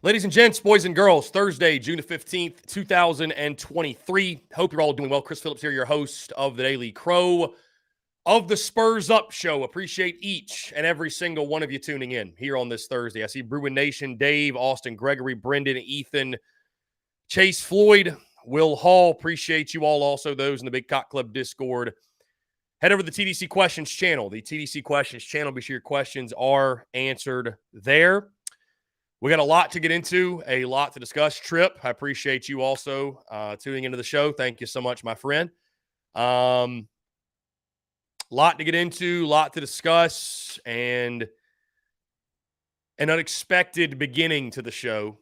Ladies and gents, boys and girls, Thursday, June the 15th, 2023. Hope you're all doing well. Chris Phillips here, your host of the Daily Crow of the Spurs Up Show. Appreciate each and every single one of you tuning in here on this Thursday. I see Bruin Nation, Dave, Austin, Gregory, Brendan, Ethan, Chase Floyd, Will Hall. Appreciate you all. Also, those in the Big Cock Club Discord. Head over to the TDC Questions channel. The TDC Questions channel. Be sure your questions are answered there. We got a lot to get into, a lot to discuss. Trip, I appreciate you also tuning into the show. Thank you so much, my friend. Lot to get into, lot to discuss, and an unexpected beginning to the show.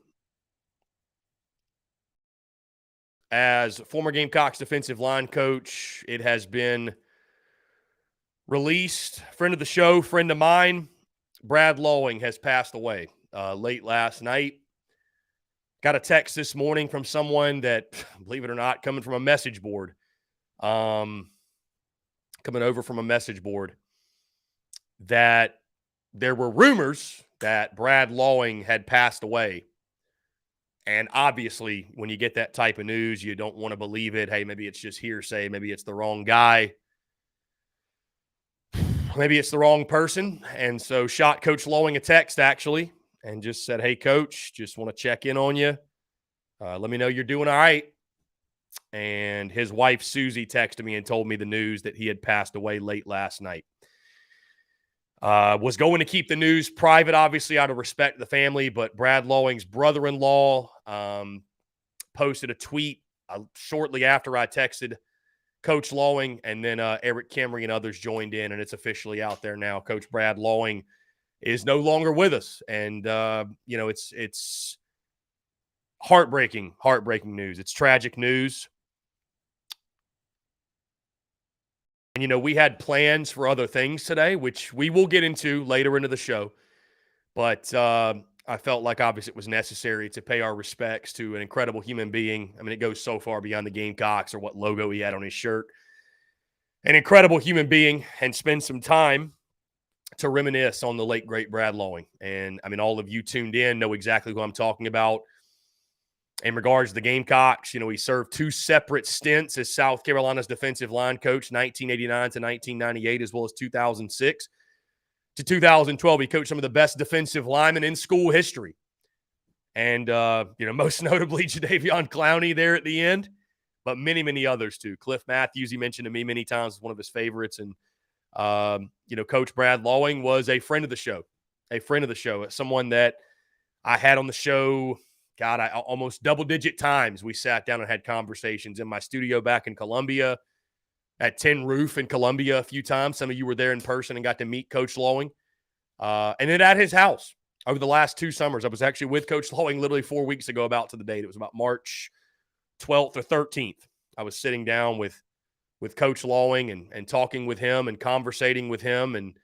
As former Gamecocks defensive line coach, it has been released. Friend of the show, friend of mine, Brad Lawing has passed away. Late last night. Got a text this morning from someone that, believe it or not, coming from a message board. Coming over from a message board, that there were rumors that Brad Lawing had passed away. And obviously, when you get that type of news, you don't want to believe it. Hey, maybe it's just hearsay. Maybe it's the wrong guy. Maybe it's the wrong person. And so shot Coach Lawing a text, actually, and just said, hey, Coach, just want to check in on you. Let me know you're doing all right. And his wife, Susie, texted me and told me the news that he had passed away late last night. Was going to keep the news private, obviously, out of respect to the family, but Brad Lawing's brother-in-law posted a tweet shortly after I texted Coach Lawing, and then Eric Kimry and others joined in, and it's officially out there now. Coach Brad Lawing is no longer with us. And, it's heartbreaking news. It's tragic news. And, we had plans for other things today, which we will get into later into the show. But I felt like, obviously, it was necessary to pay our respects to an incredible human being. I mean, it goes so far beyond the Gamecocks or what logo he had on his shirt. An incredible human being, and spend some time to reminisce on the late, great Brad Lawing. And, I mean, all of you tuned in know exactly who I'm talking about. In regards to the Gamecocks, he served two separate stints as South Carolina's defensive line coach, 1989 to 1998, as well as 2006 to 2012. He coached some of the best defensive linemen in school history. And, most notably Jadeveon Clowney there at the end, but many, many others too. Cliff Matthews, he mentioned to me many times, as one of his favorites. And, Coach Brad Lawing was a friend of the show, someone that I had on the show. God, almost double-digit times we sat down and had conversations in my studio back in Columbia, at Tin Roof in Columbia a few times. Some of you were there in person and got to meet Coach Lawing. And then at his house over the last 2 summers. I was actually with Coach Lawing literally 4 weeks ago, about to the date. It was about March 12th or 13th. I was sitting down with Coach Lawing and talking with him and conversating with him. And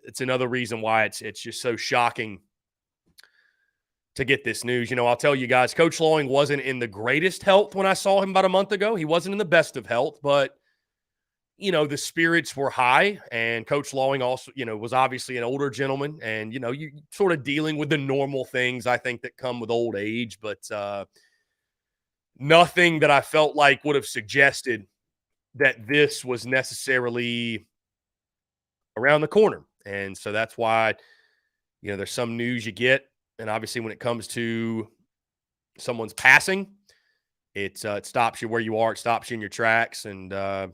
it's another reason why it's just so shocking to get this news. I'll tell you guys, Coach Lawing wasn't in the greatest health when I saw him about a month ago. He wasn't in the best of health, but, the spirits were high. And Coach Lawing also, was obviously an older gentleman. And, you sort of dealing with the normal things, I think, that come with old age. But nothing that I felt like would have suggested that this was necessarily around the corner. And so that's why, there's some news you get. And obviously, when it comes to someone's passing, it stops you where you are. It stops you in your tracks. And, I've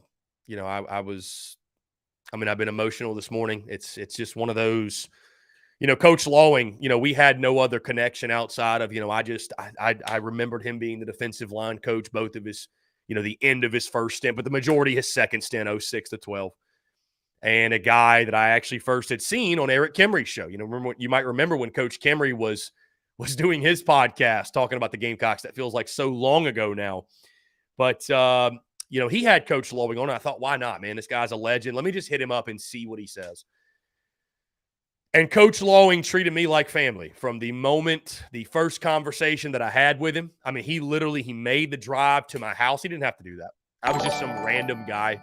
been emotional this morning. It's just one of those, Coach Lawing, we had no other connection outside of, I remembered him being the defensive line coach, both of his, the end of his first stint, but the majority his second stint, 06 to 12. And a guy that I actually first had seen on Eric Kimry's show. You might remember when Coach Kimry was doing his podcast talking about the Gamecocks. That feels like so long ago now. But, he had Coach Lawing on. I thought, why not, man? This guy's a legend. Let me just hit him up and see what he says. And Coach Lawing treated me like family from the moment, the first conversation that I had with him. I mean, he made the drive to my house. He didn't have to do that. I was just some random guy.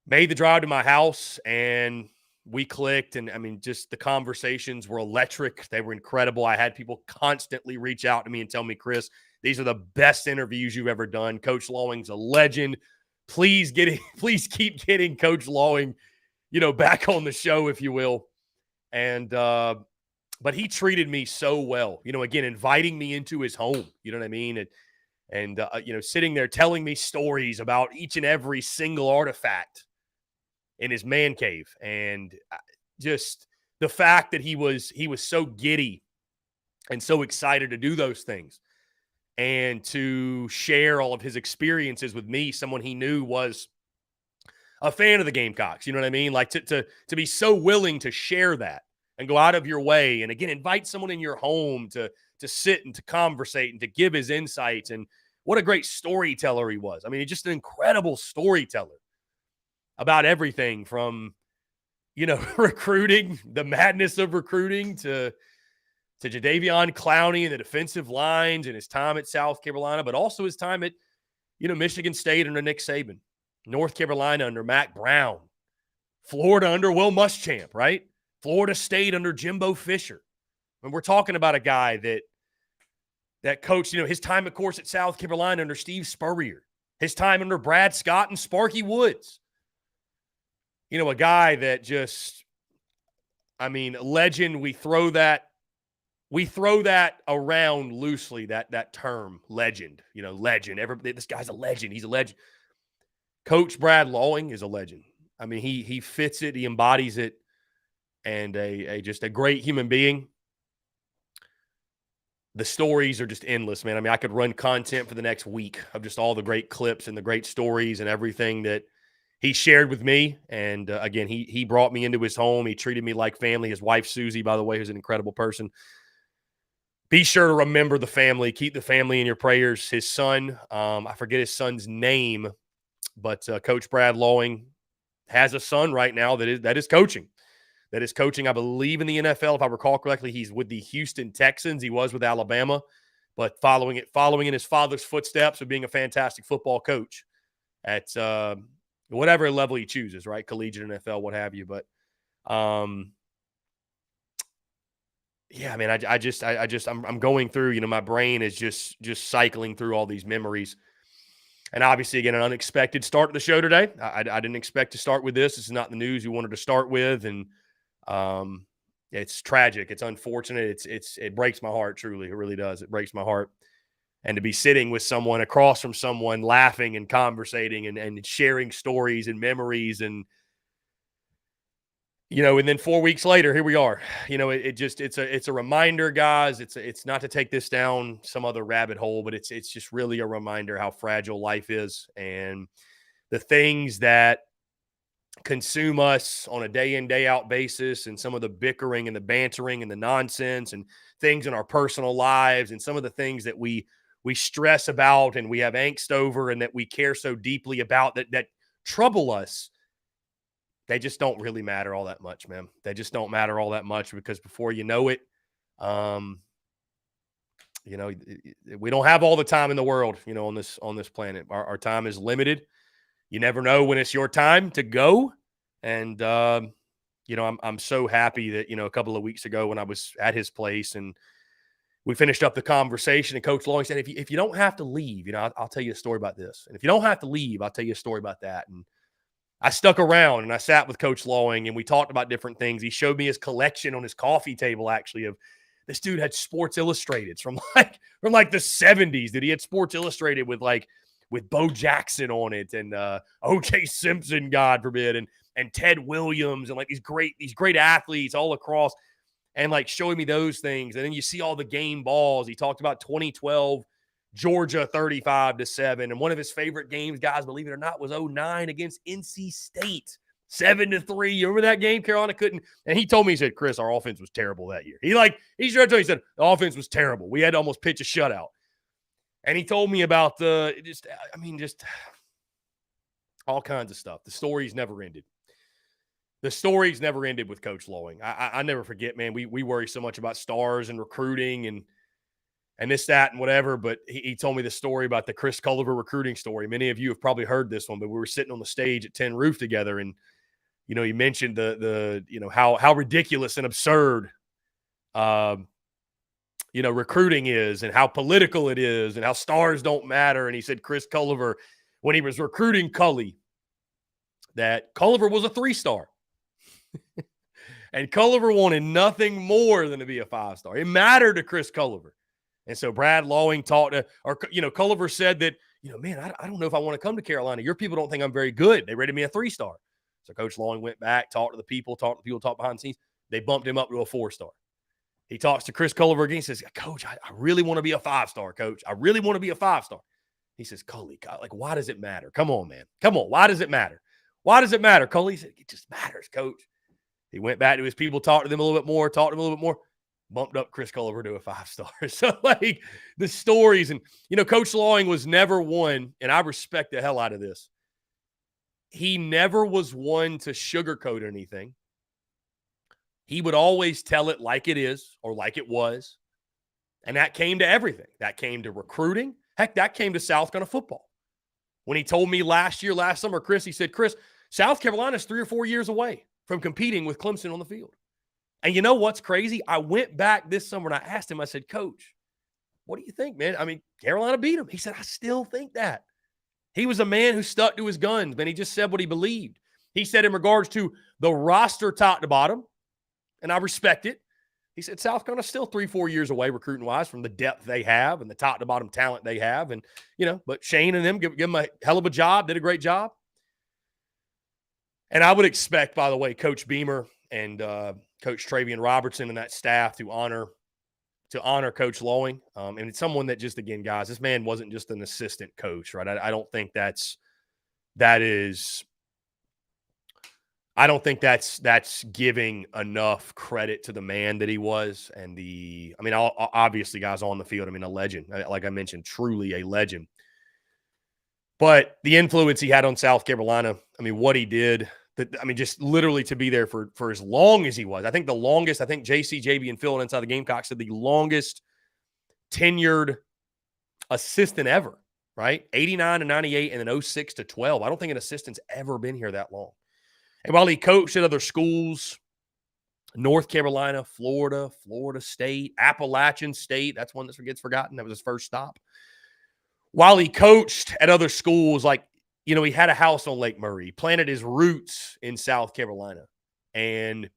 Made the drive to my house, and we clicked, and I mean, just the conversations were electric. They were incredible. I had people constantly reach out to me and tell me, Chris, these are the best interviews you've ever done. Coach Lawing's a legend. Please please keep getting Coach Lawing, back on the show, if you will. And but he treated me so well, again, inviting me into his home, you know what I mean? And sitting there telling me stories about each and every single artifact in his man cave. And just the fact that he was so giddy and so excited to do those things and to share all of his experiences with me, someone he knew was a fan of the Gamecocks, you know what I mean? Like to be so willing to share that and go out of your way and, again, invite someone in your home to sit and to conversate and to give his insights. And what a great storyteller he was. I mean, he's just an incredible storyteller about everything from, recruiting, the madness of recruiting, to Jadeveon Clowney and the defensive lines and his time at South Carolina, but also his time at, Michigan State under Nick Saban, North Carolina under Mack Brown, Florida under Will Muschamp, right? Florida State under Jimbo Fisher. And we're talking about a guy that coached, his time, of course, at South Carolina under Steve Spurrier, his time under Brad Scott and Sparky Woods. A guy that just, I mean, legend. We throw that around loosely, that term, legend. Legend. This guy's a legend. He's a legend. Coach Brad Lawing is a legend. I mean, he fits it. He embodies it. And just a great human being. The stories are just endless, man. I mean, I could run content for the next week of just all the great clips and the great stories and everything that he shared with me. And again, he brought me into his home. He treated me like family. His wife, Susie, by the way, who's an incredible person. Be sure to remember the family. Keep the family in your prayers. His son, I forget his son's name, but Coach Brad Lawing has a son right now that is coaching. That is coaching, I believe, in the NFL. If I recall correctly, he's with the Houston Texans. He was with Alabama, but following in his father's footsteps of being a fantastic football coach at whatever level he chooses, right? Collegiate, NFL, what have you. But yeah, man, I'm going through, my brain is just cycling through all these memories. And obviously, again, an unexpected start to the show today. I didn't expect to start with this. This is not the news we wanted to start with. And it's tragic. It's unfortunate. It breaks my heart. Truly. It really does. It breaks my heart. And to be sitting with someone across from someone, laughing and conversating and sharing stories and memories, and and then 4 weeks later, here we are. It's a reminder, guys. It's not to take this down some other rabbit hole, but it's just really a reminder how fragile life is and the things that consume us on a day in, day out basis, and some of the bickering and the bantering and the nonsense and things in our personal lives, and some of the things that we stress about and we have angst over and that we care so deeply about that trouble us. They just don't really matter all that much, man. They just don't matter all that much, because before you know it, we don't have all the time in the world, on this planet. Our time is limited. You never know when it's your time to go. And, I'm so happy that, a couple of weeks ago when I was at his place and we finished up the conversation, and Coach Lawing said, if you don't have to leave, I'll tell you a story about this. And if you don't have to leave, I'll tell you a story about that. And I stuck around and I sat with Coach Lawing and we talked about different things. He showed me his collection on his coffee table, actually, of this dude had Sports Illustrated from the 70s, that he had Sports Illustrated with Bo Jackson on it, and O.J. Simpson, God forbid, and Ted Williams, and these great athletes all across, and showing me those things. And then you see all the game balls. He talked about 2012 Georgia 35-7. And one of his favorite games, guys, believe it or not, was 2009 against NC State, 7-3. You remember that game? Carolina couldn't. And he told me, he said, Chris, our offense was terrible that year. He said, the offense was terrible. We had to almost pitch a shutout. And he told me about just all kinds of stuff. The stories never ended. The stories never ended with Coach Lawing. I never forget, man. We worry so much about stars and recruiting and this, that, and whatever. But he told me the story about the Chris Culliver recruiting story. Many of you have probably heard this one, but we were sitting on the stage at Tin Roof together, and He mentioned how ridiculous and absurd um, recruiting is and how political it is and how stars don't matter. And he said Chris Culliver, when he was recruiting Cully, that Culliver was a 3-star. And Culliver wanted nothing more than to be a 5-star. It mattered to Chris Culliver. And so Brad Lawing Culliver said that, man, I don't know if I want to come to Carolina. Your people don't think I'm very good. They rated me a 3-star. So Coach Lawing went back, talked to the people, talked behind the scenes. They bumped him up to a 4-star. He talks to Chris Culliver again. He says, Coach, I really want to be a 5-star, Coach. I really want to be a 5-star. He says, Cully, why does it matter? Come on, man. Come on. Why does it matter? Why does it matter, Cully? He said, it just matters, Coach. He went back to his people, talked to them a little bit more, bumped up Chris Culliver to a 5-star. So, the stories and, Coach Lawing was never one, and I respect the hell out of this. He never was one to sugarcoat anything. He would always tell it like it is or like it was. And that came to everything. That came to recruiting. Heck, that came to South Carolina football. When he told me last summer, Chris, he said, Chris, South Carolina is 3 or 4 years away from competing with Clemson on the field. And you know what's crazy? I went back this summer and I asked him, I said, Coach, what do you think, man? I mean, Carolina beat him. He said, I still think that. He was a man who stuck to his guns, man. He just said what he believed. He said in regards to the roster top to bottom, and I respect it. He said South Carolina's still 3-4 years away recruiting-wise from the depth they have and the top to bottom talent they have. And, but Shane and them give them a hell of a job, did a great job. And I would expect, by the way, Coach Beamer and Coach Travian Robertson and that staff to honor Coach Lawing. And it's someone that just, again, guys, this man wasn't just an assistant coach, right? I don't think that's giving enough credit to the man that he was. And obviously, guys, on the field, a legend. Like I mentioned, truly a legend. But the influence he had on South Carolina, what he did, just literally to be there for as long as he was. I think JC, JB, and Phil inside the Gamecocks said the longest tenured assistant ever, right? 89 to 98 and then 06 to 12. I don't think an assistant's ever been here that long. And while he coached at other schools, North Carolina, Florida, Florida State, Appalachian State, that's one that gets forgotten. That was his first stop. While he coached at other schools, he had a house on Lake Murray. He planted his roots in South Carolina. And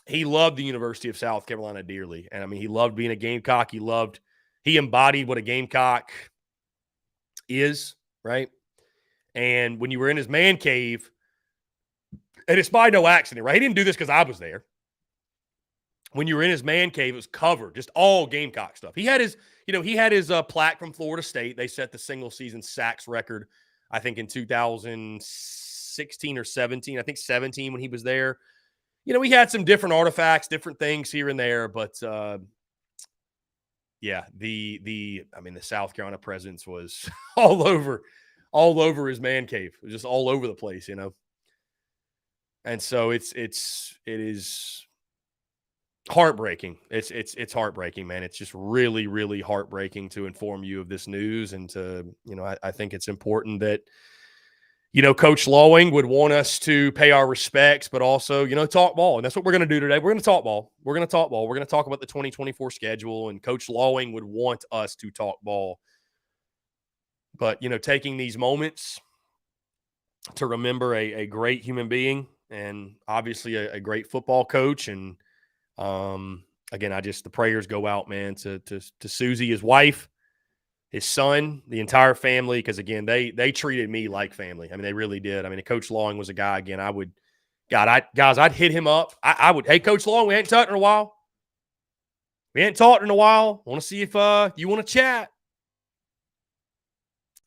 he loved the University of South Carolina dearly. And, he loved being a Gamecock. He embodied what a Gamecock is, right? And when you were in his man cave, and it's by no accident, right? He didn't do this because I was there. When you were in his man cave, it was covered, just all Gamecock stuff. He had his plaque from Florida State. They set the single season sacks record, I think, in 2016 or 17. I think 17 when he was there. We had some different artifacts, different things here and there, but the South Carolina presence was all over his man cave. It was just all over the place, And so it is heartbreaking. It's heartbreaking, man. It's just really, really heartbreaking to inform you of this news. And to, I think it's important that, Coach Lawing would want us to pay our respects, but also, talk ball. And that's what we're going to do today. We're going to talk ball. We're going to talk ball. We're going to talk about the 2024 schedule, and Coach Lawing would want us to talk ball. But, taking these moments to remember a great human being and obviously a great football coach. And again, the prayers go out, man, to Susie, his wife, his son, the entire family. Because again, they treated me like family. They really did. Coach Lawing was a guy, again, I'd hit him up. I would, hey, Coach Lawing, we hadn't talked in a while. I want to see if you want to chat.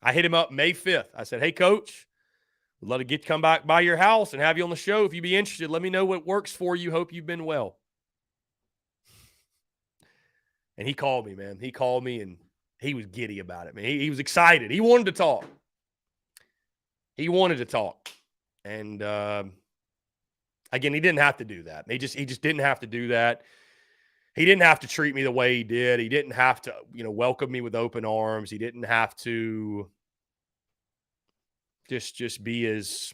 I hit him up May 5th. I said, hey, Coach, we'd love to come back by your house and have you on the show. If you'd be interested, let me know what works for you. Hope you've been well. And he called me, man. He called me, and he was giddy about it, man. He was excited. He wanted to talk. And, again, he didn't have to do that. He just didn't have to do that. He didn't have to treat me the way he did. He didn't have to, welcome me with open arms. He didn't have to just be as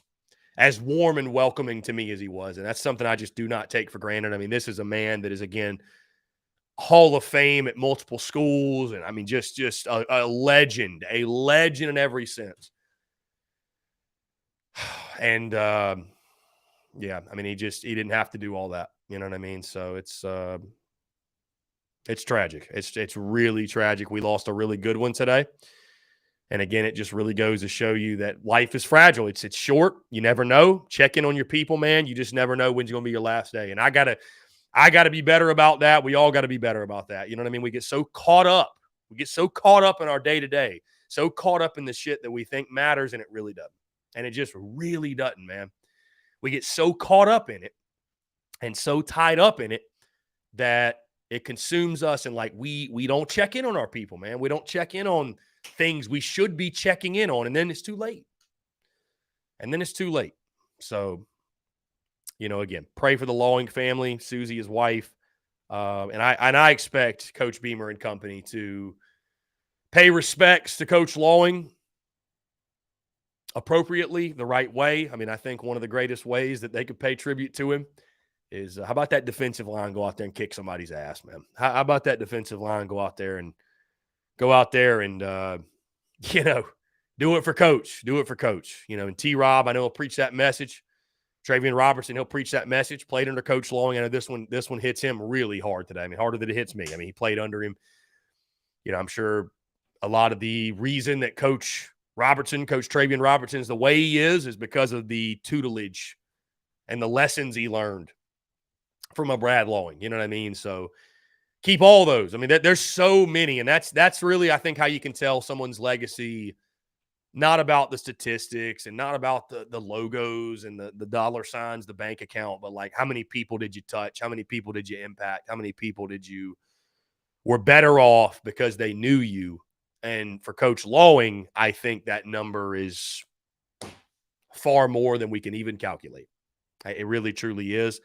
as warm and welcoming to me as he was. And that's something I just do not take for granted. I mean, this is a man that is, again, Hall of Fame at multiple schools. And I mean, just a legend in every sense. And, yeah, I mean, he didn't have to do all that. You know what I mean? So it's tragic. It's really tragic. We lost a really good one today. And again, it just really goes to show you that life is fragile. It's short. You never know. Check in on your people, man. You just never know when's going to be your last day. And I gotta be better about that. We all got to be better about that. You know what I mean? We get so caught up. We get so caught up in our day-to-day, so caught up in the shit that we think matters, and it really doesn't. And it just really doesn't, man. We get so caught up in it and so tied up in it that it consumes us, and like we don't check in on our people, man. We don't check in on things we should be checking in on, and then it's too late. So, you know, again, pray for the Lawing family, Susie, his wife, and I expect Coach Beamer and company to pay respects to Coach Lawing appropriately, the right way. I mean, I think one of the greatest ways that they could pay tribute to him is how about that defensive line go out there and kick somebody's ass, man? How about that defensive line go out there and you know, do it for Coach. Do it for Coach. You know, and T-Rob, I know he'll preach that message. Travian Robertson, he'll preach that message. Played under Coach Lawing. I know this one hits him really hard today. I mean, harder than it hits me. I mean, he played under him. You know, I'm sure a lot of the reason that Coach Travian Robertson is the way he is because of the tutelage and the lessons he learned from a Brad Lawing. You know what I mean? So keep all those. I mean, there's so many, and that's really, I think, how you can tell someone's legacy. Not about the statistics and not about the logos and the dollar signs, the bank account, but like how many people did you touch? How many people did you impact? How many people were better off because they knew you? And for Coach Lawing, I think that number is far more than we can even calculate. It really, truly is.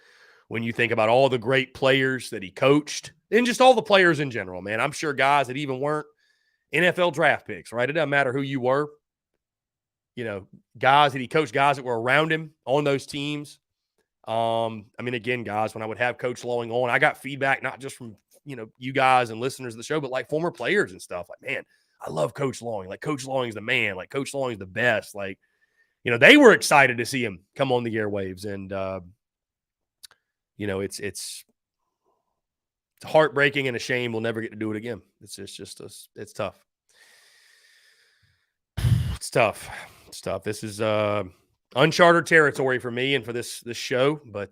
When you think about all the great players that he coached and just all the players in general, man, I'm sure guys that even weren't NFL draft picks, right? It doesn't matter who you were. You know, guys that he coached, guys that were around him on those teams. I mean, again, guys, when I would have Coach Lawing on, I got feedback not just from, you know, you guys and listeners of the show, but like former players and stuff. Like, man, I love Coach Lawing. Like, Coach Lawing's the man. Like, Coach Lawing's the best. Like, you know, they were excited to see him come on the airwaves. And, you know, it's heartbreaking and a shame we'll never get to do it again. It's it's tough. It's tough. It's tough. This is uncharted territory for me and for this show, but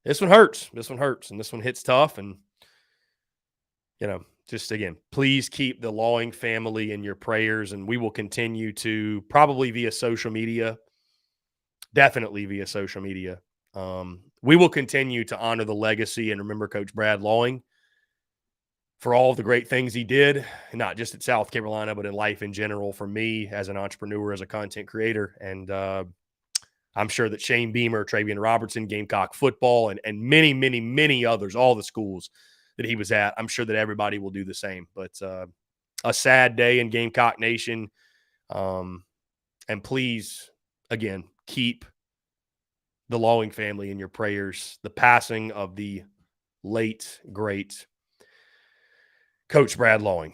this one hurts. This one hurts, and this one hits tough. And you know, just again, please keep the Lawing family in your prayers, and we will continue to probably via social media, definitely via social media. We will continue to honor the legacy and remember Coach Brad Lawing for all of the great things he did, not just at South Carolina, but in life in general for me as an entrepreneur, as a content creator. And I'm sure that Shane Beamer, Travian Robertson, Gamecock football, and many, many, many others, all the schools that he was at, I'm sure that everybody will do the same. But a sad day in Gamecock Nation. And please, again, keep the Lawing family in your prayers. The passing of the late, great Coach Brad Lawing.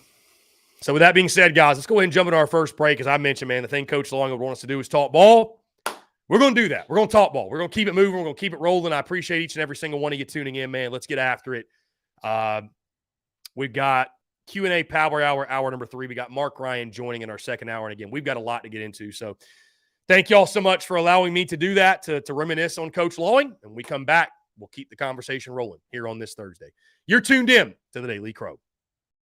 So with that being said, guys, let's go ahead and jump into our first break. As I mentioned, man, the thing Coach Lawing would want us to do is talk ball. We're going to do that. We're going to talk ball. We're going to keep it moving. We're going to keep it rolling. I appreciate each and every single one of you tuning in, man. Let's get after it. We've got Q&A Power Hour, hour number 3. We got Mark Ryan joining in our second hour. And again, we've got a lot to get into. So thank y'all so much for allowing me to do that, to reminisce on Coach Lawing. And when we come back, we'll keep the conversation rolling here on this Thursday. You're tuned in to the Daily Crow.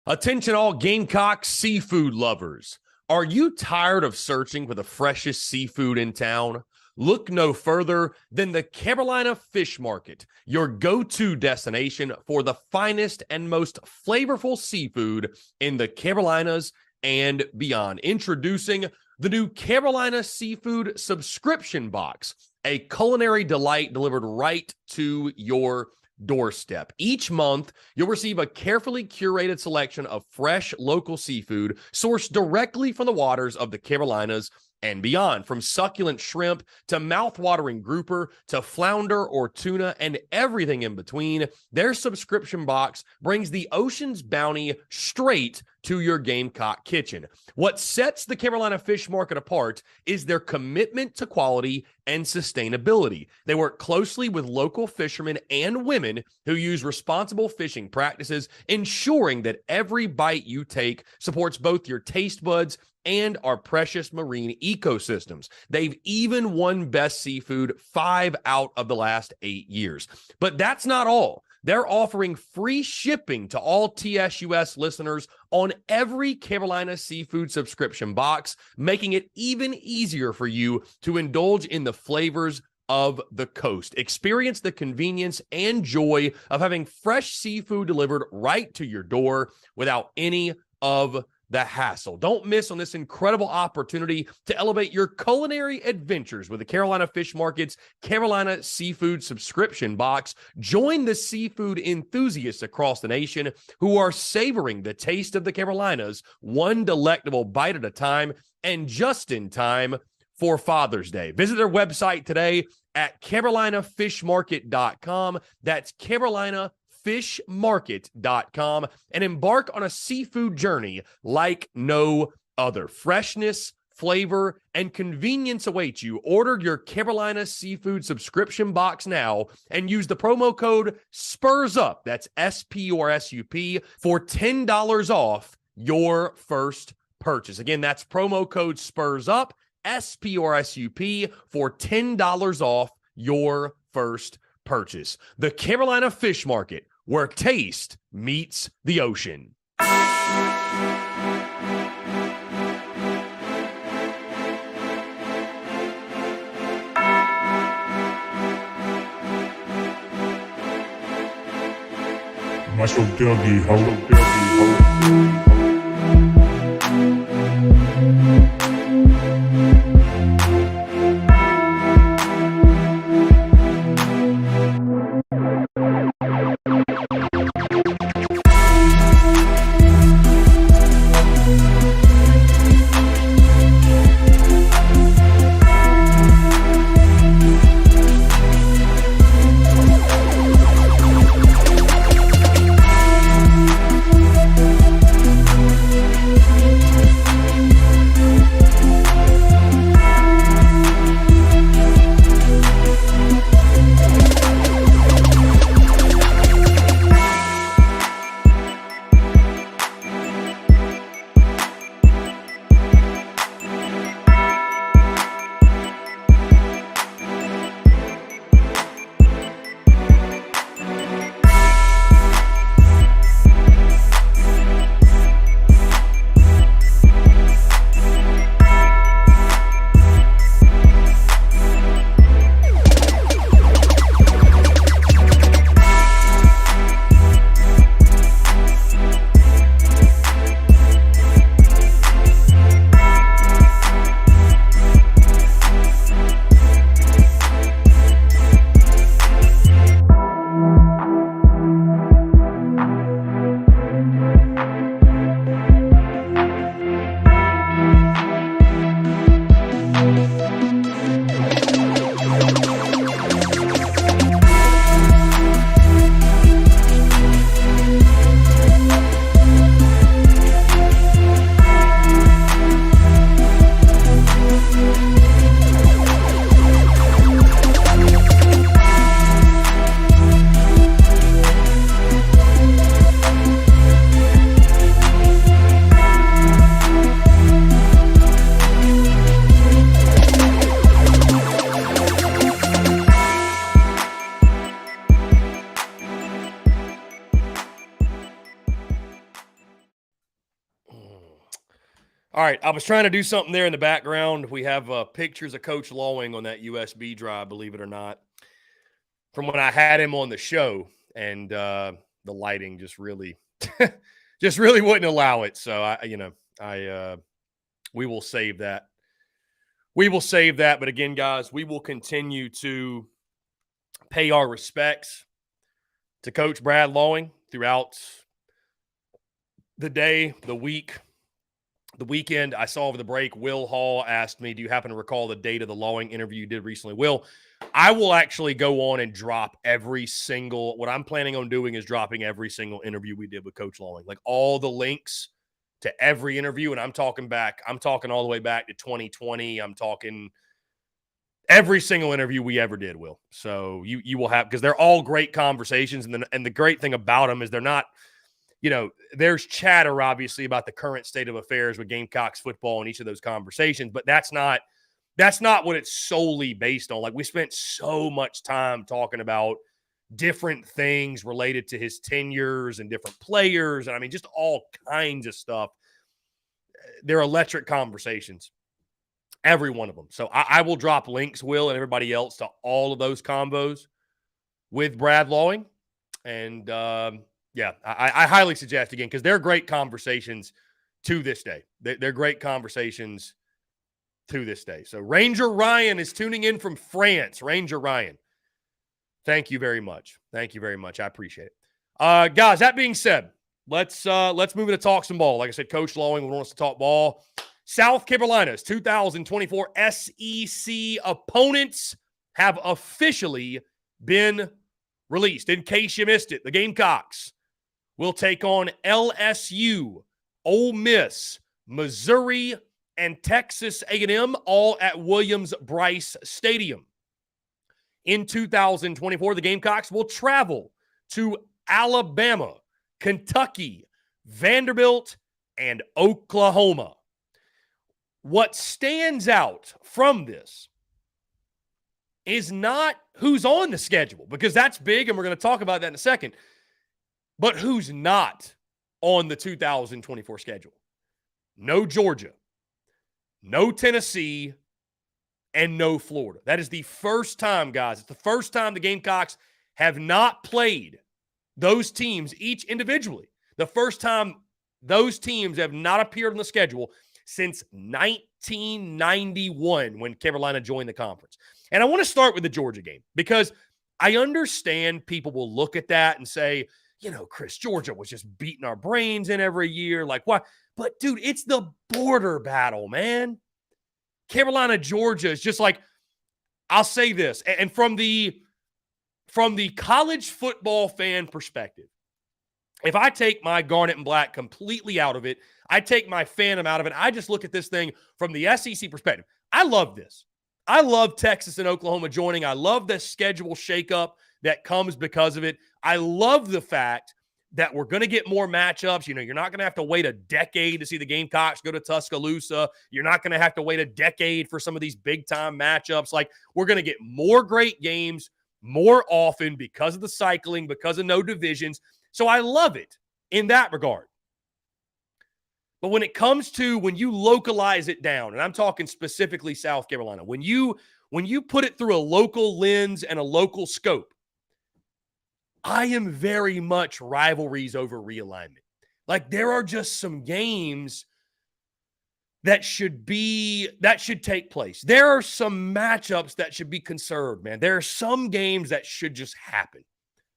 Attention all Gamecock seafood lovers. Are you tired of searching for the freshest seafood in town? Look no further than the Carolina Fish Market, your go-to destination for the finest and most flavorful seafood in the Carolinas and beyond. Introducing the new Carolina Seafood Subscription Box, a culinary delight delivered right to your doorstep. Each month, you'll receive a carefully curated selection of fresh local seafood sourced directly from the waters of the Carolinas and beyond. From succulent shrimp to mouthwatering grouper to flounder or tuna and everything in between, their subscription box brings the ocean's bounty straight to your Gamecock kitchen. What sets the Carolina Fish Market apart is their commitment to quality and sustainability. They work closely with local fishermen and women who use responsible fishing practices, ensuring that every bite you take supports both your taste buds and our precious marine ecosystems. They've even won Best Seafood 5 out of the last 8 years. But that's not all. They're offering free shipping to all TSUS listeners on every Carolina Seafood subscription box, making it even easier for you to indulge in the flavors of the coast. Experience the convenience and joy of having fresh seafood delivered right to your door without any of the hassle. Don't miss on this incredible opportunity to elevate your culinary adventures with the Carolina Fish Market's Carolina Seafood subscription box. Join the seafood enthusiasts across the nation who are savoring the taste of the Carolinas, one delectable bite at a time, and just in time for Father's Day. Visit their website today at carolinafishmarket.com. That's carolinafishmarket.com, and embark on a seafood journey like no other. Freshness, flavor, and convenience await you. Order your Carolina Seafood subscription box now and use the promo code SPURSUP, that's SPURSUP, for $10 off your first purchase. Again, that's promo code SPURSUP, SPURSUP, for $10 off your first purchase. The Carolina Fish Market, where taste meets the ocean. Muscle Dougie, ho. All right, I was trying to do something there in the background. We have pictures of Coach Lawing on that USB drive, believe it or not, from when I had him on the show, and the lighting just really, just really wouldn't allow it. So we will save that. We will save that. But again, guys, we will continue to pay our respects to Coach Brad Lawing throughout the day, the week, the weekend, I saw over the break, Will Hall asked me, do you happen to recall the date of the Lawing interview you did recently? Will, I will actually go on and drop what I'm planning on doing is dropping every single interview we did with Coach Lawing, like all the links to every interview. And I'm talking all the way back to 2020. I'm talking every single interview we ever did, Will. So you will have, because they're all great conversations. And the great thing about them is they're not, there's chatter obviously about the current state of affairs with Gamecocks football in each of those conversations, but that's not what it's solely based on. Like, we spent so much time talking about different things related to his tenures and different players. And I mean, just all kinds of stuff. They're electric conversations, every one of them. So I will drop links, Will, and everybody else, to all of those combos with Brad Lawing. And yeah, I highly suggest, again, because they're great conversations to this day. They're great conversations to this day. So Ranger Ryan is tuning in from France. Ranger Ryan, thank you very much. Thank you very much. I appreciate it. Guys, that being said, let's move into talk some ball. Like I said, Coach Lawing wants us to talk ball. South Carolina's 2024 SEC opponents have officially been released. In case you missed it, the Gamecocks will take on LSU, Ole Miss, Missouri, and Texas A&M, all at Williams-Brice Stadium. In 2024, the Gamecocks will travel to Alabama, Kentucky, Vanderbilt, and Oklahoma. What stands out from this is not who's on the schedule, because that's big, and we're going to talk about that in a second, but who's not on the 2024 schedule. No Georgia, no Tennessee, and no Florida. That is the first time, guys. It's the first time the Gamecocks have not played those teams each individually. The first time those teams have not appeared on the schedule since 1991, when Carolina joined the conference. And I want to start with the Georgia game, because I understand people will look at that and say, Chris, Georgia was just beating our brains in every year. Like, why? But, dude, it's the border battle, man. Carolina, Georgia is just like, I'll say this, and from the college football fan perspective, if I take my Garnet and Black completely out of it, I take my fandom out of it, I just look at this thing from the SEC perspective. I love this. I love Texas and Oklahoma joining. I love the schedule shakeup that comes because of it. I love the fact that we're going to get more matchups. You're not going to have to wait a decade to see the Gamecocks go to Tuscaloosa. You're not going to have to wait a decade for some of these big-time matchups. Like, we're going to get more great games more often because of the cycling, because of no divisions. So I love it in that regard. But when it comes to when you localize it down, and I'm talking specifically South Carolina, when you put it through a local lens and a local scope, I am very much rivalries over realignment. Like, there are just some games that should take place. There are some matchups that should be conserved, man. There are some games that should just happen.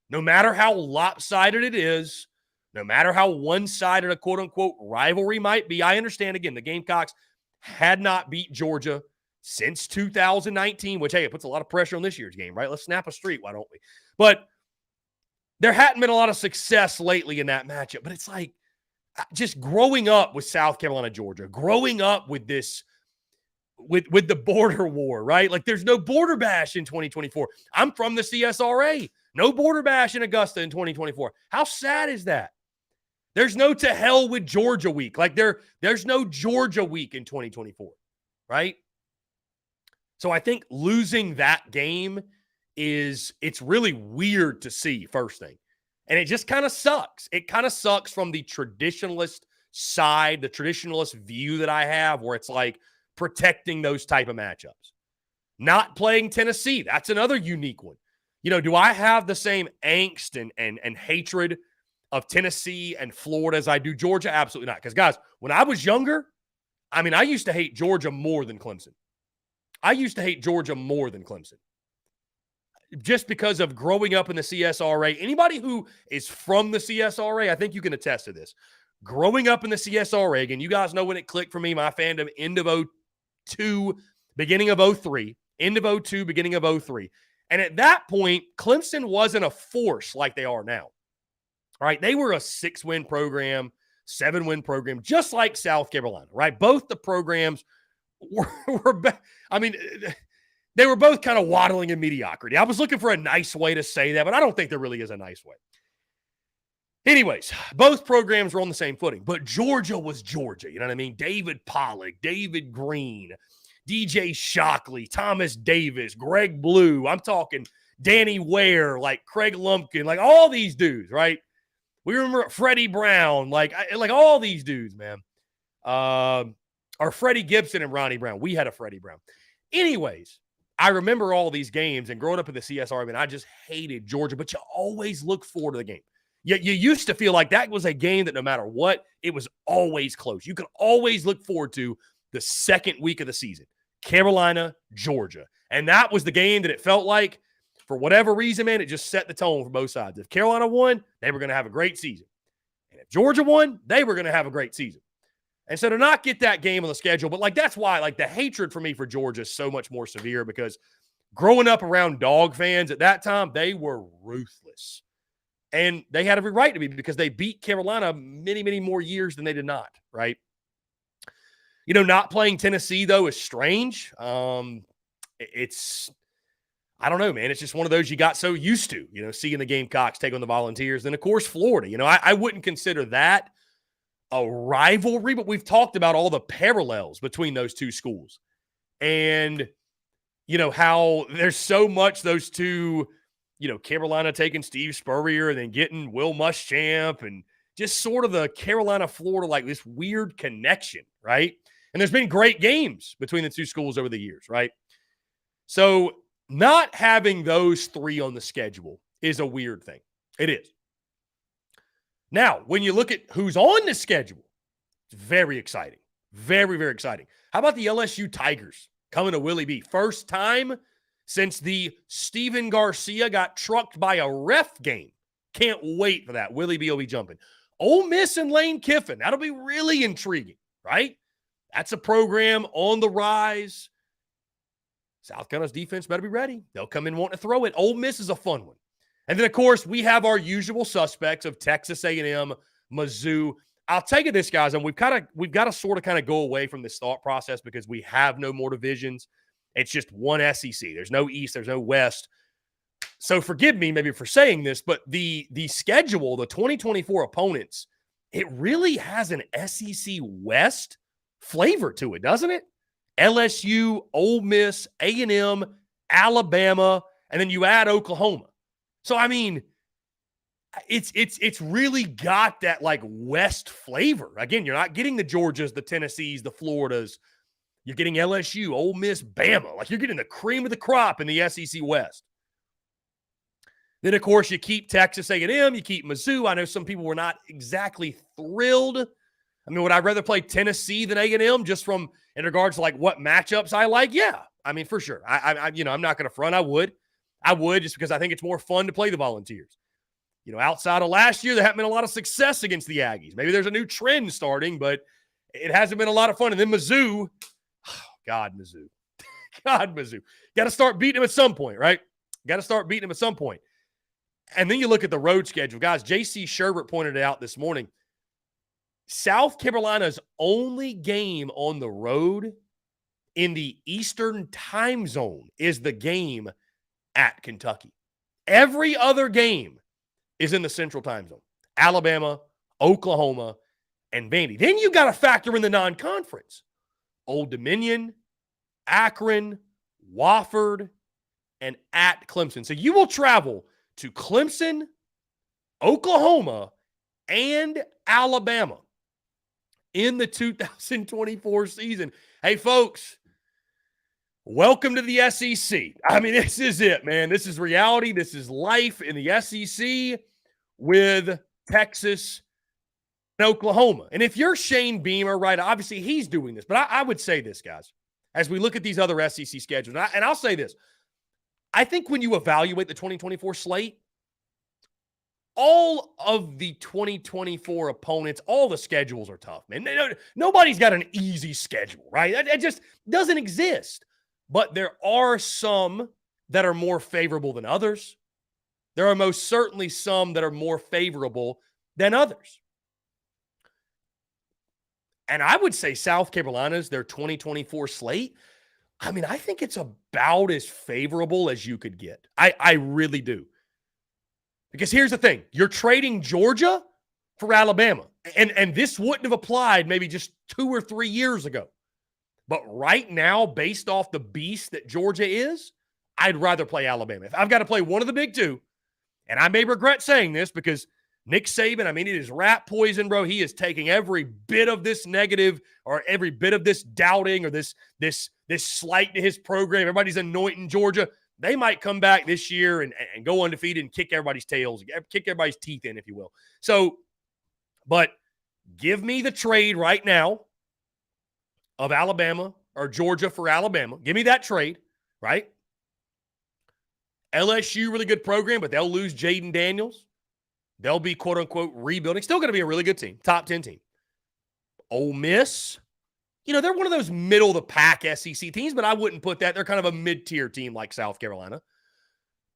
No matter how lopsided it is, no matter how one-sided a quote-unquote rivalry might be. I understand, again, the Gamecocks had not beat Georgia since 2019, which, hey, it puts a lot of pressure on this year's game, right? Let's snap a streak, why don't we? But there hadn't been a lot of success lately in that matchup. But it's like, just growing up with South Carolina, Georgia, growing up with this, with the border war, right? Like, there's no border bash in 2024. I'm from the CSRA. No border bash in Augusta in 2024. How sad is that? There's no to hell with Georgia week. Like, there's no Georgia week in 2024, right? So I think losing that game it's really weird to see, first thing. And it just kind of sucks. It kind of sucks from the traditionalist side, the traditionalist view that I have, where it's like protecting those type of matchups. Not playing Tennessee, that's another unique one. Do I have the same angst and hatred of Tennessee and Florida as I do Georgia? Absolutely not. Because, guys, when I was younger, I used to hate Georgia more than Clemson. Just because of growing up in the CSRA. Anybody who is from the CSRA, I think you can attest to this. growing up in the CSR egg, and you guys know when it clicked for me, my fandom, end of 02, beginning of 03, end of 02, beginning of 03. And at that point, Clemson wasn't a force like they are now. All right, they were a 6-win program, 7-win program, just like South Carolina, right? Both the programs they were both kind of waddling in mediocrity. I was looking for a nice way to say that, but I don't think there really is a nice way. Anyways, both programs were on the same footing, but Georgia was Georgia. You know what I mean? David Pollock, David Green, DJ Shockley, Thomas Davis, Greg Blue. I'm talking Danny Ware, like Craig Lumpkin, like all these dudes, right? We remember Freddie Brown, like all these dudes, man. Or Freddie Gibson and Ronnie Brown. We had a Freddie Brown. Anyways, I remember all these games, and growing up in the CSR, I just hated Georgia, but you always look forward to the game. You used to feel like that was a game that no matter what, it was always close. You could always look forward to the second week of the season. Carolina, Georgia. And that was the game that it felt like, for whatever reason, man, it just set the tone for both sides. If Carolina won, they were going to have a great season. And if Georgia won, they were going to have a great season. And so to not get that game on the schedule, but like that's why like the hatred for me for Georgia is so much more severe, because growing up around dog fans at that time, they were ruthless. And they had every right to be, because they beat Carolina many, many more years than they did not, right? You know, not playing Tennessee, though, is strange. It's, I don't know, man. It's just one of those you got so used to, you know, seeing the Gamecocks take on the Volunteers. Then, of course, Florida. You know, I wouldn't consider that a rivalry, but we've talked about all the parallels between those two schools. And, you know, how there's so much those two, you know, Carolina taking Steve Spurrier and then getting Will Muschamp, and just sort of the Carolina-Florida, like this weird connection, right? And there's been great games between the two schools over the years, right? So not having those three on the schedule is a weird thing. It is. Now, when you look at who's on the schedule, it's very exciting. Very, very exciting. How about the LSU Tigers coming to Willie B? First time since the Steven Garcia got trucked by a ref game. Can't wait for that. Willie B will be jumping. Ole Miss and Lane Kiffin. That'll be really intriguing, right? That's a program on the rise. South Carolina's defense better be ready. They'll come in wanting to throw it. Ole Miss is a fun one. And then, of course, we have our usual suspects of Texas A&M, Mizzou. I'll tell you this, guys, and we've got to sort of kind of go away from this thought process, because we have no more divisions. It's just one SEC. There's no East. There's no West. So forgive me maybe for saying this, but the schedule, the 2024 opponents, it really has an SEC West flavor to it, doesn't it? LSU, Ole Miss, A&M, Alabama, and then you add Oklahoma. So, I mean, it's really got that like West flavor. Again, you're not getting the Georgias, the Tennessees, the Floridas. You're getting LSU, Ole Miss, Bama. Like, you're getting the cream of the crop in the SEC West. Then, of course, you keep Texas A&M, you keep Mizzou. I know some people were not exactly thrilled. I mean, would I rather play Tennessee than A&M, just from in regards to like what matchups I like? Yeah, I mean, for sure. I'm not going to front. I would just because I think it's more fun to play the Volunteers. You know, outside of last year, there hasn't been a lot of success against the Aggies. Maybe there's a new trend starting, but it hasn't been a lot of fun. And then Mizzou, Mizzou. Got to start beating them at some point, right? Got to start beating them at some point. And then you look at the road schedule. Guys, J.C. Sherbert pointed it out this morning. South Carolina's only game on the road in the Eastern time zone is the game at Kentucky. Every other game is in the Central time zone. Alabama, Oklahoma, and Vandy. Then you got to factor in the non-conference. Old Dominion, Akron, Wofford, and at Clemson. So you will travel to Clemson, Oklahoma, and Alabama in the 2024 season. Hey, folks, welcome to the SEC. I mean, this is it, man. This is reality. This is life in the SEC with Texas and Oklahoma. And if you're Shane Beamer, right, obviously he's doing this. But I would say this, guys, as we look at these other SEC schedules, and I'll say this. I think when you evaluate the 2024 slate, all of the 2024 opponents, all the schedules are tough, man. Nobody's got an easy schedule, right? It just doesn't exist. But there are some that are more favorable than others. There are most certainly some that are more favorable than others. And I would say South Carolina's their 2024 slate. I mean, I think it's about as favorable as you could get. I really do. Because here's the thing. You're trading Georgia for Alabama. And this wouldn't have applied maybe just 2 or 3 years ago. But right now, based off the beast that Georgia is, I'd rather play Alabama. If I've got to play one of the big two, and I may regret saying this because Nick Saban, I mean, it is rat poison, bro. He is taking every bit of this negative or every bit of this doubting or this slight to his program. Everybody's anointing Georgia. They might come back this year and go undefeated and kick everybody's tails, kick everybody's teeth in, if you will. So, but give me the trade right now of Alabama or Georgia for Alabama. Give me that trade, right? LSU, really good program, but they'll lose Jaden Daniels. They'll be, quote-unquote, rebuilding. Still going to be a really good team, top 10 team. Ole Miss, they're one of those middle-of-the-pack SEC teams, but I wouldn't put that. They're kind of a mid-tier team like South Carolina.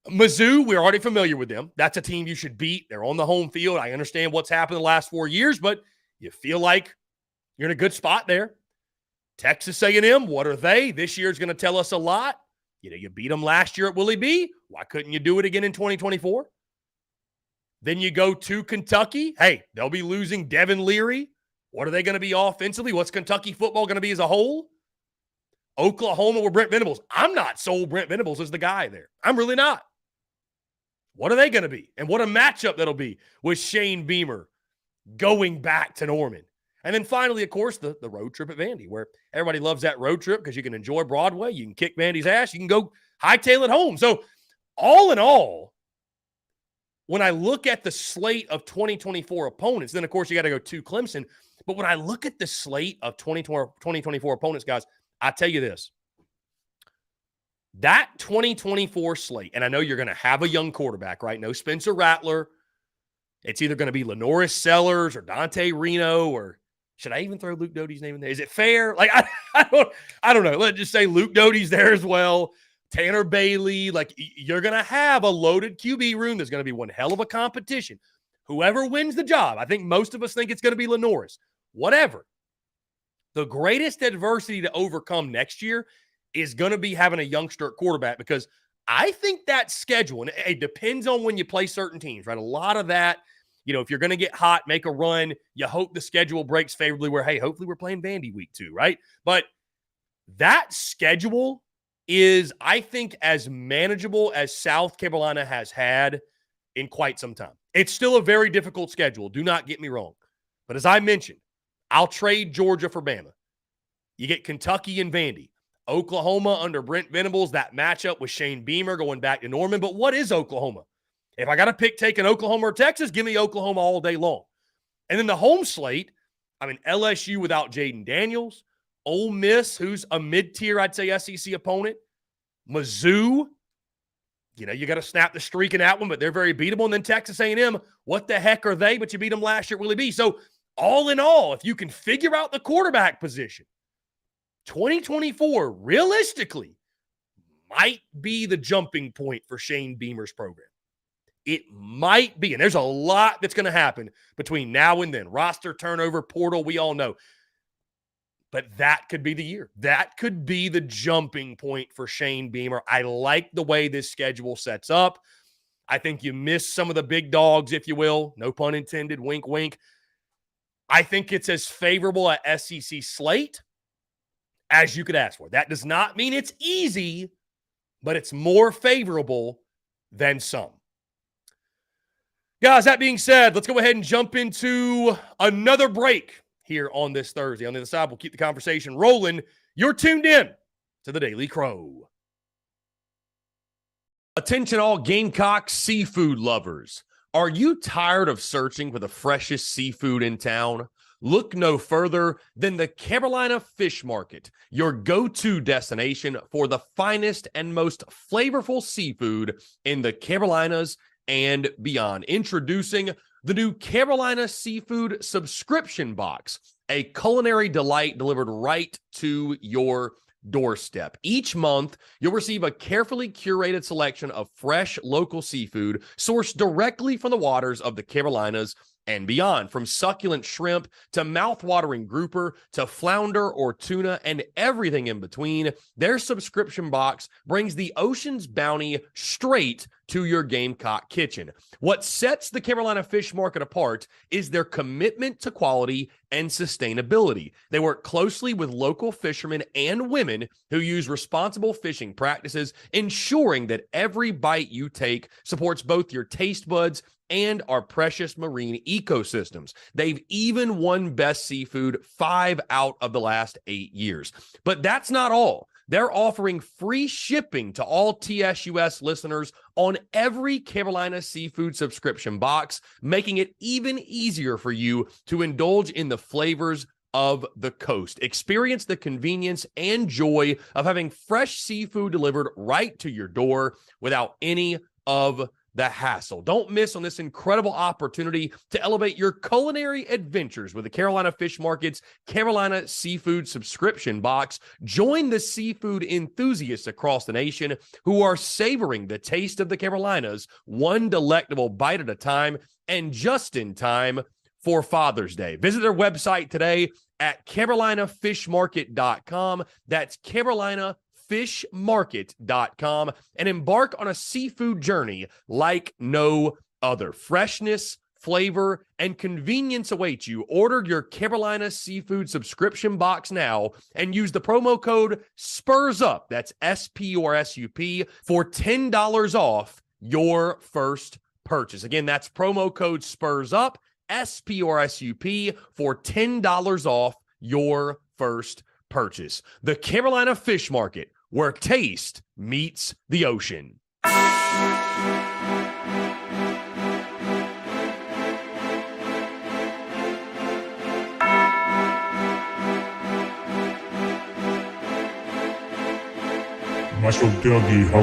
Mizzou, we're already familiar with them. That's a team you should beat. They're on the home field. I understand what's happened the last 4 years, but you feel like you're in a good spot there. Texas A&M, what are they? This year's going to tell us a lot. You beat them last year at Willie B. Why couldn't you do it again in 2024? Then you go to Kentucky. Hey, they'll be losing Devin Leary. What are they going to be offensively? What's Kentucky football going to be as a whole? Oklahoma with Brent Venables. I'm not sold Brent Venables as the guy there. I'm really not. What are they going to be? And what a matchup that'll be with Shane Beamer going back to Norman. And then finally, of course, the road trip at Vandy, where everybody loves that road trip because you can enjoy Broadway. You can kick Vandy's ass. You can go hightail it home. So all in all, when I look at the slate of 2024 opponents, then, of course, you got to go to Clemson. But when I look at the slate of 2024 opponents, guys, I tell you this. That 2024 slate, and I know you're going to have a young quarterback, right? No Spencer Rattler. It's either going to be Lenoris Sellers or Dante Reno, or should I even throw Luke Doty's name in there? Is it fair? Like, I don't know. Let's just say Luke Doty's there as well. Tanner Bailey. Like, you're going to have a loaded QB room. There's going to be one hell of a competition. Whoever wins the job, I think most of us think it's going to be Lenoris. Whatever. The greatest adversity to overcome next year is going to be having a youngster at quarterback, because I think that schedule, and it depends on when you play certain teams, right? A lot of that, if you're going to get hot, make a run, you hope the schedule breaks favorably where, hey, hopefully we're playing Vandy week 2, right? But that schedule is, I think, as manageable as South Carolina has had in quite some time. It's still a very difficult schedule. Do not get me wrong. But as I mentioned, I'll trade Georgia for Bama. You get Kentucky and Vandy. Oklahoma under Brent Venables, that matchup with Shane Beamer going back to Norman. But what is Oklahoma? If I got to pick taking Oklahoma or Texas, give me Oklahoma all day long. And then the home slate, LSU without Jaden Daniels, Ole Miss, who's a mid-tier, I'd say, SEC opponent, Mizzou, you got to snap the streak in that one, but they're very beatable. And then Texas A&M, what the heck are they? But you beat them last year at Willie B. So all in all, if you can figure out the quarterback position, 2024, realistically, might be the jumping point for Shane Beamer's program. It might be. And there's a lot that's going to happen between now and then. Roster turnover, portal, we all know. But that could be the year. That could be the jumping point for Shane Beamer. I like the way this schedule sets up. I think you miss some of the big dogs, if you will. No pun intended. Wink, wink. I think it's as favorable at SEC slate as you could ask for. That does not mean it's easy, but it's more favorable than some. Guys, that being said, let's go ahead and jump into another break here on this Thursday. On the other side, we'll keep the conversation rolling. You're tuned in to the Daily Crow. Attention all Gamecocks seafood lovers. Are you tired of searching for the freshest seafood in town? Look no further than the Carolina Fish Market, your go-to destination for the finest and most flavorful seafood in the Carolinas and beyond. Introducing the new Carolina Seafood Subscription Box, a culinary delight delivered right to your doorstep. Each month, you'll receive a carefully curated selection of fresh local seafood sourced directly from the waters of the Carolinas and beyond. From succulent shrimp to mouth-watering grouper to flounder or tuna and everything in between, their subscription box brings the ocean's bounty straight to your Gamecock kitchen. What sets the Carolina Fish Market apart is their commitment to quality and sustainability. They work closely with local fishermen and women who use responsible fishing practices, ensuring that every bite you take supports both your taste buds and our precious marine ecosystems. They've even won Best Seafood 5 out of the last 8 years. But that's not all. They're offering free shipping to all TSUS listeners on every Carolina Seafood subscription box, making it even easier for you to indulge in the flavors of the coast. Experience the convenience and joy of having fresh seafood delivered right to your door without any of the hassle. Don't miss on this incredible opportunity to elevate your culinary adventures with the Carolina Fish Market's Carolina Seafood Subscription Box. Join the seafood enthusiasts across the nation who are savoring the taste of the Carolinas, one delectable bite at a time, and just in time for Father's Day. Visit their website today at carolinafishmarket.com. That's carolinafishmarket.com, and embark on a seafood journey like no other. Freshness, flavor, and convenience await you. Order your Carolina Seafood subscription box now and use the promo code SPURSUP, that's SPURSUP, for $10 off your first purchase. Again, that's promo code SPURSUP, SPURSUP, for $10 off your first purchase. The Carolina Fish Market, where taste meets the ocean. Macho Dougie, ho.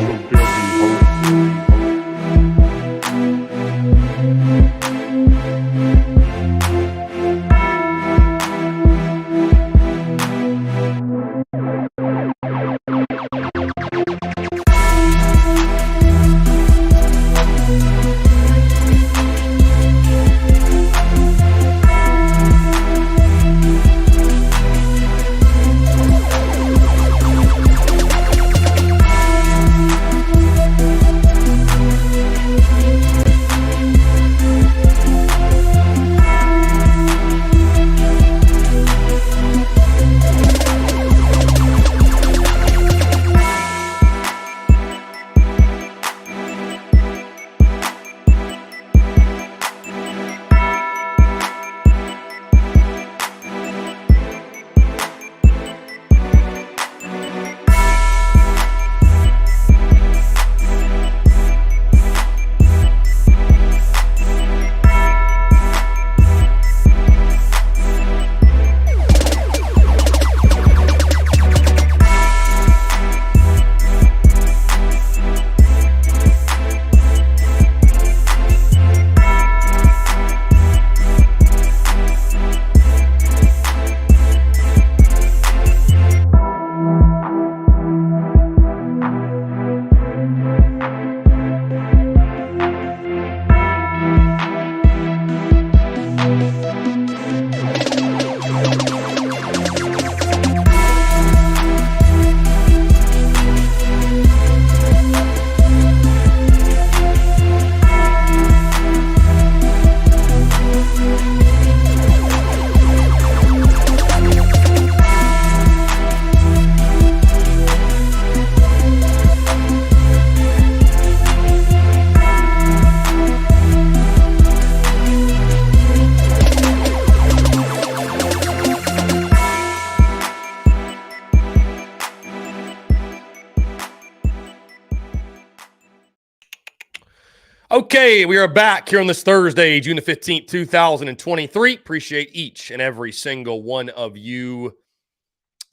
Okay, we are back here on this Thursday, June the 15th, 2023. Appreciate each and every single one of you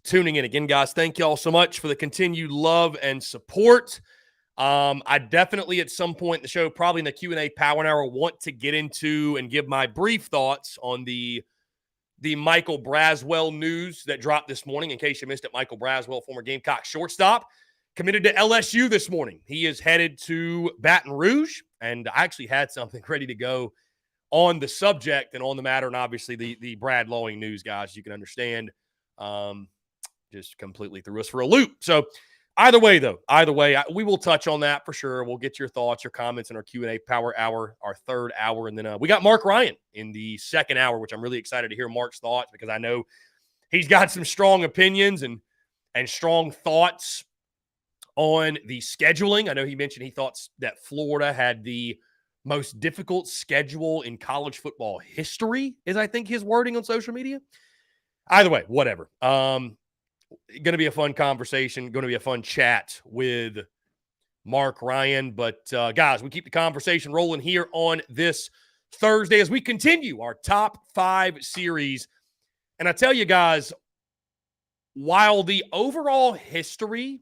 tuning in again, guys. Thank you all so much for the continued love and support. I definitely at some point in the show, probably in the Q&A Power Hour, want to get into and give my brief thoughts on the Michael Braswell news that dropped this morning. In case you missed it, Michael Braswell, former Gamecock shortstop, committed to LSU this morning. He is headed to Baton Rouge, and I actually had something ready to go on the subject and on the matter, and obviously the Brad Lawing news, guys, you can understand, just completely threw us for a loop. So either way, we will touch on that for sure. We'll get your thoughts, your comments in our Q&A Power Hour, our third hour. And then we got Mark Ryan in the second hour, which I'm really excited to hear Mark's thoughts because I know he's got some strong opinions and strong thoughts on the scheduling. I know he mentioned he thought that Florida had the most difficult schedule in college football history, is I think his wording on social media. Either way, whatever. Going to be a fun conversation, going to be a fun chat with Mark Ryan. But, guys, we keep the conversation rolling here on this Thursday as we continue our top 5 series. And I tell you guys, while the overall history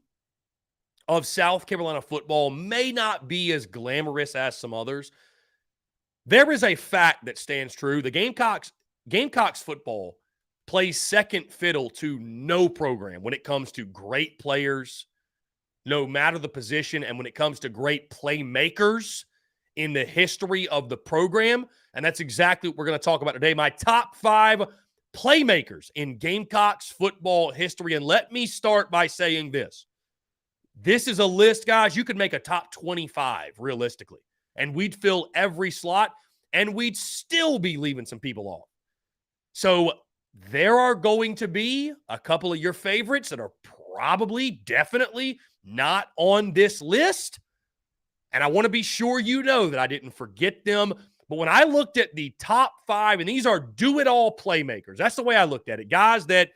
of South Carolina football may not be as glamorous as some others, there is a fact that stands true. The Gamecocks football plays second fiddle to no program when it comes to great players, no matter the position, and when it comes to great playmakers in the history of the program. And that's exactly what we're going to talk about today. My top 5 playmakers in Gamecocks football history. And let me start by saying this. This is a list, guys, you could make a top 25 realistically, and we'd fill every slot, and we'd still be leaving some people off. So there are going to be a couple of your favorites that are probably, definitely not on this list. And I want to be sure you know that I didn't forget them. But when I looked at the top 5, and these are do-it-all playmakers, that's the way I looked at it. Guys that,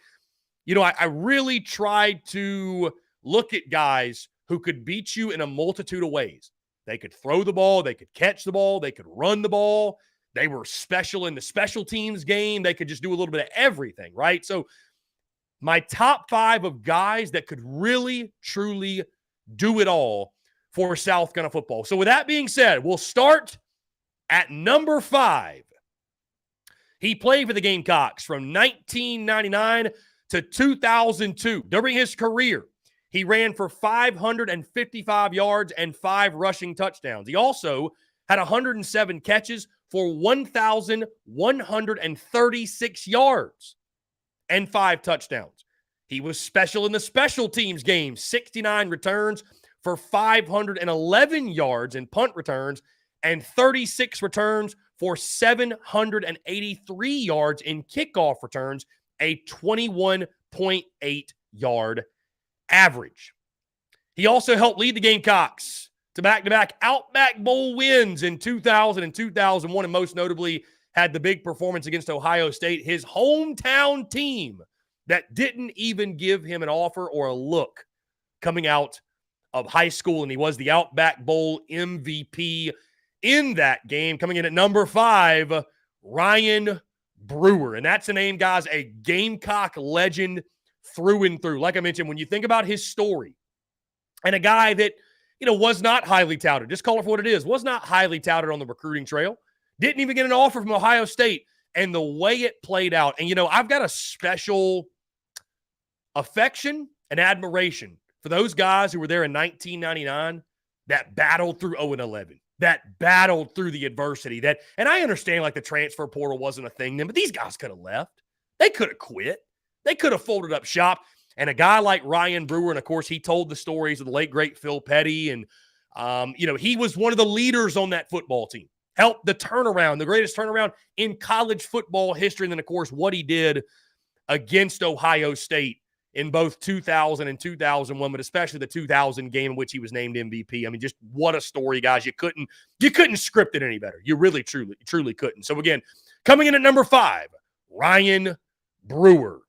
I really tried to look at guys who could beat you in a multitude of ways. They could throw the ball. They could catch the ball. They could run the ball. They were special in the special teams game. They could just do a little bit of everything, right? So my top 5 of guys that could really, truly do it all for South Carolina football. So with that being said, we'll start at number 5. He played for the Gamecocks from 1999 to 2002. During his career, he ran for 555 yards and 5 rushing touchdowns. He also had 107 catches for 1,136 yards and 5 touchdowns. He was special in the special teams game, 69 returns for 511 yards in punt returns and 36 returns for 783 yards in kickoff returns, a 21.8 yard average. He also helped lead the Gamecocks to back-to-back Outback Bowl wins in 2000 and 2001, and most notably had the big performance against Ohio State, his hometown team that didn't even give him an offer or a look coming out of high school, and he was the Outback Bowl MVP in that game. Coming in at number 5, Ryan Brewer, and that's a name, guys, a Gamecock legend through and through. Like I mentioned, when you think about his story, and a guy that, was not highly touted, just call it for what it is, was not highly touted on the recruiting trail, didn't even get an offer from Ohio State, and the way it played out, and, I've got a special affection and admiration for those guys who were there in 1999 that battled through 0-11, that battled through the adversity, and I understand, like, the transfer portal wasn't a thing then, but these guys could have left. They could have quit. They could have folded up shop. And a guy like Ryan Brewer, and of course, he told the stories of the late, great Phil Petty. And, he was one of the leaders on that football team. Helped the turnaround, the greatest turnaround in college football history. And then, of course, what he did against Ohio State in both 2000 and 2001, but especially the 2000 game in which he was named MVP. I mean, just what a story, guys. You couldn't script it any better. You really, truly couldn't. So, again, coming in at number 5, Ryan Brewer.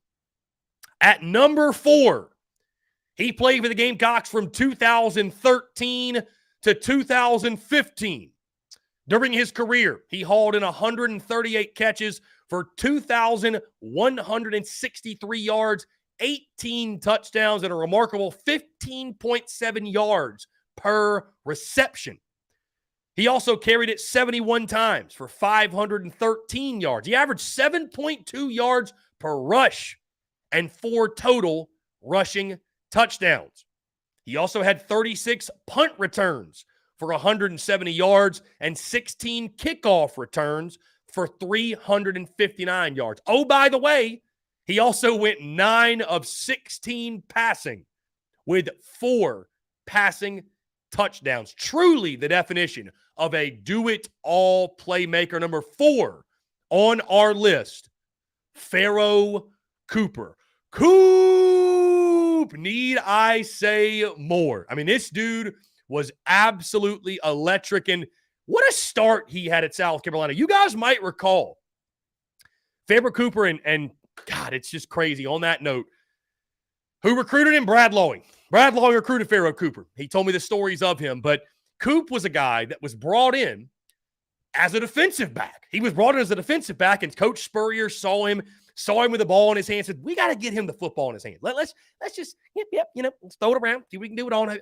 At number 4, he played for the Gamecocks from 2013 to 2015. During his career, he hauled in 138 catches for 2,163 yards, 18 touchdowns, and a remarkable 15.7 yards per reception. He also carried it 71 times for 513 yards. He averaged 7.2 yards per rush and 4 total rushing touchdowns. He also had 36 punt returns for 170 yards and 16 kickoff returns for 359 yards. Oh, by the way, he also went 9 of 16 passing with 4 passing touchdowns. Truly the definition of a do-it-all playmaker. Number 4 on our list, Pharaoh Cooper. Coop! Need I say more? I mean, this dude was absolutely electric, and what a start he had at South Carolina. You guys might recall Pharaoh Cooper, and God, it's just crazy. On that note, who recruited him? Brad Lawing. Brad Lawing recruited Pharaoh Cooper. He told me the stories of him, but Coop was a guy that was brought in as a defensive back. He was brought in as a defensive back, and Coach Spurrier saw him with the ball in his hand, said, we got to get him the football in his hand. Let's just, let's throw it around, see if we can do it on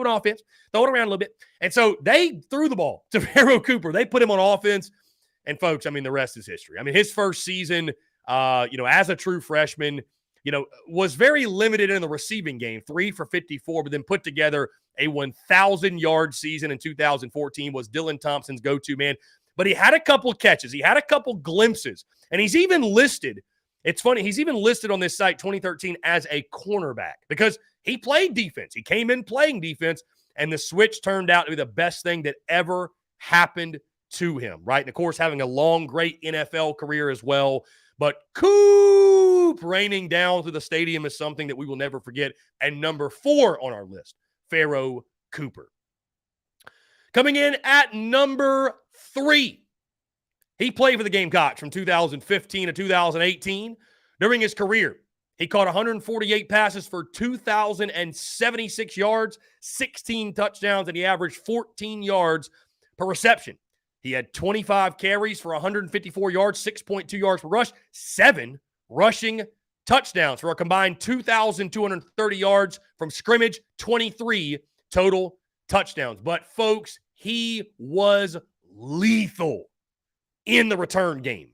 offense, throw it around a little bit. And so they threw the ball to Pharaoh Cooper. They put him on offense, and folks, I mean, the rest is history. I mean, his first season, as a true freshman, was very limited in the receiving game, 3 for 54, but then put together a 1,000-yard season in 2014, was Dylan Thompson's go-to man. But he had a couple catches. He had a couple glimpses. And he's even listed, it's funny, he's even listed on this site, 2013, as a cornerback because he played defense. He came in playing defense, and the switch turned out to be the best thing that ever happened to him, right? And, of course, having a long, great NFL career as well. But Coop raining down through the stadium is something that we will never forget. And number 4 on our list, Pharaoh Cooper. Coming in at number 3, he played for the Gamecocks from 2015 to 2018. During his career, he caught 148 passes for 2,076 yards, 16 touchdowns, and he averaged 14 yards per reception. He had 25 carries for 154 yards, 6.2 yards per rush, 7 rushing touchdowns for a combined 2,230 yards from scrimmage, 23 total touchdowns. But, folks, he was lethal in the return game.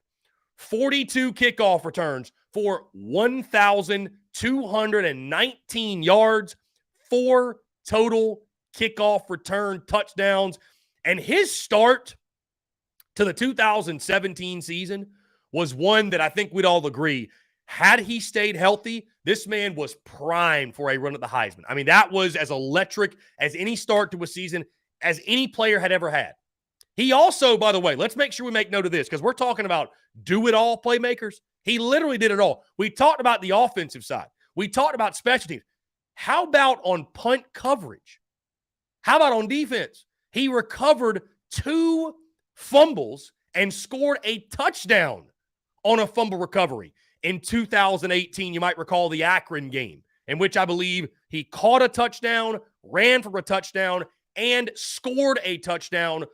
42 kickoff returns for 1,219 yards, 4 total kickoff return touchdowns. And his start to the 2017 season was one that I think we'd all agree, had he stayed healthy, this man was primed for a run at the Heisman. I mean, that was as electric as any start to a season as any player had ever had. He also, by the way, let's make sure we make note of this because we're talking about do-it-all playmakers. He literally did it all. We talked about the offensive side. We talked about special teams. How about on punt coverage? How about on defense? He recovered 2 fumbles and scored a touchdown on a fumble recovery in 2018. You might recall the Akron game, in which I believe he caught a touchdown, ran for a touchdown, and scored a touchdown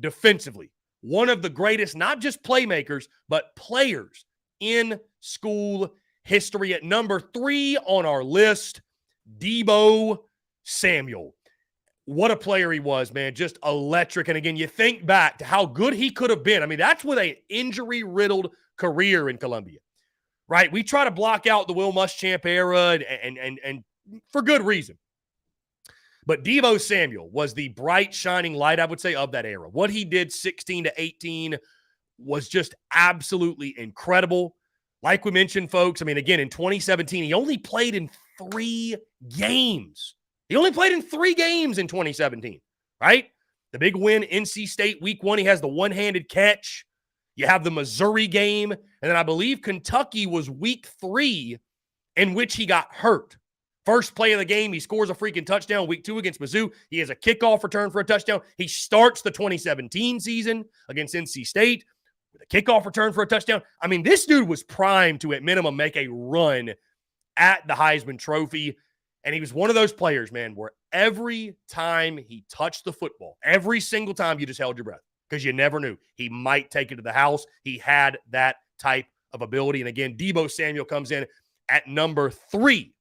defensively. One of the greatest, not just playmakers, but players in school history. At number 3 on our list, Deebo Samuel. What a player he was, man. Just electric. And again, you think back to how good he could have been. I mean, that's with an injury-riddled career in Columbia, right? We try to block out the Will Muschamp era and for good reason. But Deebo Samuel was the bright, shining light, I would say, of that era. What he did 16 to 18 was just absolutely incredible. Like we mentioned, folks, I mean, again, in 2017, he only played in 3 games. He only played in 3 games in 2017, right? The big win, NC State, week 1, he has the one-handed catch. You have the Missouri game. And then I believe Kentucky was week 3 in which he got hurt. First play of the game, he scores a freaking touchdown. Week 2 against Mizzou, he has a kickoff return for a touchdown. He starts the 2017 season against NC State with a kickoff return for a touchdown. I mean, this dude was primed to, at minimum, make a run at the Heisman Trophy. And he was one of those players, man, where every time he touched the football, every single time you just held your breath because you never knew he might take it to the house. He had that type of ability. And again, Deebo Samuel comes in at number 3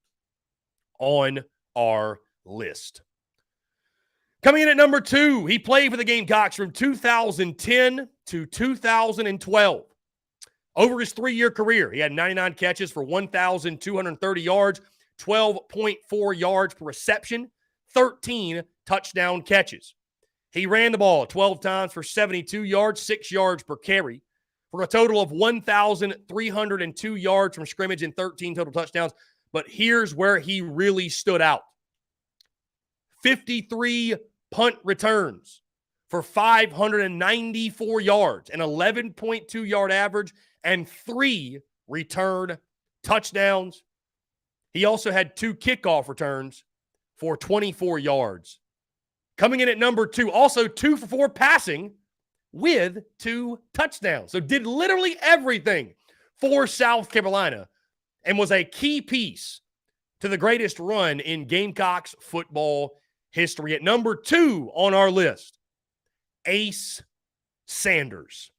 on our list. Coming in at number 2, he played for the Gamecocks from 2010 to 2012. Over his 3-year career, he had 99 catches for 1,230 yards, 12.4 yards per reception, 13 touchdown catches. He ran the ball 12 times for 72 yards, 6 yards per carry, for a total of 1,302 yards from scrimmage and 13 total touchdowns. But here's where he really stood out. 53 punt returns for 594 yards, an 11.2 yard average, and 3 return touchdowns. He also had 2 kickoff returns for 24 yards. Coming in at number 2, also 2 for 4 passing with 2 touchdowns. So did literally everything for South Carolina and was a key piece to the greatest run in Gamecocks football history. At number 2 on our list, Ace Sanders.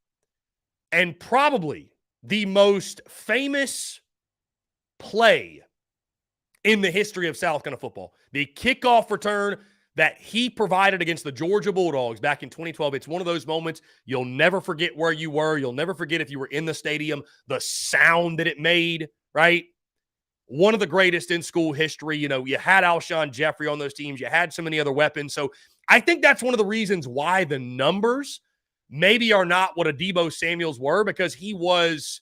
And probably the most famous play in the history of South Carolina football. The kickoff return that he provided against the Georgia Bulldogs back in 2012. It's one of those moments you'll never forget where you were. You'll never forget if you were in the stadium, the sound that it made, right? One of the greatest in school history. You know, you had Alshon Jeffrey on those teams. You had so many other weapons. So I think that's one of the reasons why the numbers maybe are not what a Deebo Samuels were, because he was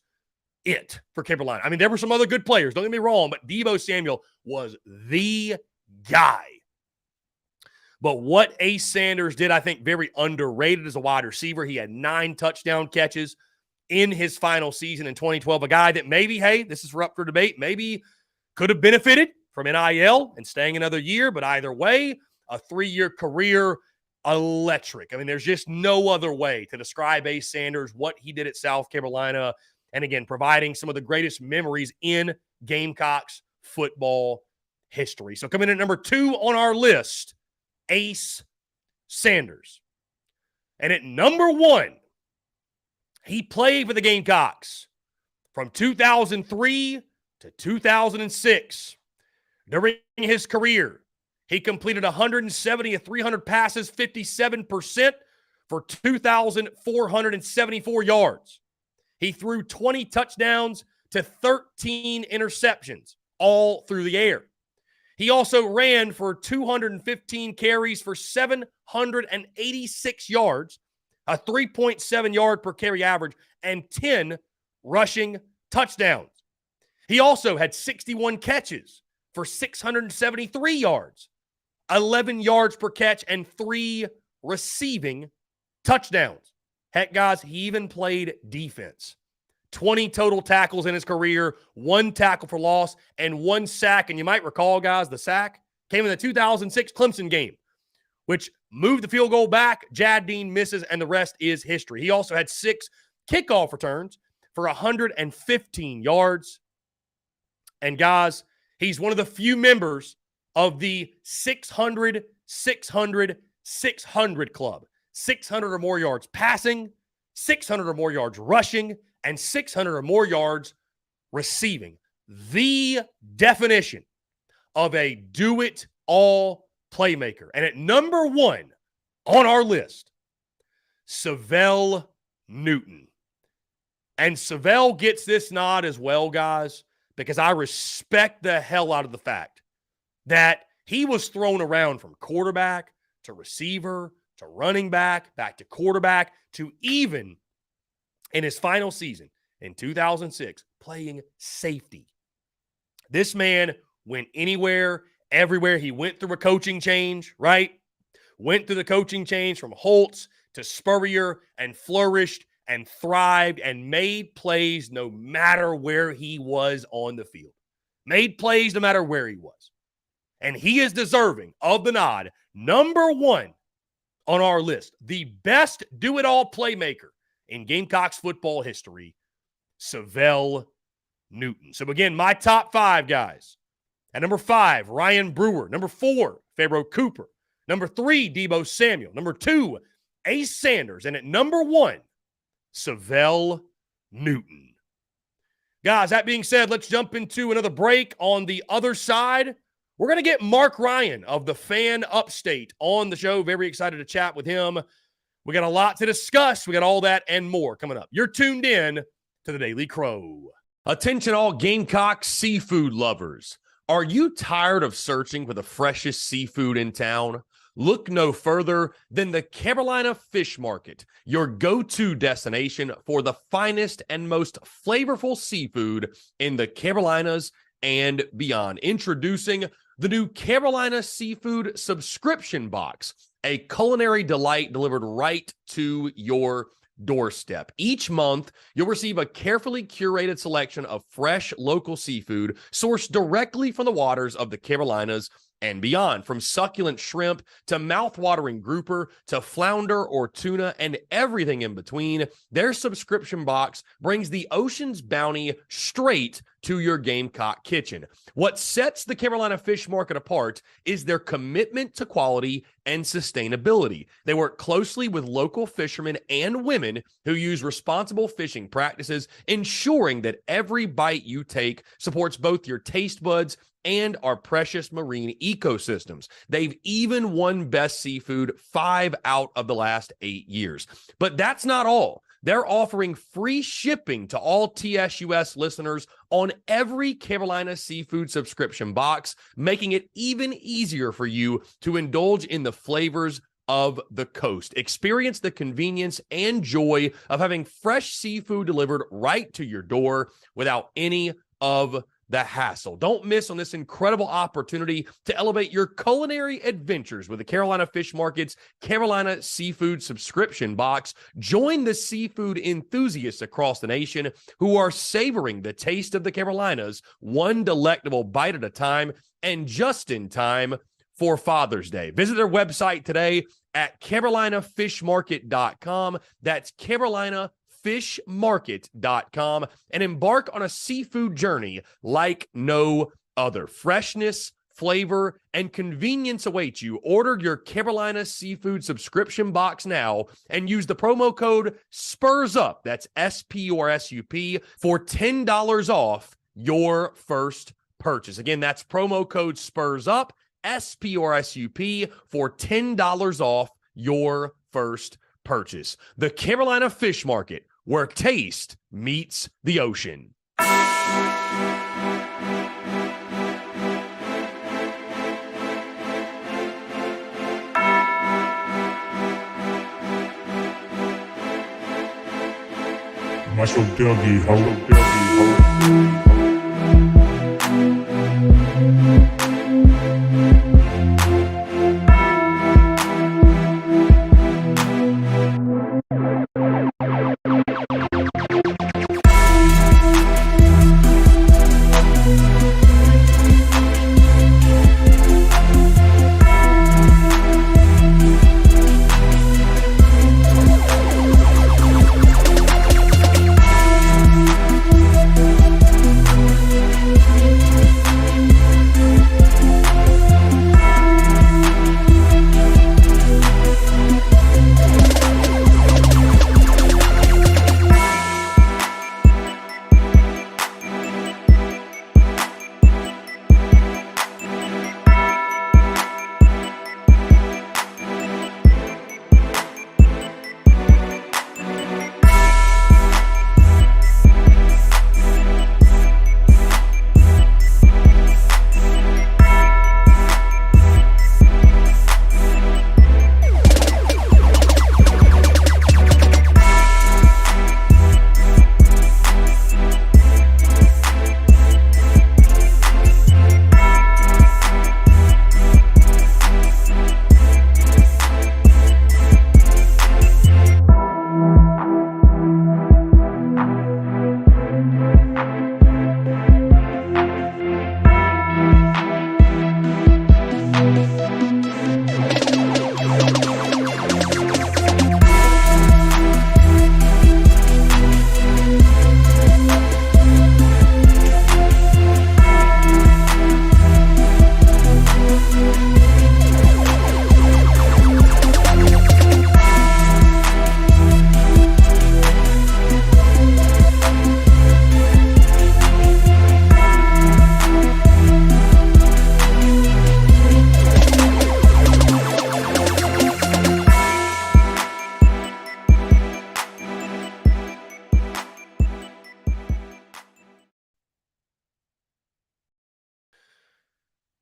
it for Carolina. I mean, there were some other good players, don't get me wrong, but Deebo Samuel was the guy. But what Ace Sanders did, I think, very underrated as a wide receiver. He had 9 touchdown catches in his final season in 2012. A guy that maybe, hey, this is up for debate, maybe could have benefited from NIL and staying another year. But either way, a 3-year career, electric. I mean, there's just no other way to describe Ace Sanders, what he did at South Carolina, and again, providing some of the greatest memories in Gamecocks football history. So coming in at number 2 on our list, Ace Sanders. And at number 1, he played for the Gamecocks from 2003 to 2006. During his career, he completed 170 of 300 passes, 57% for 2,474 yards. He threw 20 touchdowns to 13 interceptions, all through the air. He also ran for 215 carries for 786 yards, a 3.7 yard per carry average, and 10 rushing touchdowns. He also had 61 catches for 673 yards, 11 yards per catch, and 3 receiving touchdowns. Heck, guys, he even played defense. 20 total tackles in his career, 1 tackle for loss, and 1 sack. And you might recall, guys, the sack came in the 2006 Clemson game, which moved the field goal back. Jadeen misses, and the rest is history. He also had 6 kickoff returns for 115 yards. And, guys, he's one of the few members of the 600 club. 600 or more yards passing, 600 or more yards rushing, and 600 or more yards receiving. The definition of a do-it-all playmaker. And at number 1 on our list, Savell Newton. And Savell gets this nod as well, guys, because I respect the hell out of the fact that he was thrown around from quarterback to receiver to running back, back to quarterback, to even in his final season in 2006, playing safety. This man went anywhere, everywhere. He went through a coaching change, right? Went through the coaching change from Holtz to Spurrier and flourished and thrived and made plays no matter where he was on the field. Made plays no matter where he was. And he is deserving of the nod. Number 1 on our list, the best do-it-all playmaker in Gamecocks football history, Savell Newton. So again, my top 5 guys. At number 5, Ryan Brewer. Number 4, Pharaoh Cooper. Number 3, Deebo Samuel. Number 2, Ace Sanders. And at number 1, Savell Newton. Guys, that being said, let's jump into another break. On the other side, We're going to get Mark Ryan of the Fan Upstate on the show. Very excited to chat with him. We got a lot to discuss. We got all that and more coming up. You're tuned in to the Daily Crow. Attention all Gamecocks seafood lovers. Are you tired of searching for the freshest seafood in town? Look no further than the Carolina Fish Market, your go-to destination for the finest and most flavorful seafood in the Carolinas and beyond. Introducing the new Carolina Seafood Subscription Box, a culinary delight delivered right to your doorstep. Each month, you'll receive a carefully curated selection of fresh local seafood sourced directly from the waters of the Carolinas and beyond. From succulent shrimp to mouth-watering grouper to flounder or tuna and everything in between, their subscription box brings the ocean's bounty straight to your Gamecock kitchen. What sets the Carolina Fish Market apart is their commitment to quality and sustainability. They work closely with local fishermen and women who use responsible fishing practices, ensuring that every bite you take supports both your taste buds and our precious marine ecosystems. They've even won Best Seafood 5 out of the last 8 years. But that's not all. They're offering free shipping to all TSUS listeners on every Carolina Seafood subscription box, making it even easier for you to indulge in the flavors of the coast. Experience the convenience and joy of having fresh seafood delivered right to your door without any of the hassle. Don't miss on this incredible opportunity to elevate your culinary adventures with the Carolina Fish Market's Carolina Seafood Subscription Box. Join the seafood enthusiasts across the nation who are savoring the taste of the Carolinas, one delectable bite at a time, and just in time for Father's Day. Visit their website today at carolinafishmarket.com. That's carolinafishmarket.com, and embark on a seafood journey like no other. Freshness, flavor, and convenience await you. Order your Carolina Seafood Subscription Box now and use the promo code SPURSUP, that's SPURSUP, for $10 off your first purchase. Again, that's promo code SPURSUP, SPURSUP, for $10 off your first purchase. The Carolina Fish Market, where taste meets the ocean. Marshall Dougie, ho.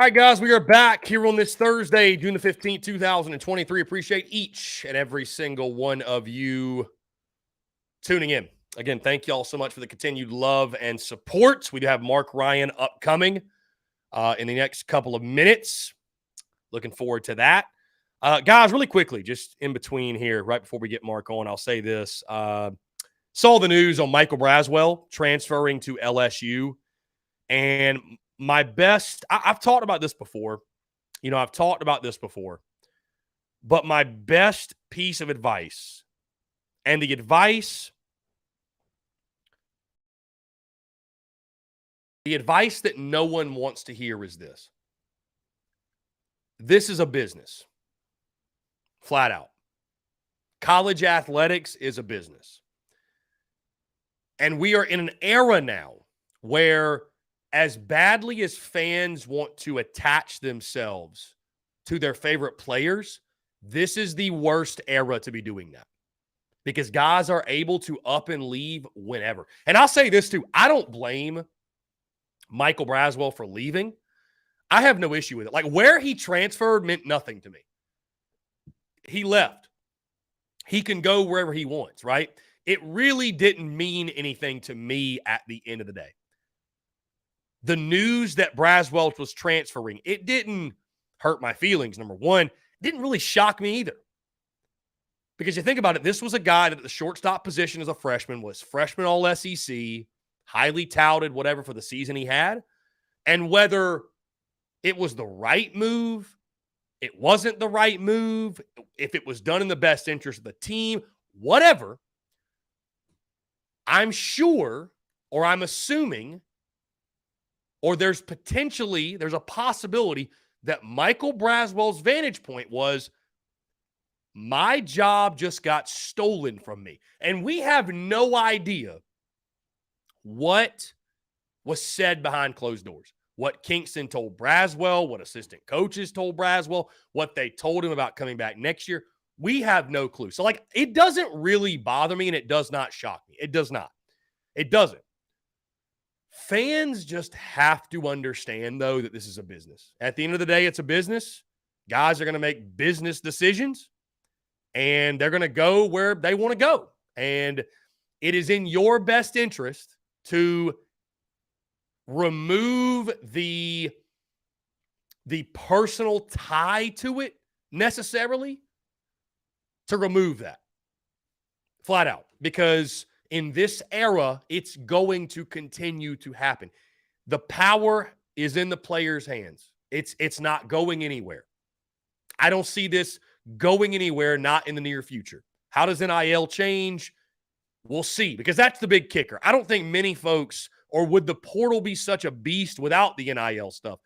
All right, guys, we are back here on this Thursday, June the 15th, 2023. Appreciate each and every single one of you tuning in. Again, thank you all so much for the continued love and support. We do have Mark Ryan upcoming in the next couple of minutes. Looking forward to that. Guys, really quickly, just in between here, right before we get Mark on, I'll say this. Saw the news on Michael Braswell transferring to LSU. And my best, I've talked about this before. But my best piece of advice, and the advice that no one wants to hear is this. This is a business. Flat out. College athletics is a business. And we are in an era now where, as badly as fans want to attach themselves to their favorite players, this is the worst era to be doing that. Because guys are able to up and leave whenever. And I'll say this too. I don't blame Michael Braswell for leaving. I have no issue with it. Like, where he transferred meant nothing to me. He left. He can go wherever he wants, right? It really didn't mean anything to me at the end of the day. The news that Braswell was transferring, it didn't hurt my feelings, number one. It didn't really shock me either. Because you think about it, this was a guy that at the shortstop position as a freshman was freshman All-SEC, highly touted, whatever, for the season he had. And whether it was the right move, it wasn't the right move, if it was done in the best interest of the team, whatever, I'm sure, or I'm assuming, or there's a possibility that Michael Braswell's vantage point was, my job just got stolen from me. And we have no idea what was said behind closed doors. What Kingston told Braswell, what assistant coaches told Braswell, what they told him about coming back next year. We have no clue. So, it doesn't really bother me, and it does not shock me. It does not. It doesn't. Fans just have to understand, though, that this is a business. At the end of the day, it's a business. Guys are going to make business decisions, and they're going to go where they want to go. And it is in your best interest to remove the personal tie to it necessarily, to remove that flat out, because in this era, it's going to continue to happen. The power is in the players' hands. It's not going anywhere. I don't see this going anywhere, not in the near future. How does NIL change? We'll see, because that's the big kicker. I don't think many folks, or would the portal be such a beast without the NIL stuff?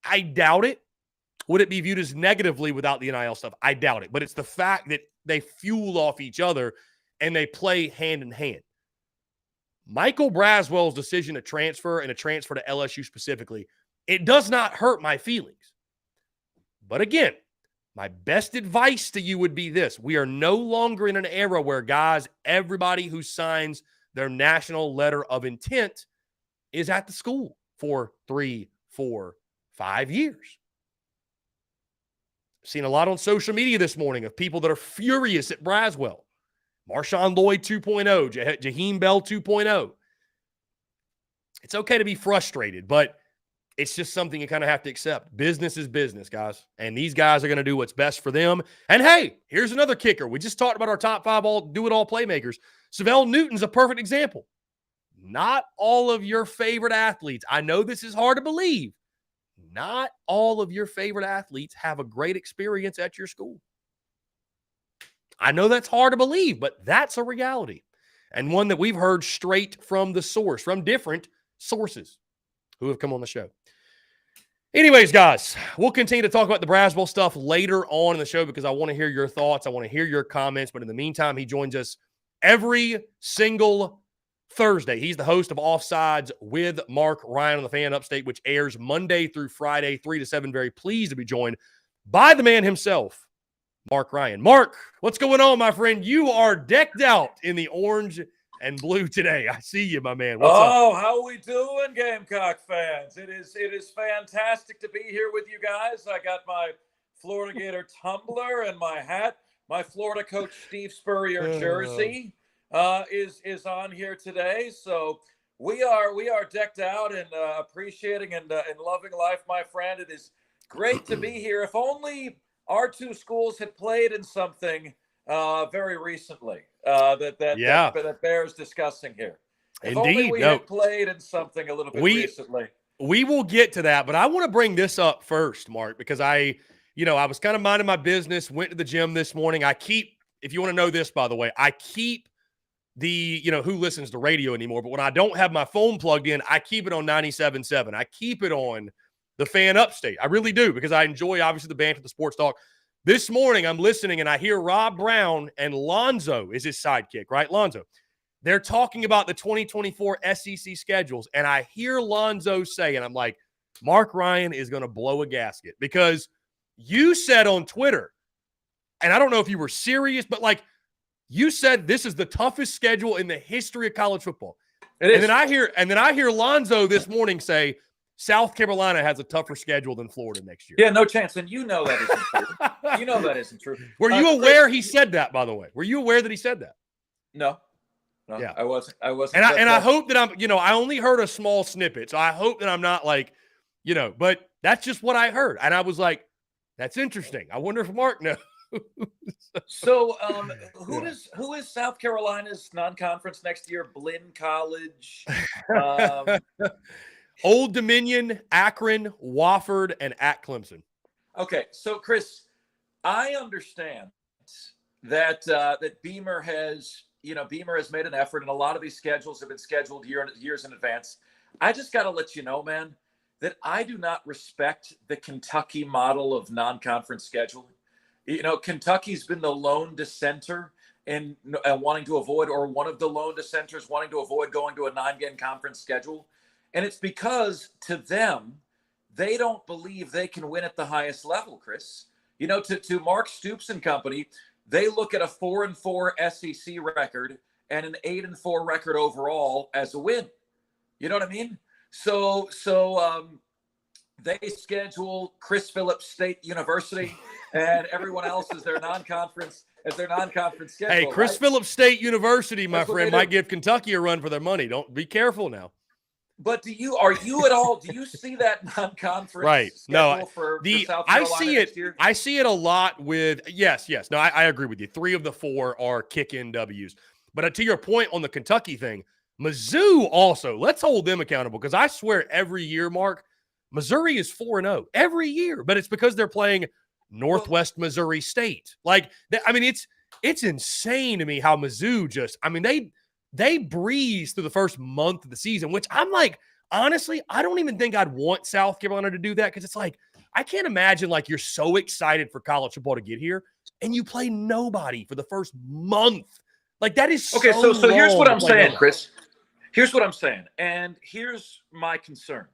I doubt it. Would it be viewed as negatively without the NIL stuff? I doubt it. But it's the fact that they fuel off each other and they play hand in hand. Michael Braswell's decision to transfer, and a transfer to LSU specifically, it does not hurt my feelings. But again, my best advice to you would be this. We are no longer in an era where, guys, everybody who signs their national letter of intent is at the school for 3, 4, 5 years. Seen a lot on social media this morning of people that are furious at Braswell. Marshawn Lloyd 2.0, Jaheim Bell 2.0. It's okay to be frustrated, but it's just something you kind of have to accept. Business is business, guys. And these guys are going to do what's best for them. And hey, here's another kicker. We just talked about our top 5 do-it-all playmakers. Savell Newton's a perfect example. Not all of your favorite athletes. I know this is hard to believe. Not all of your favorite athletes have a great experience at your school. I know that's hard to believe, but that's a reality. And one that we've heard straight from the source, from different sources who have come on the show. Anyways, guys, we'll continue to talk about the Braswell stuff later on in the show, because I want to hear your thoughts. I want to hear your comments. But in the meantime, he joins us every single Thursday. He's the host of Offsides with Mark Ryan on the Fan Upstate, which airs Monday through Friday, 3 to 7. Very pleased to be joined by the man himself, Mark Ryan. Mark, what's going on, my friend? You are decked out in the orange and blue today. I see you, my man. What's up? Oh, how we doing, Gamecock fans? It is fantastic to be here with you guys. I got my Florida Gator tumbler and my hat. My Florida coach Steve Spurrier jersey is on here today. So we are decked out and appreciating and loving life, my friend. It is great to be here. If only our two schools had played in something very recently that bears discussing here. If Indeed, only we had played in something a little bit recently. We will get to that, but I want to bring this up first, Mark, because I was kind of minding my business, went to the gym this morning. If you want to know this, by the way, I keep who listens to radio anymore, but when I don't have my phone plugged in, I keep it on 97.7. I keep it on the Fan Upstate. I really do, because I enjoy, obviously, the banter, the sports talk. This morning, I'm listening, and I hear Rob Brown and Lonzo is his sidekick, right? Lonzo. They're talking about the 2024 SEC schedules, and I hear Lonzo say, and I'm like, Mark Ryan is going to blow a gasket, because you said on Twitter, and I don't know if you were serious, but you said this is the toughest schedule in the history of college football. And then I hear Lonzo this morning say South Carolina has a tougher schedule than Florida next year. Yeah, no chance. And you know that isn't true. You know that isn't true. Were you aware he said that, by the way? Were you aware that he said that? No. Yeah. I wasn't. And I hope that I only heard a small snippet. So I hope that I'm not but that's just what I heard. And I was like, that's interesting. I wonder if Mark knows. So, who is South Carolina's non-conference next year? Blinn College, Old Dominion, Akron, Wofford, and at Clemson. Okay, so Chris, I understand that Beamer has made an effort, and a lot of these schedules have been scheduled years in advance. I just got to let you know, man, that I do not respect the Kentucky model of non-conference scheduling. Kentucky's been the lone dissenter in wanting to avoid, or one of the lone dissenters wanting to avoid going to a 9-game conference schedule. And it's because to them, they don't believe they can win at the highest level, Chris. To Mark Stoops and company, they look at a 4-4 SEC record and an 8-4 record overall as a win. You know what I mean? So they schedule Chris Phillips State University and everyone else as their non-conference schedule. Hey, Chris Phillips State University, my friend, might give Kentucky a run for their money. Don't be careful now. But do you see that non-conference schedule for South Carolina next year? I see it a lot with yes. No, I agree with you. 3 of the 4 are kick-in W's. But to your point on the Kentucky thing, Mizzou also, let's hold them accountable, because I swear every year, Mark, Missouri is 4-0 every year, but it's because they're playing Northwest Missouri State. It's insane to me how Mizzou they breeze through the first month of the season, which I'm like, honestly, I don't even think I'd want South Carolina to do that, because it's like, I can't imagine you're so excited for college football to get here and you play nobody for the first month. That is okay. So here's what I'm saying, Chris. Here's what I'm saying, and here's my concern.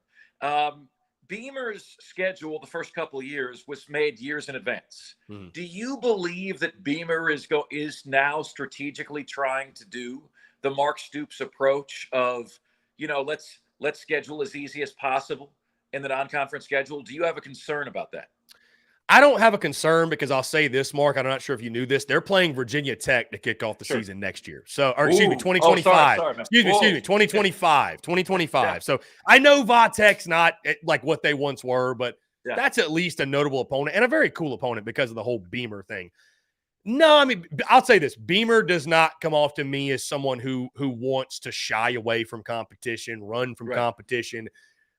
Beamer's schedule the first couple of years was made years in advance. Do you believe that Beamer is now strategically trying to do the Mark Stoops approach of, let's schedule as easy as possible in the non-conference schedule? Do you have a concern about that? I don't have a concern, because I'll say this, Mark, I'm not sure if you knew this. They're playing Virginia Tech to kick off the season next year. So, 2025. Excuse me, 2025. 2025. Yeah. So I know Vatek's not what they once were, but that's at least a notable opponent and a very cool opponent because of the whole Beamer thing. No, I'll say this. Beamer does not come off to me as someone who wants to shy away from competition, run from competition.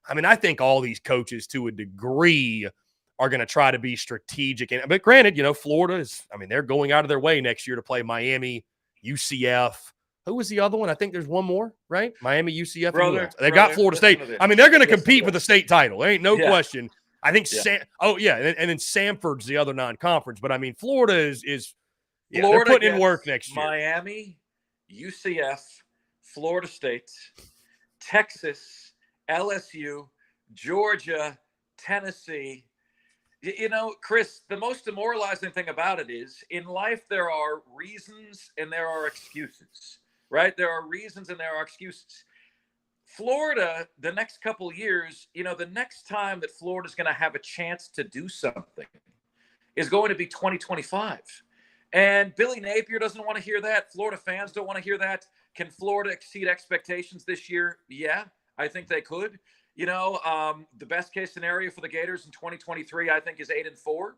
I think all these coaches, to a degree, are going to try to be strategic. But granted, Florida is, they're going out of their way next year to play Miami, UCF. Who was the other one? I think there's one more, right? Miami, UCF. They got Florida State. They're going to compete for the state title. There ain't no question. I think and then Samford's the other non-conference. But Florida is they're putting in work next year. Miami, UCF, Florida State, Texas, LSU, Georgia, Tennessee. Chris, the most demoralizing thing about it is, in life there are reasons and there are excuses. right? There are reasons and there are excuses. Florida, the next couple years, the next time that Florida's going to have a chance to do something is going to be 2025. And Billy Napier doesn't want to hear that. Florida fans don't want to hear that. Can Florida exceed expectations this year? Yeah, I think they could. The best case scenario for the Gators in 2023, I think, is 8-4.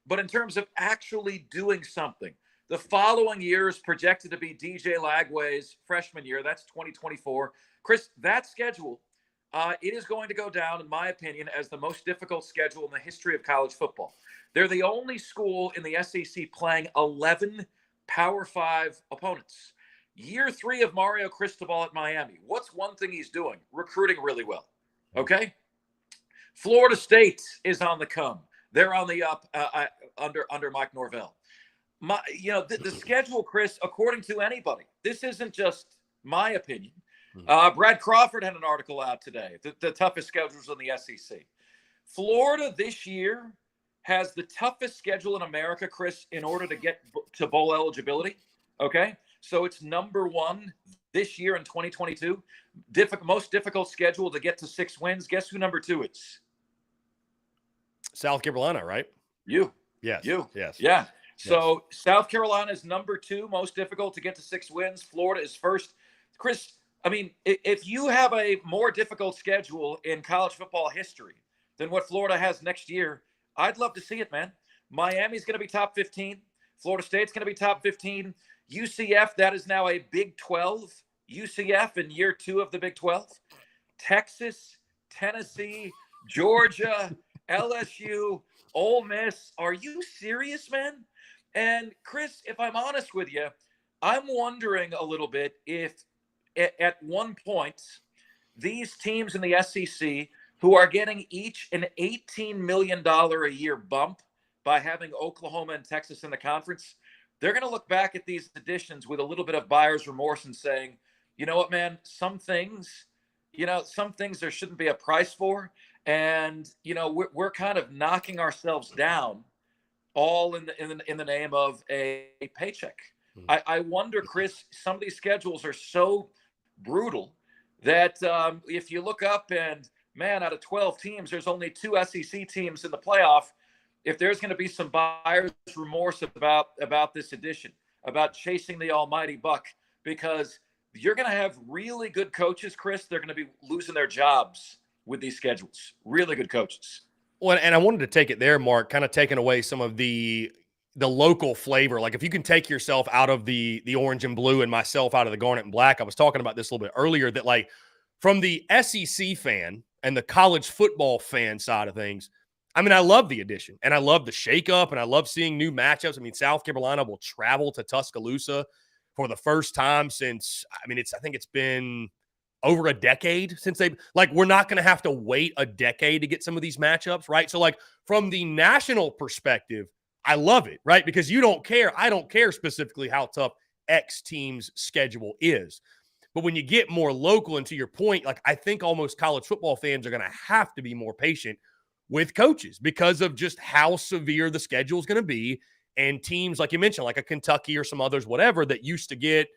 But in terms of actually doing something, the following year is projected to be DJ Lagway's freshman year. That's 2024. Chris, that schedule, it is going to go down, in my opinion, as the most difficult schedule in the history of college football. They're the only school in the SEC playing 11 Power 5 opponents. Year 3 of Mario Cristobal at Miami. What's one thing he's doing? Recruiting really well. Okay? Florida State is on the come. They're on the up under Mike Norvell. The schedule, Chris, according to anybody, this isn't just my opinion. Brad Crawford had an article out today, the toughest schedules in the SEC. Florida this year has the toughest schedule in America, Chris, in order to get to bowl eligibility. Okay? So it's number 1 this year in 2022. Most difficult schedule to get to 6 wins. Guess who number 2 is? South Carolina, right? You. Yes. You. Yes. Yeah. So yes. South Carolina is number 2, most difficult to get to 6 wins. Florida is first. Chris, I mean, if you have a more difficult schedule in college football history than what Florida has next year, I'd love to see it, man. Miami's going to be top 15. Florida State's going to be top 15. UCF, that is now a Big 12. UCF in year 2 of the Big 12. Texas, Tennessee, Georgia, LSU, Ole Miss. Are you serious, man? And Chris, if I'm honest with you, I'm wondering a little bit if at one point these teams in the SEC who are getting each an $18 million a year bump by having Oklahoma and Texas in the conference, they're going to look back at these additions with a little bit of buyer's remorse and saying, you know what, man, some things there shouldn't be a price for. And, we're kind of knocking ourselves down all in the name of a paycheck. I wonder, Chris, some of these schedules are so brutal that if you look up and, man, out of 12 teams, there's only 2 SEC teams in the playoff. If there's going to be some buyer's remorse about this addition, about chasing the almighty buck, because you're going to have really good coaches, Chris. They're going to be losing their jobs with these schedules. Really good coaches. Well, and I wanted to take it there, Mark, kind of taking away some of the local flavor. Like if you can take yourself out of the orange and blue and myself out of the garnet and black. I was talking about this a little bit earlier that like from the SEC fan and the college football fan side of things, I mean, I love the addition and I love the shakeup and I love seeing new matchups. I mean, South Carolina will travel to Tuscaloosa for the first time since, I think it's been over a decade since we're not going to have to wait a decade to get some of these matchups, right? So like from the national perspective, I love it, right? Because you don't care. I don't care specifically how tough X team's schedule is. But when you get more local, and to your point, like I think almost college football fans are going to have to be more patient with coaches because of just how severe the schedule is going to be. And teams, like you mentioned, like a Kentucky or some others, whatever, that used to get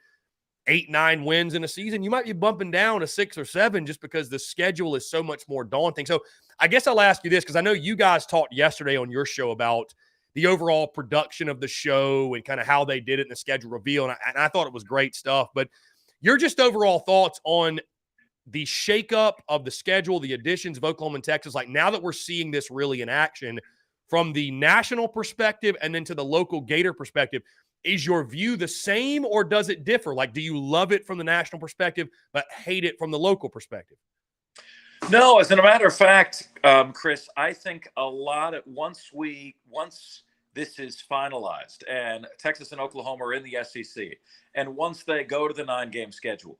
8-9 wins in a season, you might be bumping down to 6 or 7 just because the schedule is so much more daunting. So I guess I'll ask you this, because I know you guys talked yesterday on your show about the overall production of the show and kind of how they did it in the schedule reveal. And I thought it was great stuff. But your just overall thoughts on the shakeup of the schedule, the additions of Oklahoma and Texas, like now that we're seeing this really in action from the national perspective and then to the local Gator perspective, is your view the same or does it differ? Like, do you love it from the national perspective but hate it from the local perspective? No, as a matter of fact, Chris, I think a lot of once this is finalized and Texas and Oklahoma are in the SEC, and once they go to the 9-game schedule,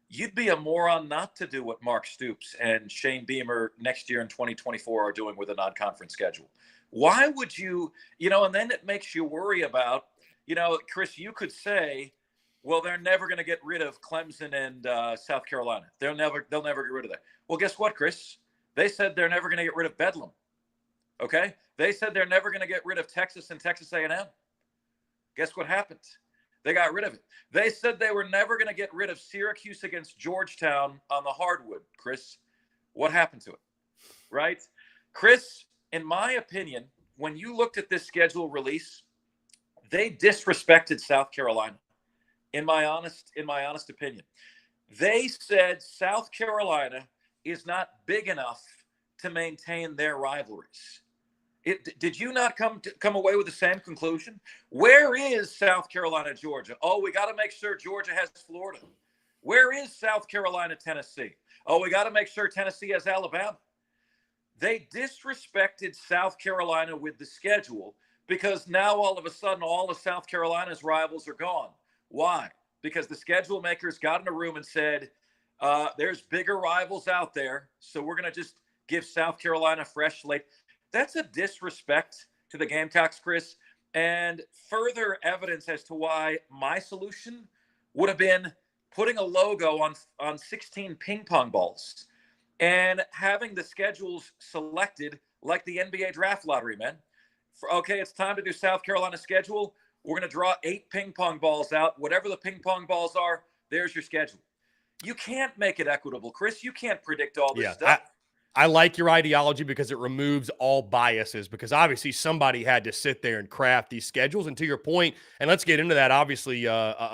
you'd be a moron not to do what Mark Stoops and Shane Beamer next year in 2024 are doing with a non-conference schedule. Why would you, and then it makes you worry about, Chris, you could say, well, they're never going to get rid of Clemson and South Carolina. They'll never get rid of that. Well, guess what, Chris? They said they're never going to get rid of Bedlam. Okay? They said they're never going to get rid of Texas and Texas A&M. Guess what happened? They got rid of it. They said they were never going to get rid of Syracuse against Georgetown on the hardwood. Chris, what happened to it? Right? Chris, in my opinion, when you looked at this schedule release, they disrespected South Carolina. In my honest opinion, they said South Carolina is not big enough to maintain their rivalries. Did you not come away with the same conclusion? Where is South Carolina, Georgia? Oh, we got to make sure Georgia has Florida. Where is South Carolina, Tennessee? Oh, we got to make sure Tennessee has Alabama. They disrespected South Carolina with the schedule because now all of a sudden all of South Carolina's rivals are gone. Why? Because the schedule makers got in a room and said, there's bigger rivals out there, so we're going to just give South Carolina fresh slate. That's a disrespect to the Gamecocks, Chris, and further evidence as to why my solution would have been putting a logo on 16 ping pong balls and having the schedules selected like the NBA draft lottery, man. Okay, it's time to do South Carolina schedule. We're going to draw 8 ping pong balls out. Whatever the ping pong balls are, there's your schedule. You can't make it equitable, Chris. You can't predict all this stuff. I like your ideology because it removes all biases, because obviously somebody had to sit there and craft these schedules. And to your point, and let's get into that, obviously,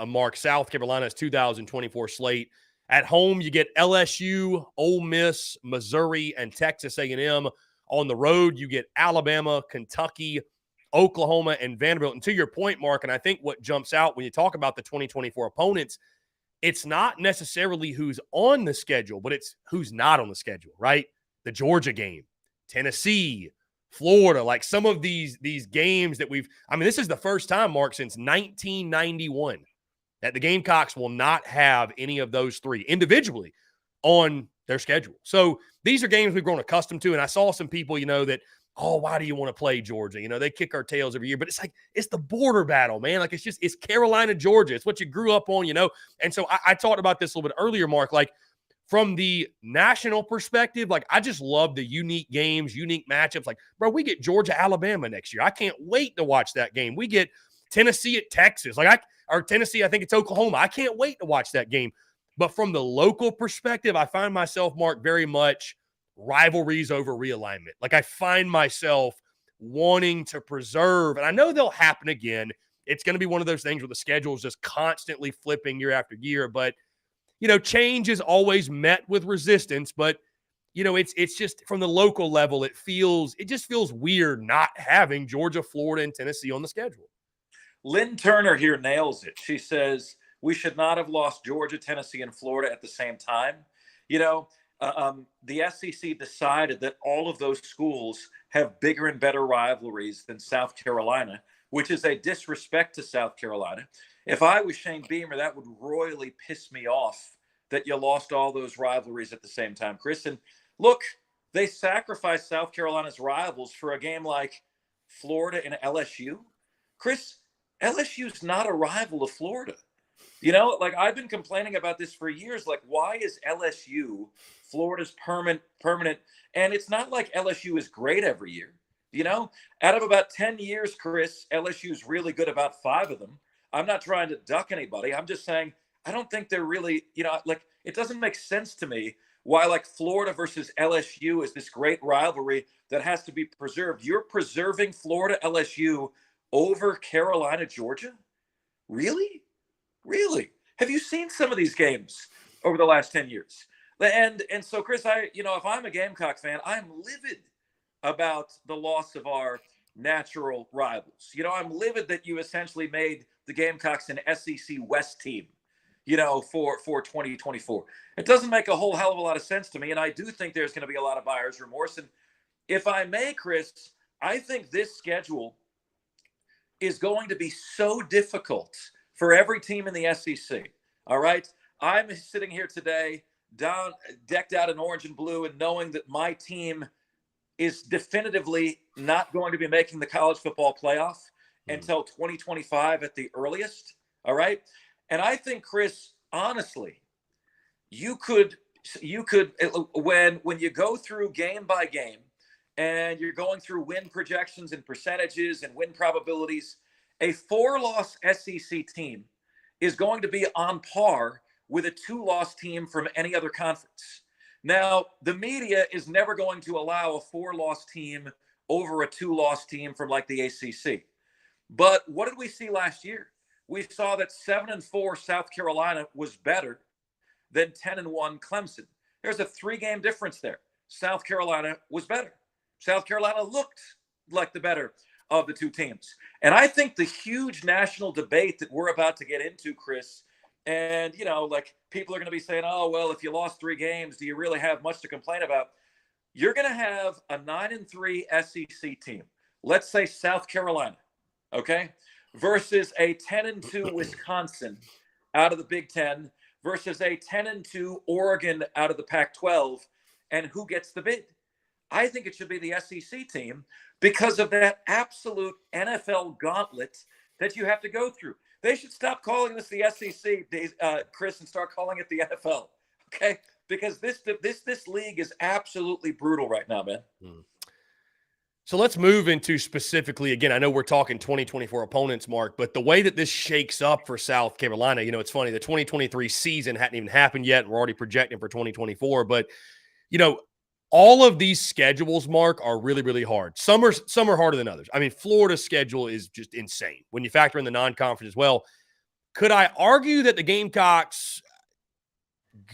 Mark, South Carolina's 2024 slate. At home, you get LSU, Ole Miss, Missouri, and Texas A&M. On the road, you get Alabama, Kentucky, Oklahoma, and Vanderbilt. And to your point, Mark, and I think what jumps out when you talk about the 2024 opponents, it's not necessarily who's on the schedule, but it's who's not on the schedule, right? The Georgia game, Tennessee, Florida, like some of these games that this is the first time, Mark, since 1991 that the Gamecocks will not have any of those three individually on their schedule. So these are games we've grown accustomed to. And I saw some people, that, oh, why do you want to play Georgia? They kick our tails every year, but it's like, it's the border battle, man. Like it's Carolina, Georgia. It's what you grew up on, And so I talked about this a little bit earlier, Mark, like, from the national perspective, like, I just love the unique games, unique matchups. Like, bro, we get Georgia, Alabama next year. I can't wait to watch that game. We get Tennessee at Texas. Or Tennessee, I think it's Oklahoma. I can't wait to watch that game. But from the local perspective, I find myself, Mark, very much rivalries over realignment. Like, I find myself wanting to preserve, and I know they'll happen again. It's going to be one of those things where the schedule is just constantly flipping year after year. But change is always met with resistance, but it's just from the local level, it just feels weird not having Georgia, Florida, and Tennessee on the schedule. Lynn Turner here nails it. She says we should not have lost Georgia, Tennessee, and Florida at the same time. The SEC decided that all of those schools have bigger and better rivalries than South Carolina, which is a disrespect to South Carolina. If I was Shane Beamer, that would royally piss me off that you lost all those rivalries at the same time, Chris. And look, they sacrificed South Carolina's rivals for a game like Florida and LSU. Chris, LSU's not a rival of Florida. Like, I've been complaining about this for years. Like, why is LSU Florida's permanent? And it's not like LSU is great every year. Out of about 10 years, Chris, LSU's really good about 5 of them. I'm not trying to duck anybody. I'm just saying I don't think they're really, it doesn't make sense to me why, like, Florida versus LSU is this great rivalry that has to be preserved. You're preserving Florida, LSU over Carolina, Georgia? Really? Really? Have you seen some of these games over the last 10 years? And so, Chris, if I'm a Gamecock fan, I'm livid about the loss of our natural rivals. I'm livid that you essentially made the Gamecocks an SEC West team, for 2024. It doesn't make a whole hell of a lot of sense to me, and I do think there's going to be a lot of buyer's remorse. And if I may, Chris, I think this schedule is going to be so difficult for every team in the SEC. All right? I'm sitting here today decked out in orange and blue and knowing that my team is definitively not going to be making the college football playoff until 2025 at the earliest. All right. And I think, Chris, honestly, you could when you go through game by game and you're going through win projections and percentages and win probabilities, a 4-loss SEC team is going to be on par with a 2-loss team from any other conference. Now, the media is never going to allow a 4-loss team over a 2-loss team from like the ACC. But what did we see last year? We saw that 7-4 South Carolina was better than 10-1 Clemson. There's a 3-game difference there. South Carolina was better. South Carolina looked like the better of the two teams. And I think the huge national debate that we're about to get into, Chris, and, like people are going to be saying, oh, well, if you lost 3 games, do you really have much to complain about? You're going to have a 9-3 SEC team. Let's say South Carolina, okay, versus a 10-2 Wisconsin out of the Big Ten versus a 10-2 Oregon out of the Pac-12. And who gets the bid? I think it should be the SEC team because of that absolute NFL gauntlet that you have to go through. They should stop calling this the SEC, Chris, and start calling it the NFL, okay? Because this league is absolutely brutal right now, man. So let's move into specifically, again, I know we're talking 2024 opponents, Mark, but the way that this shakes up for South Carolina, it's funny, the 2023 season hadn't even happened yet, and we're already projecting for 2024, but, all of these schedules, Mark, are really, really hard. Some are harder than others. I mean, Florida's schedule is just insane when you factor in the non-conference as well. Could I argue that the Gamecocks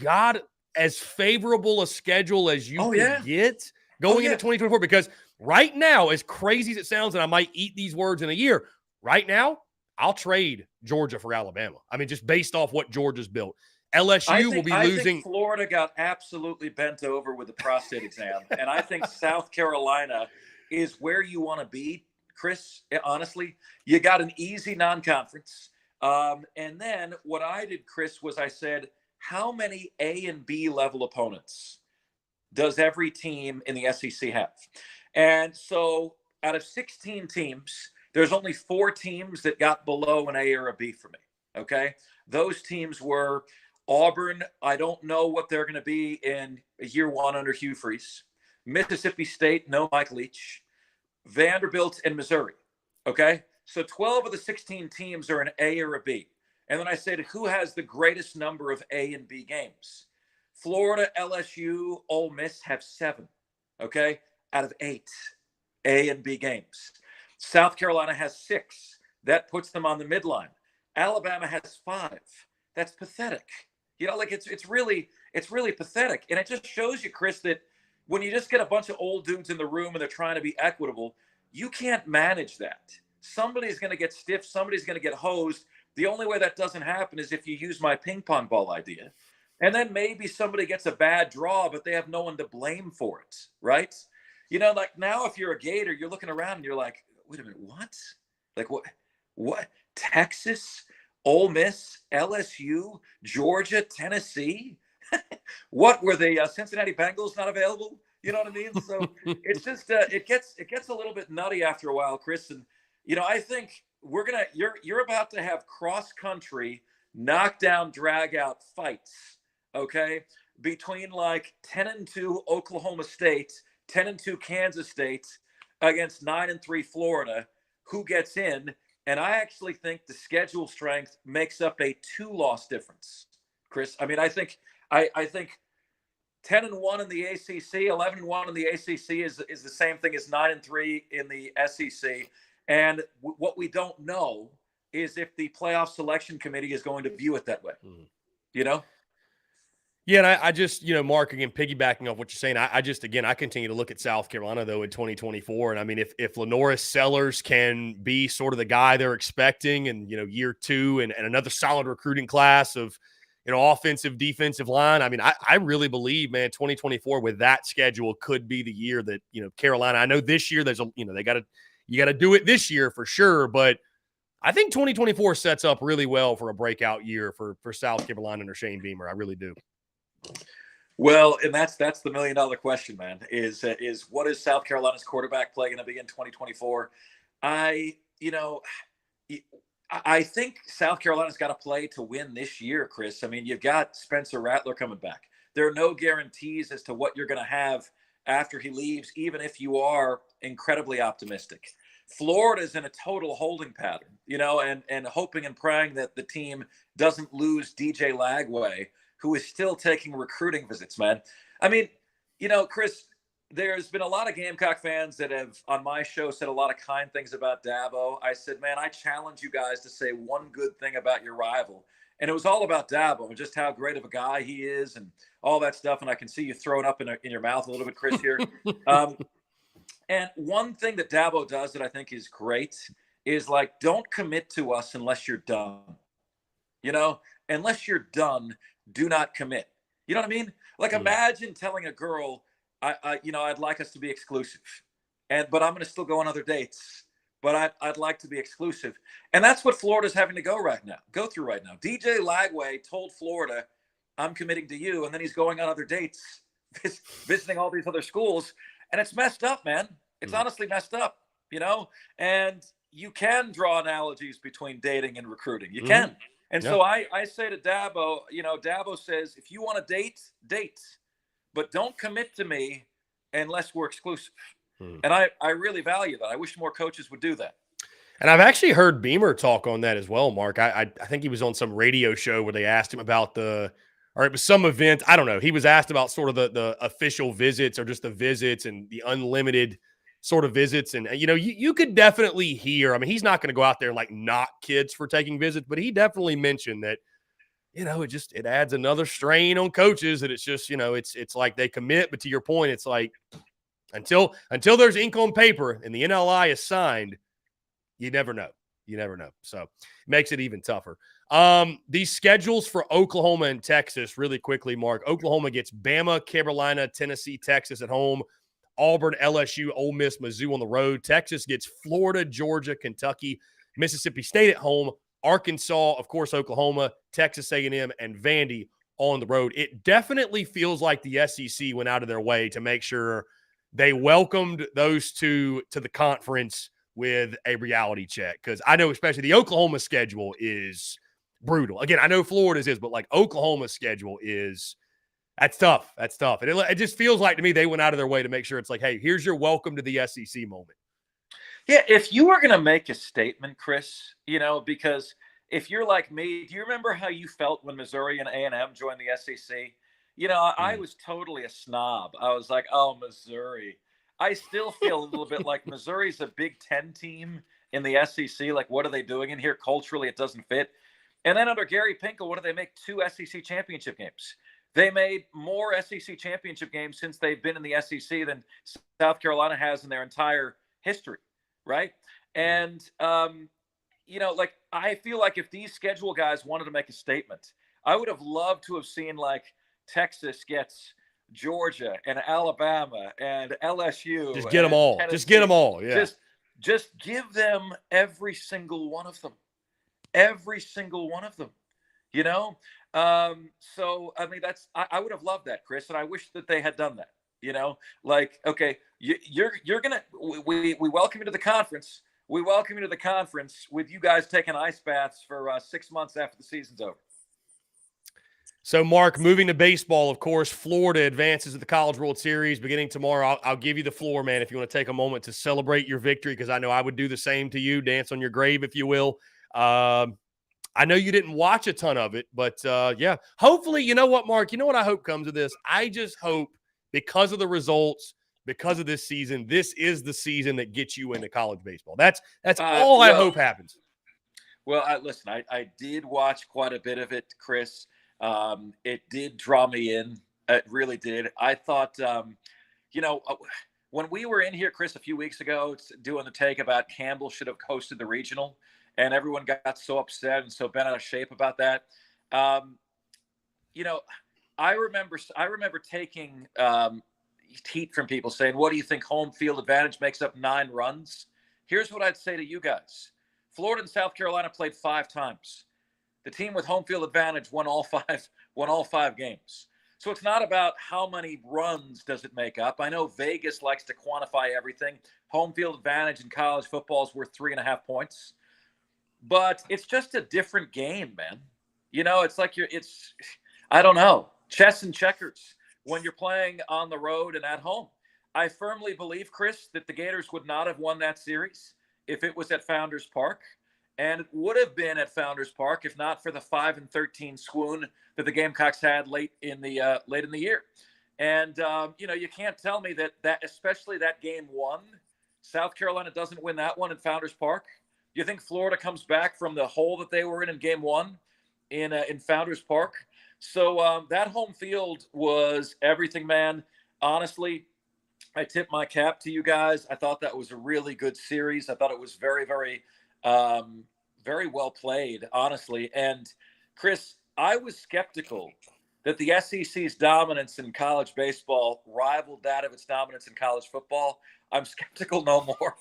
got as favorable a schedule as you could get going into 2024? Because right now, as crazy as it sounds, and I might eat these words in a year, right now, I'll trade Georgia for Alabama. I mean, just based off what Georgia's built. LSU will be losing. I think Florida got absolutely bent over with the prostate exam. And I think South Carolina is where you want to be, Chris. Honestly, you got an easy non-conference. And then what I did, Chris, was I said, how many A and B level opponents does every team in the SEC have? And so out of 16 teams, there's only 4 teams that got below an A or a B for me. Okay. Those teams were Auburn. I don't know what they're going to be in year 1 under Hugh Freeze. Mississippi State, no Mike Leach. Vanderbilt and Missouri. Okay. So 12 of the 16 teams are an A or a B. And then I said, who has the greatest number of A and B games? Florida, LSU, Ole Miss have 7. Okay. Out of 8 A and B games. South Carolina has 6. That puts them on the midline. Alabama has 5. That's pathetic. It's really pathetic. And it just shows you, Chris, that when you just get a bunch of old dudes in the room and they're trying to be equitable, you can't manage that. Somebody's going to get stiff. Somebody's going to get hosed. The only way that doesn't happen is if you use my ping pong ball idea. And then maybe somebody gets a bad draw, but they have no one to blame for it, right? Like now if you're a Gator, you're looking around and you're like, wait a minute, what? Like what? Texas, Ole Miss, LSU, Georgia, Tennessee? What were the Cincinnati Bengals not available? You know what I mean? So it's just it gets a little bit nutty after a while, Chris. And I think you're about to have cross country knockdown drag out fights, okay, between like 10-2 Oklahoma State, 10-2 Kansas State against 9-3 Florida. Who gets in? And I actually think the schedule strength makes up a 2-loss difference, Chris. I mean, I think 10-1 in the ACC, 11-1 in the ACC is the same thing as 9-3 in the SEC. And what we don't know is if the playoff selection committee is going to view it that way. Yeah, and I just, Mark, again, piggybacking off what you're saying, I continue to look at South Carolina, though, in 2024. And I mean, if Lenoris Sellers can be sort of the guy they're expecting and, year 2 and another solid recruiting class of, offensive, defensive line, I mean, I really believe, man, 2024 with that schedule could be the year that, Carolina, I know this year there's you got to do it this year for sure, but I think 2024 sets up really well for a breakout year for South Carolina under Shane Beamer. I really do. Well, and that's the $1 million question, man, is what is South Carolina's quarterback play going to be in 2024? I think South Carolina's got to play to win this year, Chris. I mean, you've got Spencer Rattler coming back. There are no guarantees as to what you're going to have after he leaves, even if you are incredibly optimistic. Florida's in a total holding pattern, and hoping and praying that the team doesn't lose DJ Lagway, who is still taking recruiting visits, man. I mean, Chris, there's been a lot of Gamecock fans that have on my show said a lot of kind things about Dabo. I said, man, I challenge you guys to say one good thing about your rival. And it was all about Dabo and just how great of a guy he is and all that stuff. And I can see you throwing up in your mouth a little bit, Chris, here. And one thing that Dabo does that I think is great is like, don't commit to us unless you're done. Unless you're done, do not commit. You know what I mean? Like, imagine telling a girl, I'd like us to be exclusive, but I'm going to still go on other dates. But I'd like to be exclusive, and that's what Florida's having to go through right now. DJ Lagway told Florida, "I'm committing to you," and then he's going on other dates, visiting all these other schools, and it's messed up, man. It's honestly messed up, And you can draw analogies between dating and recruiting. You can. And so I say to Dabo, Dabo says, if you want to date, but don't commit to me unless we're exclusive. And I really value that. I wish more coaches would do that. And I've actually heard Beamer talk on that as well, Mark. I think he was on some radio show where they asked him about or it was some event. I don't know. He was asked about sort of the official visits or just the visits and the unlimited sort of visits. And, you could definitely hear, I mean, he's not going to go out there and like knock kids for taking visits, but he definitely mentioned that, it adds another strain on coaches that it's just, it's like they commit. But to your point, it's like until there's ink on paper and the NLI is signed, you never know. So it makes it even tougher. These schedules for Oklahoma and Texas really quickly, Mark. Oklahoma gets Bama, Carolina, Tennessee, Texas at home. Auburn, LSU, Ole Miss, Mizzou on the road. Texas gets Florida, Georgia, Kentucky, Mississippi State at home. Arkansas, of course, Oklahoma, Texas A&M, and Vandy on the road. It definitely feels like the SEC went out of their way to make sure they welcomed those two to the conference with a reality check, because I know especially the Oklahoma schedule is brutal. Again, I know Florida's is, but like Oklahoma's schedule is that's tough. That's tough. And it just feels like to me they went out of their way to make sure it's like, hey, here's your welcome to the SEC moment. Yeah, if you were going to make a statement, Chris, because if you're like me, do you remember how you felt when Missouri and A&M joined the SEC? I was totally a snob. I was like, oh, Missouri. I still feel a little bit like Missouri's a Big Ten team in the SEC. Like, what are they doing in here? Culturally, it doesn't fit. And then under Gary Pinkel, what do they make? 2 SEC championship games. They made more SEC championship games since they've been in the SEC than South Carolina has in their entire history, right? And, I feel like if these schedule guys wanted to make a statement, I would have loved to have seen, like, Texas gets Georgia and Alabama and LSU. Just get them all. Tennessee. Just get them all. Yeah. Just give them every single one of them. Every single one of them. So I mean, I would have loved that, Chris, and I wish that they had done that. Okay, you're gonna we welcome you to the conference. We welcome you to the conference with you guys taking ice baths for 6 months after the season's over. So, Mark, moving to baseball, of course, Florida advances to the College World Series beginning tomorrow. I'll give you the floor, man, if you want to take a moment to celebrate your victory, because I know I would do the same to you, dance on your grave, if you will. I know you didn't watch a ton of it, but, yeah, hopefully, you know what, Mark? You know what I hope comes of this? I just hope because of the results, because of this season, this is the season that gets you into college baseball. That's all I hope happens. Well, listen, I did watch quite a bit of it, Chris. It did draw me in. It really did. I thought, when we were in here, Chris, a few weeks ago, doing the take about Campbell should have hosted the regional, and everyone got so upset and so bent out of shape about that. I remember taking heat from people saying, what do you think home field advantage makes up 9 runs? Here's what I'd say to you guys. Florida and South Carolina played 5 times. The team with home field advantage won all 5 games. So it's not about how many runs does it make up. I know Vegas likes to quantify everything. Home field advantage in college football is worth 3.5 points. But it's just a different game, man. It's like I don't know, chess and checkers when you're playing on the road and at home. I firmly believe, Chris, that the Gators would not have won that series if it was at Founders Park, and it would have been at Founders Park if not for the 5-13 swoon that the Gamecocks had late in the year. And you can't tell me that especially that game one, South Carolina doesn't win that one in Founders Park. Do you think Florida comes back from the hole that they were in game one in Founders Park? So that home field was everything, man. Honestly, I tip my cap to you guys. I thought that was a really good series. I thought it was very, very, very well played, honestly. And Chris, I was skeptical that the SEC's dominance in college baseball rivaled that of its dominance in college football. I'm skeptical no more.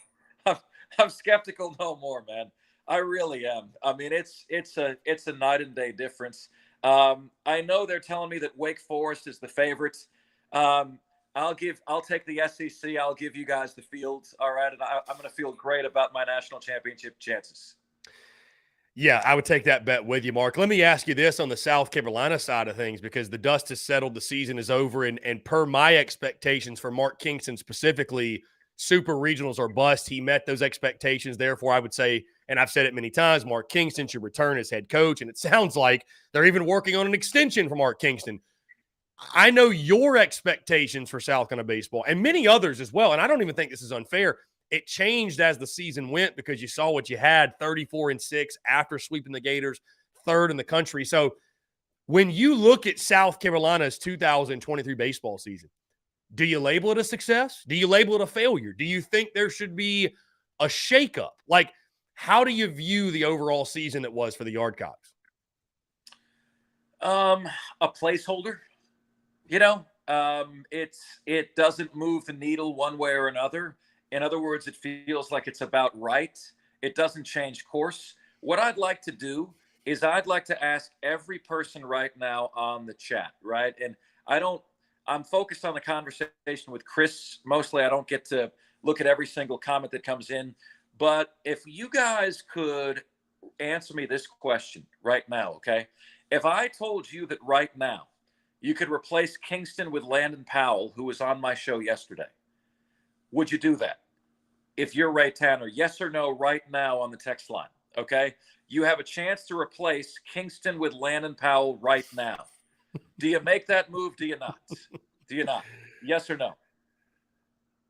I'm skeptical no more, man. I really am. I mean, it's a night and day difference. I know they're telling me that Wake Forest is the favorites. I'll take the SEC. I'll give you guys the fields. All right. And I'm going to feel great about my national championship chances. Yeah, I would take that bet with you, Mark. Let me ask you this on the South Carolina side of things, because the dust has settled, the season is over, and per my expectations for Mark Kingston specifically, super regionals are bust. He met those expectations. Therefore, I would say, and I've said it many times, Mark Kingston should return as head coach, and it sounds like they're even working on an extension for Mark Kingston. I know your expectations for South Carolina baseball and many others as well, and I don't even think this is unfair. It changed as the season went because you saw what you had, 34-6 after sweeping the Gators, third in the country. So when you look at South Carolina's 2023 baseball season, do you label it a success? Do you label it a failure? Do you think there should be a shakeup? Like, how do you view the overall season that was for the Yardcocks? A placeholder. It doesn't move the needle one way or another. In other words, it feels like it's about right. It doesn't change course. What I'd like to do is I'd like to ask every person right now on the chat, right? And I'm focused on the conversation with Chris. Mostly I don't get to look at every single comment that comes in. But if you guys could answer me this question right now, okay? If I told you that right now you could replace Kingston with Landon Powell, who was on my show yesterday, would you do that? If you're Ray Tanner, yes or no right now on the text line, okay? You have a chance to replace Kingston with Landon Powell right now. Do you make that move? Do you not? Do you not? Yes or no?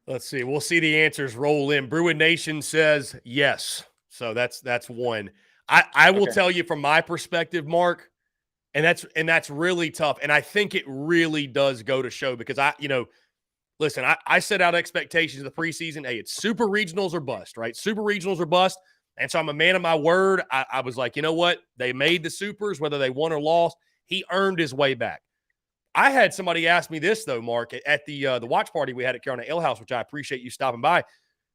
Let's see. We'll see the answers roll in. Bruin Nation says yes. So that's one. I will tell you from my perspective, Mark, and that's really tough. And I think it really does go to show because listen, I set out expectations of the preseason. Hey, it's super regionals or bust, right? Super regionals or bust. And so I'm a man of my word. I was like, you know what? They made the supers, whether they won or lost. He earned his way back. I had somebody ask me this, though, Mark, at the watch party we had at Carolina Ale House, which I appreciate you stopping by.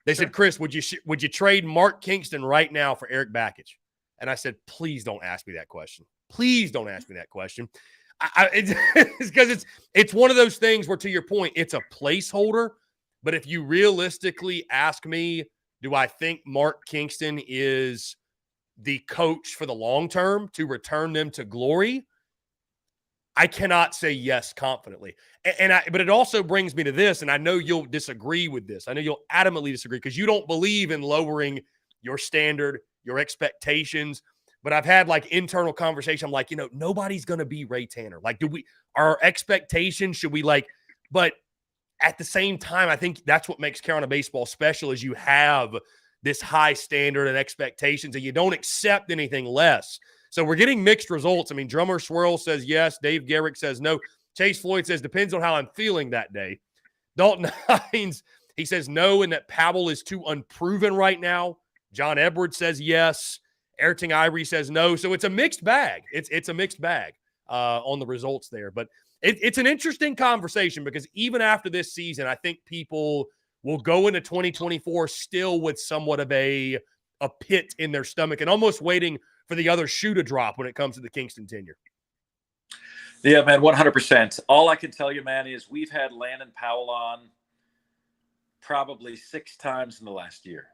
They said, Chris, would you trade Mark Kingston right now for Eric Bakich? And I said, please don't ask me that question. Please don't ask me that question. It's because it's one of those things where, to your point, it's a placeholder. But if you realistically ask me, do I think Mark Kingston is the coach for the long term to return them to glory? I cannot say yes confidently. But it also brings me to this, and I know you'll disagree with this. I know you'll adamantly disagree because you don't believe in lowering your standard, your expectations. But I've had like internal conversation. I'm like, nobody's going to be Ray Tanner. Like, our expectations, should we but at the same time, I think that's what makes Carolina baseball special is you have this high standard and expectations and you don't accept anything less. So we're getting mixed results. I mean, Drummer Swirl says yes. Dave Garrick says no. Chase Floyd says depends on how I'm feeling that day. Dalton Hines, he says no, and that Powell is too unproven right now. John Edwards says yes. Airting Ivory says no. So it's a mixed bag. It's a mixed bag on the results there. But it's an interesting conversation because even after this season, I think people will go into 2024 still with somewhat of a pit in their stomach and almost waiting for the other shoe to drop when it comes to the Kingston tenure. Yeah, man, 100%. All I can tell you, man, is we've had Landon Powell on probably 6 times in the last year.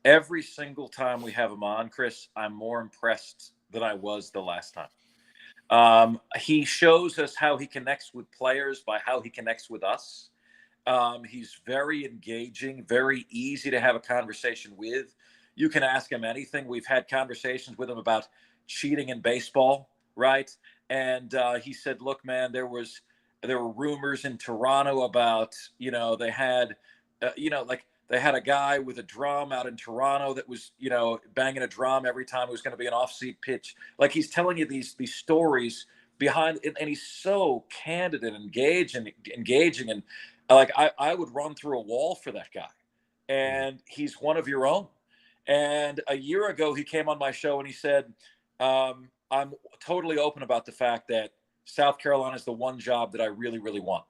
Every single time we have him on, Chris, I'm more impressed than I was the last time. He shows us how he connects with players by how he connects with us. He's very engaging, very easy to have a conversation with. You can ask him anything. We've had conversations with him about cheating in baseball, right? And he said, "Look, man, there were rumors in Toronto about, they had, like they had a guy with a drum out in Toronto that was, banging a drum every time it was going to be an off-seat pitch." Like, he's telling you these stories behind, and he's so candid and engaging, and like I would run through a wall for that guy, and he's one of your own. And a year ago, he came on my show and he said, "I'm totally open about the fact that South Carolina is the one job that I really, really want.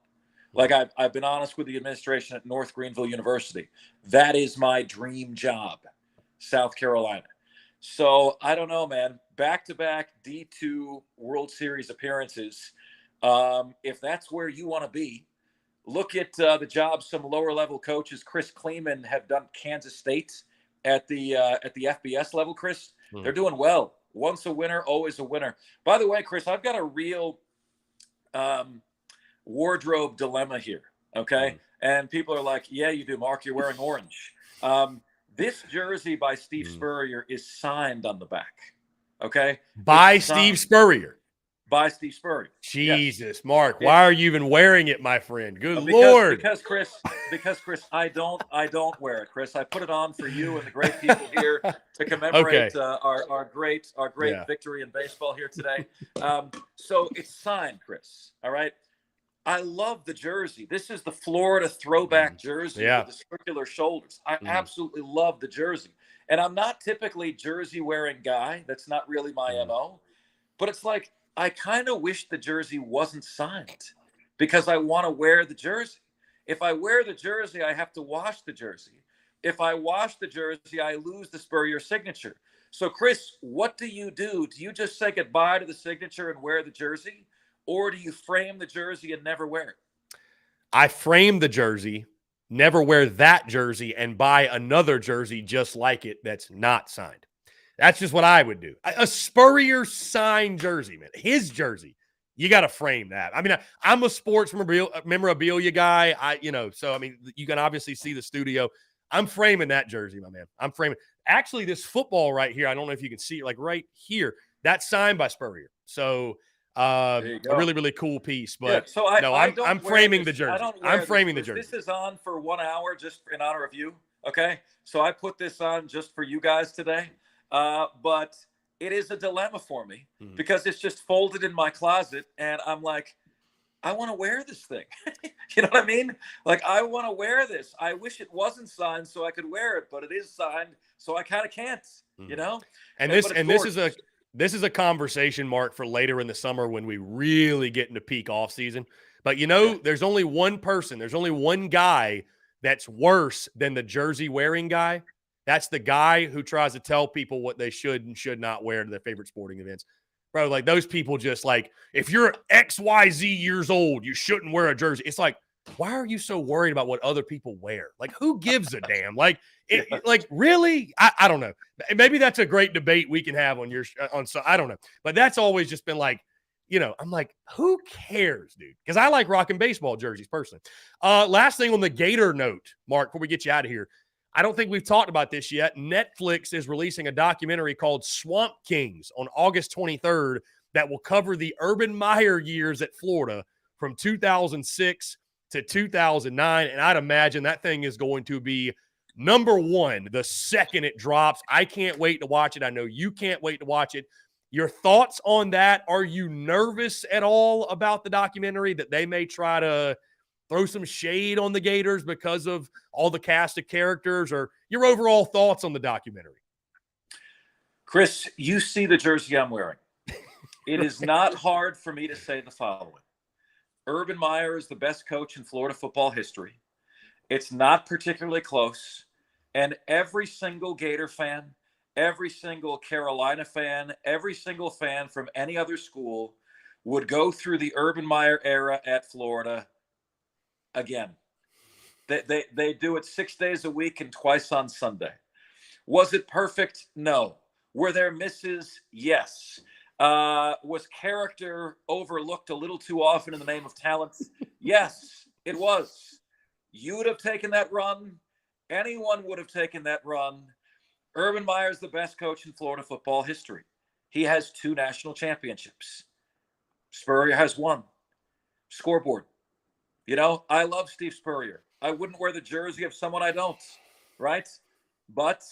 Like, I've been honest with the administration at North Greenville University. That is my dream job, South Carolina." So I don't know, man. Back-to-back D2 World Series appearances. If that's where you want to be, look at the jobs some lower-level coaches, Chris Kleeman, have done Kansas State at the FBS level. Chris, they're doing well. Once a winner, always a winner. By the way, Chris, I've got a real wardrobe dilemma here. Okay, and people are like, "Yeah, you do, Mark. You're wearing orange." This jersey by Steve Spurrier is signed on the back. Okay, by Steve Spurrier. By Steve Spurrier. Jesus, yes. Mark, why are you even wearing it, my friend? Good Lord. Because Chris, I don't wear it, Chris. I put it on for you and the great people here to commemorate our great victory in baseball here today. So it's signed, Chris. All right. I love the jersey. This is the Florida throwback jersey with the circular shoulders. I absolutely love the jersey. And I'm not typically jersey-wearing guy. That's not really my MO. But it's like, I kind of wish the jersey wasn't signed because I want to wear the jersey. If I wear the jersey, I have to wash the jersey. If I wash the jersey, I lose the Spurrier signature. So, Chris, what do you do? Do you just say goodbye to the signature and wear the jersey? Or do you frame the jersey and never wear it? I frame the jersey, never wear that jersey, and buy another jersey just like it that's not signed. That's just what I would do. A Spurrier signed jersey, man. His jersey. You got to frame that. I mean, I'm a sports memorabilia guy. So, I mean, you can obviously see the studio. I'm framing that jersey, my man. I'm framing. Actually, this football right here, I don't know if you can see it, like right here, that's signed by Spurrier. So, a really, really cool piece. But so I'm framing the jersey. I'm framing the jersey. This is on for 1 hour just in honor of you. Okay. So I put this on just for you guys today. But it is a dilemma for me because it's just folded in my closet. And I'm like, I want to wear this thing. You know what I mean? Like, I want to wear this. I wish it wasn't signed so I could wear it, but it is signed. So I kind of can't, And this is a conversation, Mark, for later in the summer when we really get into peak off season. But there's only one person, there's only one guy that's worse than the jersey wearing guy. That's the guy who tries to tell people what they should and should not wear to their favorite sporting events. Bro, like, those people just like, if you're XYZ years old, you shouldn't wear a jersey. It's like, why are you so worried about what other people wear? Like, who gives a damn? Like, like, really? I don't know. Maybe that's a great debate we can have so I don't know. But that's always just been like, I'm like, who cares, dude? Because I like rocking baseball jerseys personally. Last thing on the Gator note, Mark, before we get you out of here. I don't think we've talked about this yet. Netflix is releasing a documentary called Swamp Kings on August 23rd that will cover the Urban Meyer years at Florida from 2006 to 2009. And I'd imagine that thing is going to be number one the second it drops. I can't wait to watch it. I know you can't wait to watch it. Your thoughts on that? Are you nervous at all about the documentary that they may try to throw some shade on the Gators because of all the cast of characters, or your overall thoughts on the documentary? Chris, you see the jersey I'm wearing. It is not hard for me to say the following. Urban Meyer is the best coach in Florida football history. It's not particularly close. And every single Gator fan, every single Carolina fan, every single fan from any other school would go through the Urban Meyer era at Florida again. They do it 6 days a week and twice on Sunday. Was it perfect? No. Were there misses? Yes. Was character overlooked a little too often in the name of talent? Yes, it was. You would have taken that run. Anyone would have taken that run. Urban Meyer is the best coach in Florida football history. He has 2 national championships. Spurrier has 1. Scoreboard. I love Steve Spurrier. I wouldn't wear the jersey of someone I don't, right? But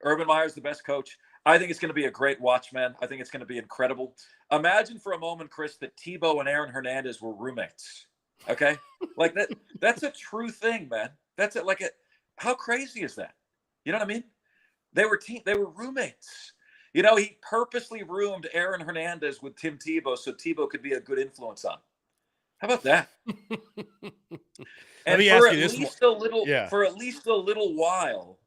Urban Meyer is the best coach. I think it's going to be a great watch, man. I think it's going to be incredible. Imagine for a moment, Chris, that Tebow and Aaron Hernandez were roommates. Okay? Like that's a true thing, man. That's it. How crazy is that? You know what I mean? They were roommates. He purposely roomed Aaron Hernandez with Tim Tebow so Tebow could be a good influence on him. How about that? Let And me for ask at you this least a little, Yeah. for at least a little while,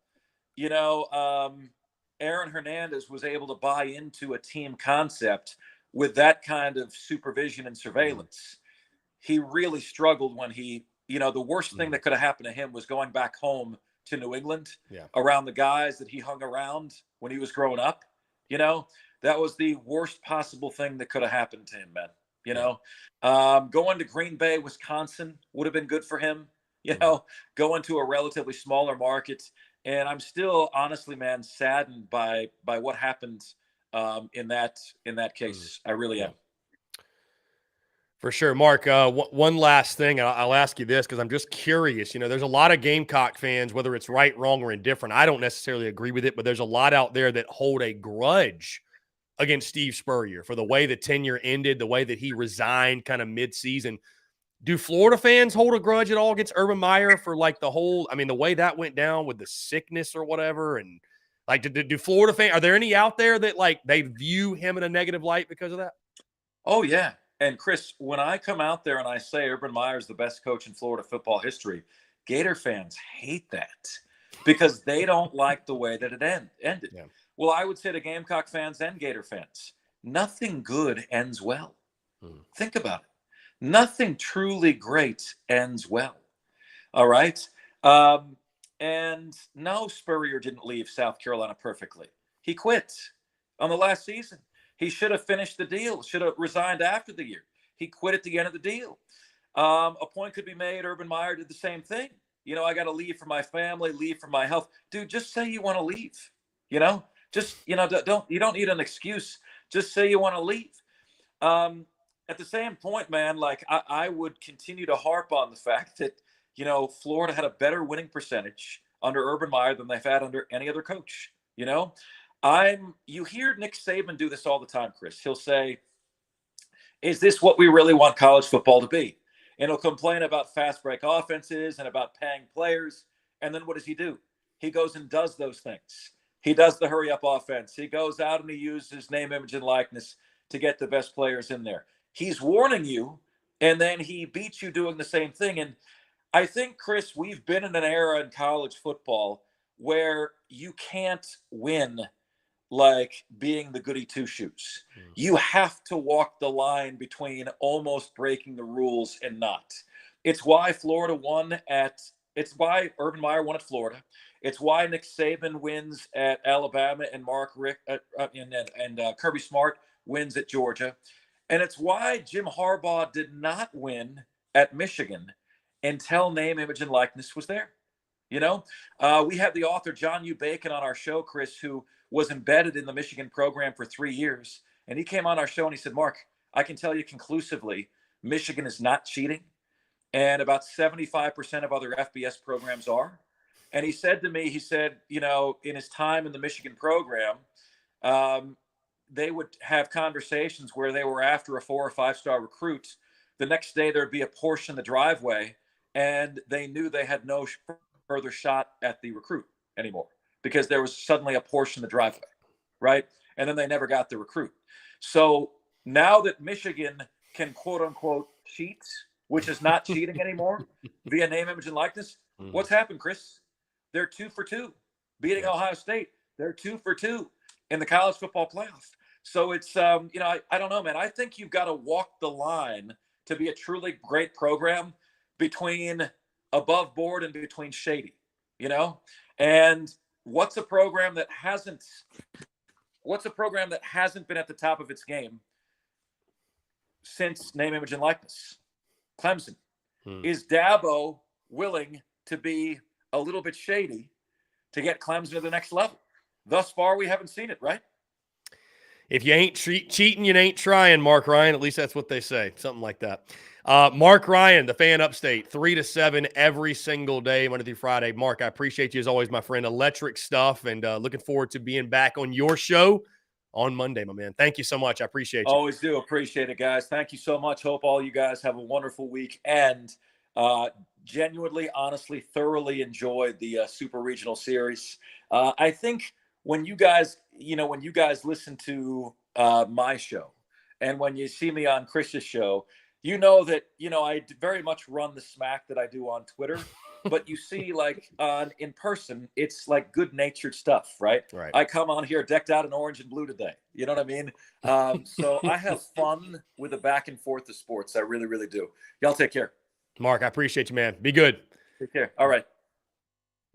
Aaron Hernandez was able to buy into a team concept with that kind of supervision and surveillance. He really struggled when the worst thing that could have happened to him was going back home to New England around the guys that he hung around when he was growing up. That was the worst possible thing that could have happened to him, man. Going to Green Bay, Wisconsin would have been good for him, going to a relatively smaller market. And I'm still honestly, man, saddened by what happened in that case. I really am. For sure. Mark, one last thing, and I'll ask you this because I'm just curious. There's a lot of Gamecock fans, whether it's right, wrong, or indifferent. I don't necessarily agree with it, but there's a lot out there that hold a grudge against Steve Spurrier for the way the tenure ended, the way that he resigned kind of mid-season. Do Florida fans hold a grudge at all against Urban Meyer for the way that went down with the sickness or whatever? And do Florida fans, are there any out there that they view him in a negative light because of that? Oh, yeah. And Chris, when I come out there and I say Urban Meyer is the best coach in Florida football history, Gator fans hate that because they don't like the way that it ended. Yeah. Well, I would say to Gamecock fans and Gator fans, nothing good ends well. Think about it. Nothing truly great ends well. All right. And no, Spurrier didn't leave South Carolina perfectly. He quit on the last season. He should have finished the deal, should have resigned after the year. He quit at the end of the deal. A point could be made. Urban Meyer did the same thing. I got to leave for my family, leave for my health. Dude, just say you want to leave. You don't need an excuse. Just say you want to leave. At the same point, man, I would continue to harp on the fact that, Florida had a better winning percentage under Urban Meyer than they've had under any other coach. You hear Nick Saban do this all the time, Chris. He'll say, is this what we really want college football to be? And he'll complain about fast break offenses and about paying players. And then what does he do? He goes and does those things. He does the hurry up offense. He goes out and he uses name, image, and likeness to get the best players in there. He's warning you, and then he beats you doing the same thing. And I think, Chris, we've been in an era in college football where you can't win like being the goody two-shoes. You have to walk the line between almost breaking the rules and not. It's why Florida won it's why Urban Meyer won at Florida. It's why Nick Saban wins at Alabama and Kirby Smart wins at Georgia. And it's why Jim Harbaugh did not win at Michigan until name, image, and likeness was there. We had the author John U. Bacon on our show, Chris, who was embedded in the Michigan program for 3 years. And he came on our show and he said, Mark, I can tell you conclusively, Michigan is not cheating. And about 75% of other FBS programs are. And he said to me, in his time in the Michigan program, they would have conversations where they were after a 4 or 5-star recruit. The next day, there'd be a Porsche in the driveway, and they knew they had no further shot at the recruit anymore because there was suddenly a Porsche in the driveway, right? And then they never got the recruit. So now that Michigan can, quote unquote, cheat, which is not cheating anymore, via name, image, and likeness, what's happened, Chris? They're 2 for 2, beating Ohio State. They're 2 for 2 in the college football playoff. So it's, I don't know, man. I think you've got to walk the line to be a truly great program between above board and between shady, And what's a program that hasn't been at the top of its game since name, image, and likeness? Clemson. Is Dabo willing to be a little bit shady to get Clemson to the next level? thus far, we haven't seen it, right? If you ain't cheating, you ain't trying, Mark Ryan. At least that's what they say. Something like that. Mark Ryan, the fan upstate, 3 to 7 every single day, Monday through Friday. Mark, I appreciate you as always, my friend. Electric stuff, and looking forward to being back on your show on Monday, my man. Thank you so much. I appreciate you. Always do appreciate it, guys. Thank you so much. Hope all you guys have a wonderful week, and genuinely, honestly, thoroughly enjoyed the Super Regional Series. I think when you guys listen to my show, and when you see me on Chris's show, you know that I very much run the smack that I do on Twitter. But you see, like in person, it's like good-natured stuff, right? Right. I come on here decked out in orange and blue today. You know what I mean? So I have fun with the back and forth of sports. I really, really do. Y'all take care. Mark, I appreciate you, man. Be good. Take care. All right.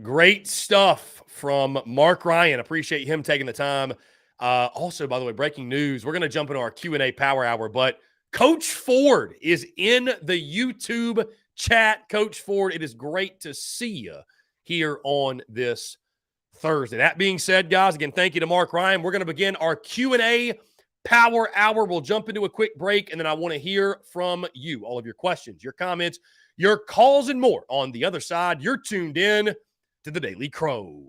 Great stuff from Mark Ryan. Appreciate him taking the time. Also, by the way, breaking news, we're going to jump into our Q&A Power Hour, but Coach Ford is in the YouTube chat. Coach Ford, it is great to see you here on this Thursday. That being said, guys, again, thank you to Mark Ryan. We're going to begin our Q&A Power Hour. We'll jump into a quick break, and then I want to hear from you, all of your questions, your comments, your calls, and more. On the other side, you're tuned in to the Daily Crow.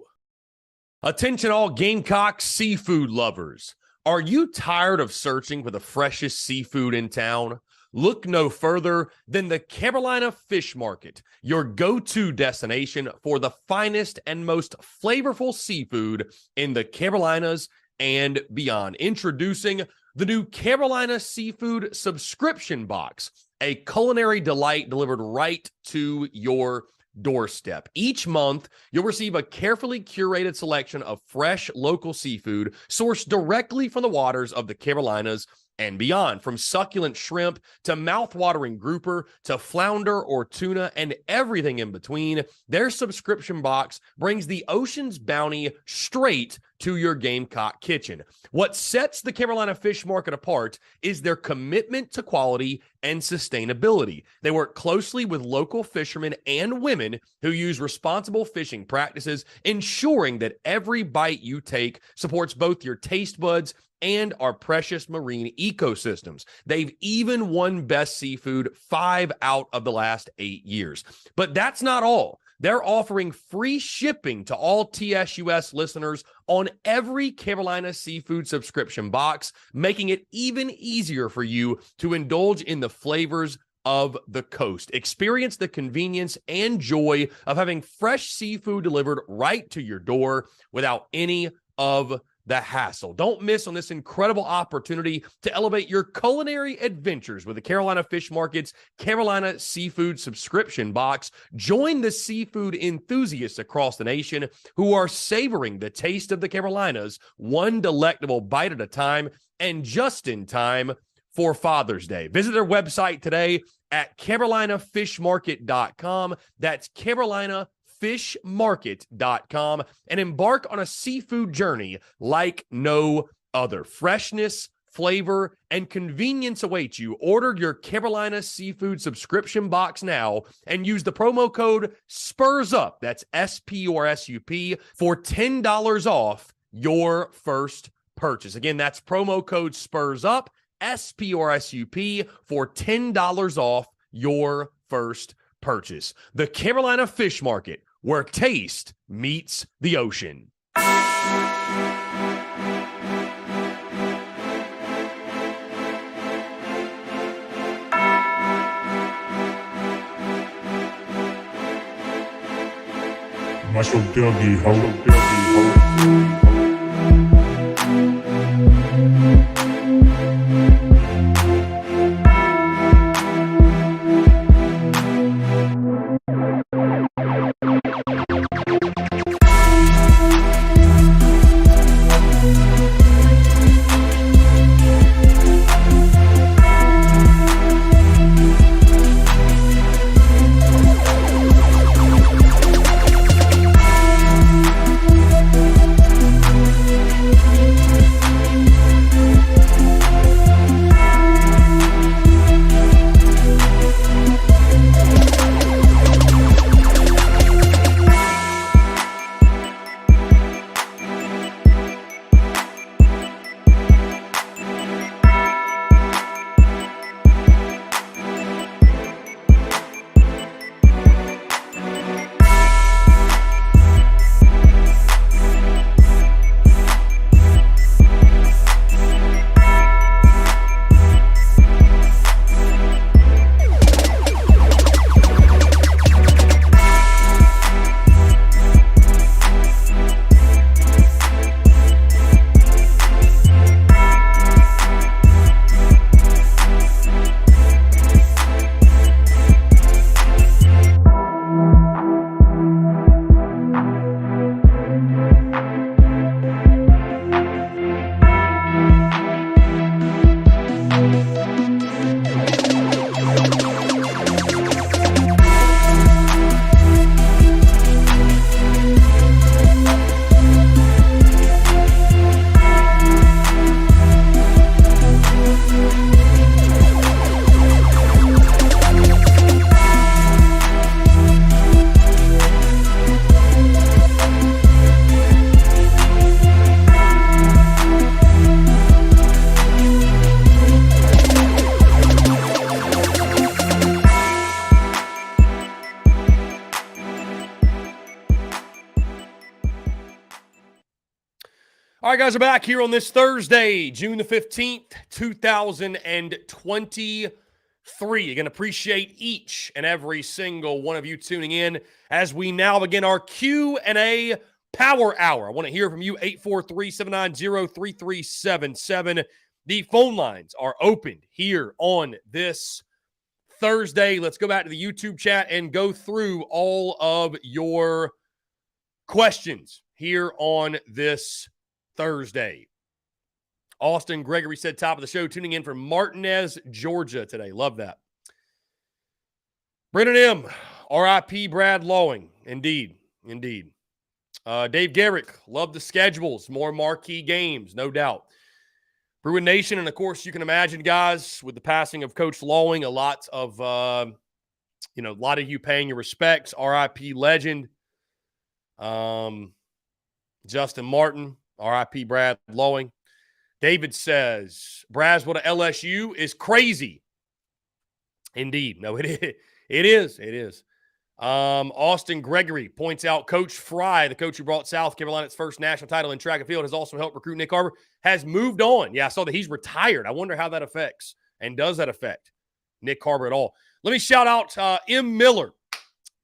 Attention all Gamecocks seafood lovers. Are you tired of searching for the freshest seafood in town? Look no further than the Carolina Fish Market, your go-to destination for the finest and most flavorful seafood in the Carolinas and beyond. Introducing the new Carolina Seafood Subscription Box, a culinary delight delivered right to your doorstep. Each month, you'll receive a carefully curated selection of fresh local seafood sourced directly from the waters of the Carolinas and beyond. From succulent shrimp to mouth-watering grouper to flounder or tuna and everything in between, their subscription box brings the ocean's bounty straight to your Gamecock kitchen. What sets the Carolina Fish Market apart is their commitment to quality and sustainability. They work closely with local fishermen and women who use responsible fishing practices, ensuring that every bite you take supports both your taste buds and our precious marine ecosystems. They've even won Best Seafood 5 out of the last 8 years. But that's not all. They're offering free shipping to all TSUS listeners on every Carolina Seafood subscription box, making it even easier for you to indulge in the flavors of the coast. Experience the convenience and joy of having fresh seafood delivered right to your door without any of the hassle. Don't miss on this incredible opportunity to elevate your culinary adventures with the Carolina Fish Market's Carolina Seafood Subscription Box. Join the seafood enthusiasts across the nation who are savoring the taste of the Carolinas, one delectable bite at a time, and just in time for Father's Day. Visit their website today at carolinafishmarket.com. That's carolinafishmarket.com, and embark on a seafood journey like no other. Freshness, flavor, and convenience await you. Order your Carolina Seafood subscription box now and use the promo code SPURSUP, that's SPURSUP, for $10 off your first purchase. Again, that's promo code SPURSUP, SPURSUP, for $10 off your first purchase. The Carolina Fish Market, where taste meets the ocean. Marshall Dougie, ho. All right, guys, we're back here on this Thursday, June the 15th, 2023. Again, appreciate each and every single one of you tuning in as we now begin our Q&A Power Hour. I want to hear from you, 843-790-3377. The phone lines are opened here on this Thursday. Let's go back to the YouTube chat and go through all of your questions here on this Thursday. Austin Gregory said top of the show, tuning in from Martinez, Georgia today. Love that. Brennan M., RIP Brad Lowing. Indeed. Dave Garrick, love the schedules. More marquee games, no doubt. Bruin Nation, and of course, you can imagine, guys, with the passing of Coach Lowing, a lot of you paying your respects. RIP legend. Justin Martin, RIP Brad Lowing. David says, Braswell to LSU is crazy. Indeed. No, it is. It is. Austin Gregory points out Coach Fry, the coach who brought South Carolina its first national title in track and field, has also helped recruit Nick Harbor, has moved on. Yeah, I saw that he's retired. I wonder how that affects, and does that affect Nick Harbor at all? Let me shout out M. Miller,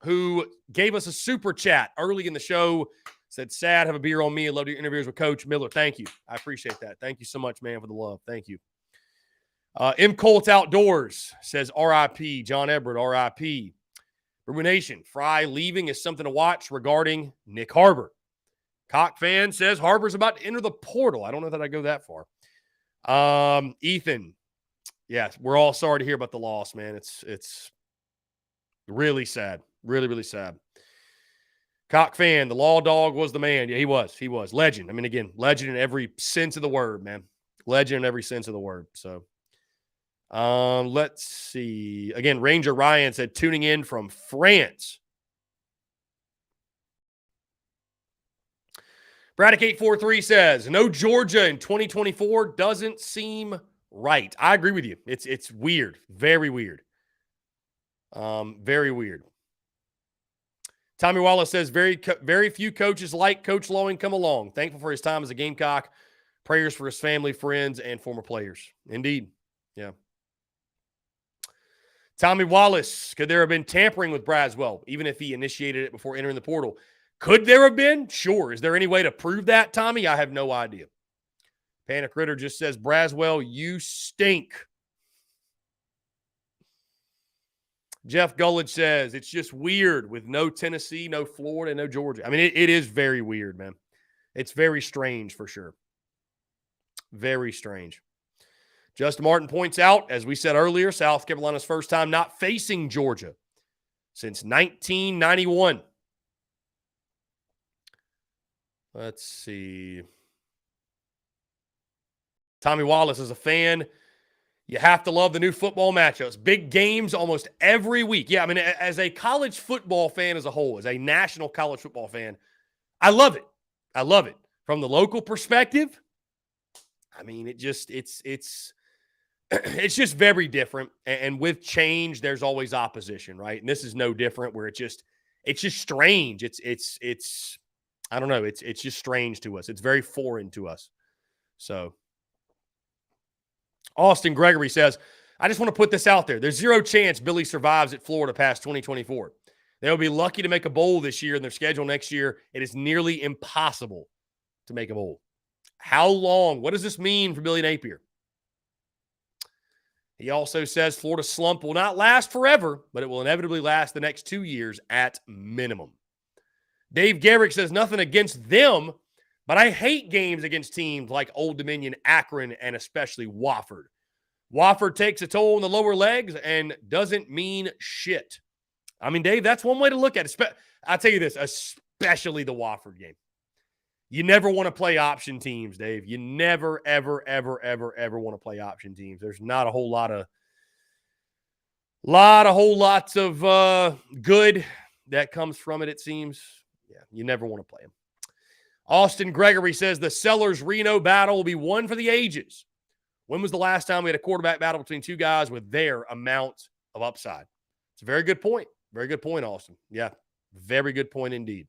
who gave us a super chat early in the show. Said, sad, have a beer on me. I love your interviews with Coach Miller. Thank you. I appreciate that. Thank you so much, man, for the love. Thank you. M. Colt Outdoors says, RIP. John Everett, RIP. Ruination. Fry leaving is something to watch regarding Nick Harbor. Cock fan says, Harbor's about to enter the portal. I don't know that I go that far. Ethan. Yes, we're all sorry to hear about the loss, man. It's really sad. Really, really sad. Cock fan, the law dog was the man. Yeah, he was. Legend. I mean, again, legend in every sense of the word, man. Legend in every sense of the word. So, let's see. Again, Ranger Ryan said, tuning in from France. Braddock843 says, no Georgia in 2024 doesn't seem right. I agree with you. It's weird. Very weird. Very weird. Tommy Wallace says, very few coaches like Coach Lowing come along. Thankful for his time as a Gamecock. Prayers for his family, friends, and former players. Indeed. Yeah. Tommy Wallace, could there have been tampering with Braswell, even if he initiated it before entering the portal? Could there have been? Sure. Is there any way to prove that, Tommy? I have no idea. Panic Ritter just says, Braswell, you stink. Jeff Gullidge says, it's just weird with no Tennessee, no Florida, no Georgia. I mean, it is very weird, man. It's very strange for sure. Very strange. Justin Martin points out, as we said earlier, South Carolina's first time not facing Georgia since 1991. Let's see. Tommy Wallace is a fan. You have to love the new football matchups. Big games almost every week. Yeah, I mean, as a college football fan as a whole, as a national college football fan, I love it. I love it. From the local perspective, I mean, it's it's just very different. And with change, there's always opposition, right? And this is no different, where it's just strange. It's I don't know. It's just strange to us. It's very foreign to us. So Austin Gregory says, I just want to put this out there. There's zero chance Billy survives at Florida past 2024. They'll be lucky to make a bowl this year in their schedule next year. It is nearly impossible to make a bowl. How long? What does this mean for Billy Napier? He also says Florida's slump will not last forever, but it will inevitably last the next 2 years at minimum. Dave Garrick says nothing against them, but I hate games against teams like Old Dominion, Akron, and especially Wofford. Wofford takes a toll on the lower legs and doesn't mean shit. I mean, Dave, that's one way to look at it. I'll tell you this, especially the Wofford game. You never want to play option teams, Dave. You never, ever, ever, ever, ever want to play option teams. There's not a whole lots of good that comes from it, it seems. Yeah, you never want to play them. Austin Gregory says the Sellers-Reno battle will be one for the ages. When was the last time we had a quarterback battle between two guys with their amount of upside? It's a very good point. Very good point, Austin. Yeah, very good point indeed.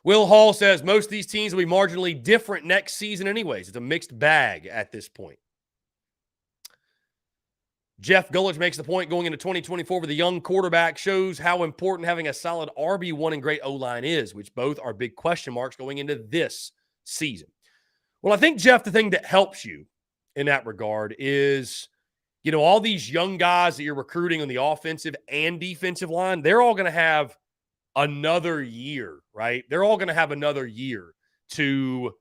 Will Hall says most of these teams will be marginally different next season anyways. It's a mixed bag at this point. Jeff Gullich makes the point going into 2024 with a young quarterback shows how important having a solid RB1 and great O-line is, which both are big question marks going into this season. Well, I think, Jeff, the thing that helps you in that regard is, all these young guys that you're recruiting on the offensive and defensive line, they're all going to have another year, right? They're all going to have another year to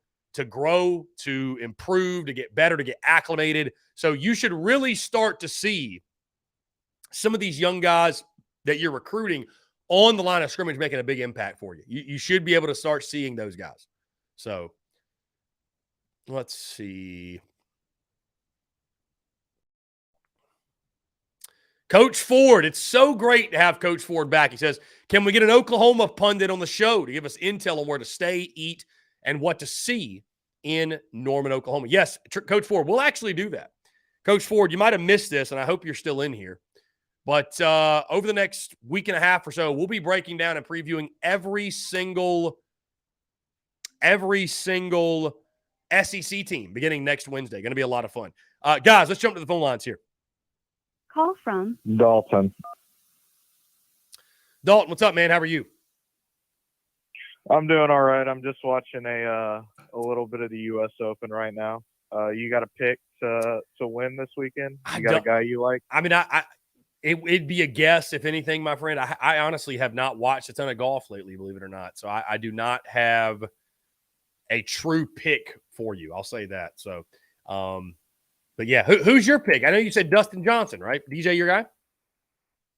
grow, to improve, to get better, to get acclimated. So you should really start to see some of these young guys that you're recruiting on the line of scrimmage making a big impact for you. You should be able to start seeing those guys. So let's see. Coach Ford, it's so great to have Coach Ford back. He says, can we get an Oklahoma pundit on the show to give us intel on where to stay, eat, and what to see in Norman, Oklahoma? Yes, Coach Ford, we'll actually do that. Coach Ford, you might have missed this, and I hope you're still in here. But over the next week and a half or so, we'll be breaking down and previewing every single SEC team beginning next Wednesday. Going to be a lot of fun. Guys, let's jump to the phone lines here. Call from Dalton. Dalton, what's up, man? How are you? I'm doing all right. I'm just watching a little bit of the U.S. Open right now. You got a pick to win this weekend? You got a guy you like? I mean, it'd be a guess, if anything, my friend. I honestly have not watched a ton of golf lately, believe it or not. So I do not have a true pick for you. I'll say that. So, but yeah, who's your pick? I know you said Dustin Johnson, right? DJ, your guy?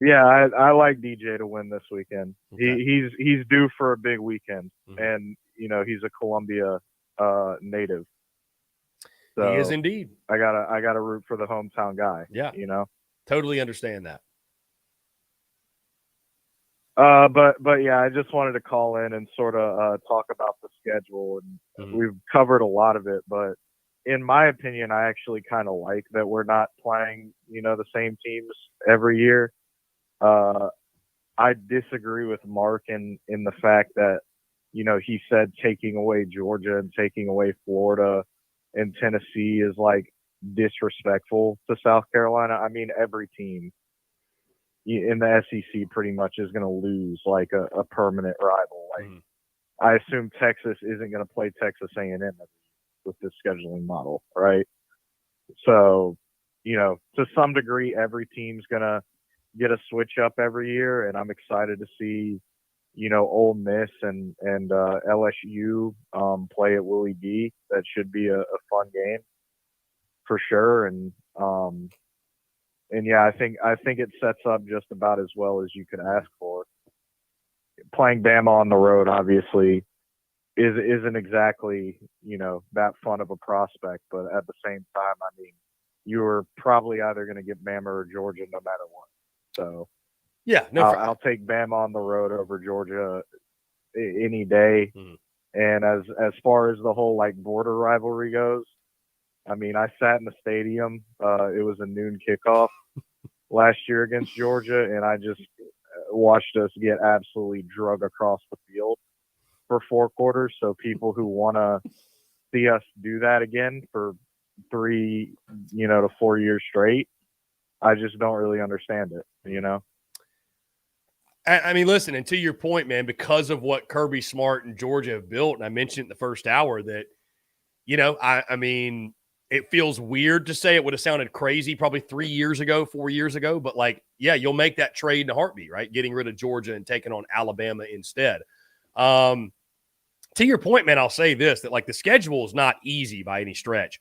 Yeah, I like DJ to win this weekend. Okay. He's due for a big weekend, Mm-hmm. and he's a Columbia native. So He is indeed. I gotta root for the hometown guy. Yeah, totally understand that. But yeah, I just wanted to call in and sort of talk about the schedule, and we've covered a lot of it. But in my opinion, I actually kind of like that we're not playing, the same teams every year. I disagree with Mark in the fact that, he said taking away Georgia and taking away Florida and Tennessee is like disrespectful to South Carolina. I mean, every team in the SEC pretty much is going to lose like a permanent rival. Like, I assume Texas isn't going to play Texas A&M with this scheduling model, right? So, to some degree, every team's going to get a switch up every year, and I'm excited to see, Ole Miss and LSU play at Willie D. That should be a fun game for sure. And yeah, I think it sets up just about as well as you could ask for. Playing Bama on the road obviously isn't exactly, that fun of a prospect, but at the same time, I mean, you were probably either going to get Bama or Georgia no matter what. So yeah, I'll take Bama on the road over Georgia any day. And as far as the whole like border rivalry goes, I mean, I sat in the stadium. It was a noon kickoff last year against Georgia, and I just watched us get absolutely drug across the field for 4 quarters. So people who want to see us do that again for 3, to 4 years straight, I just don't really understand it, I mean, listen, and to your point, man, because of what Kirby Smart and Georgia have built, and I mentioned in the first hour that, I mean, it feels weird to say. It would have sounded crazy probably 3 years ago, 4 years ago, but like, yeah, you'll make that trade in a heartbeat, right? Getting rid of Georgia and taking on Alabama instead. To your point, man, I'll say this, that like the schedule is not easy by any stretch,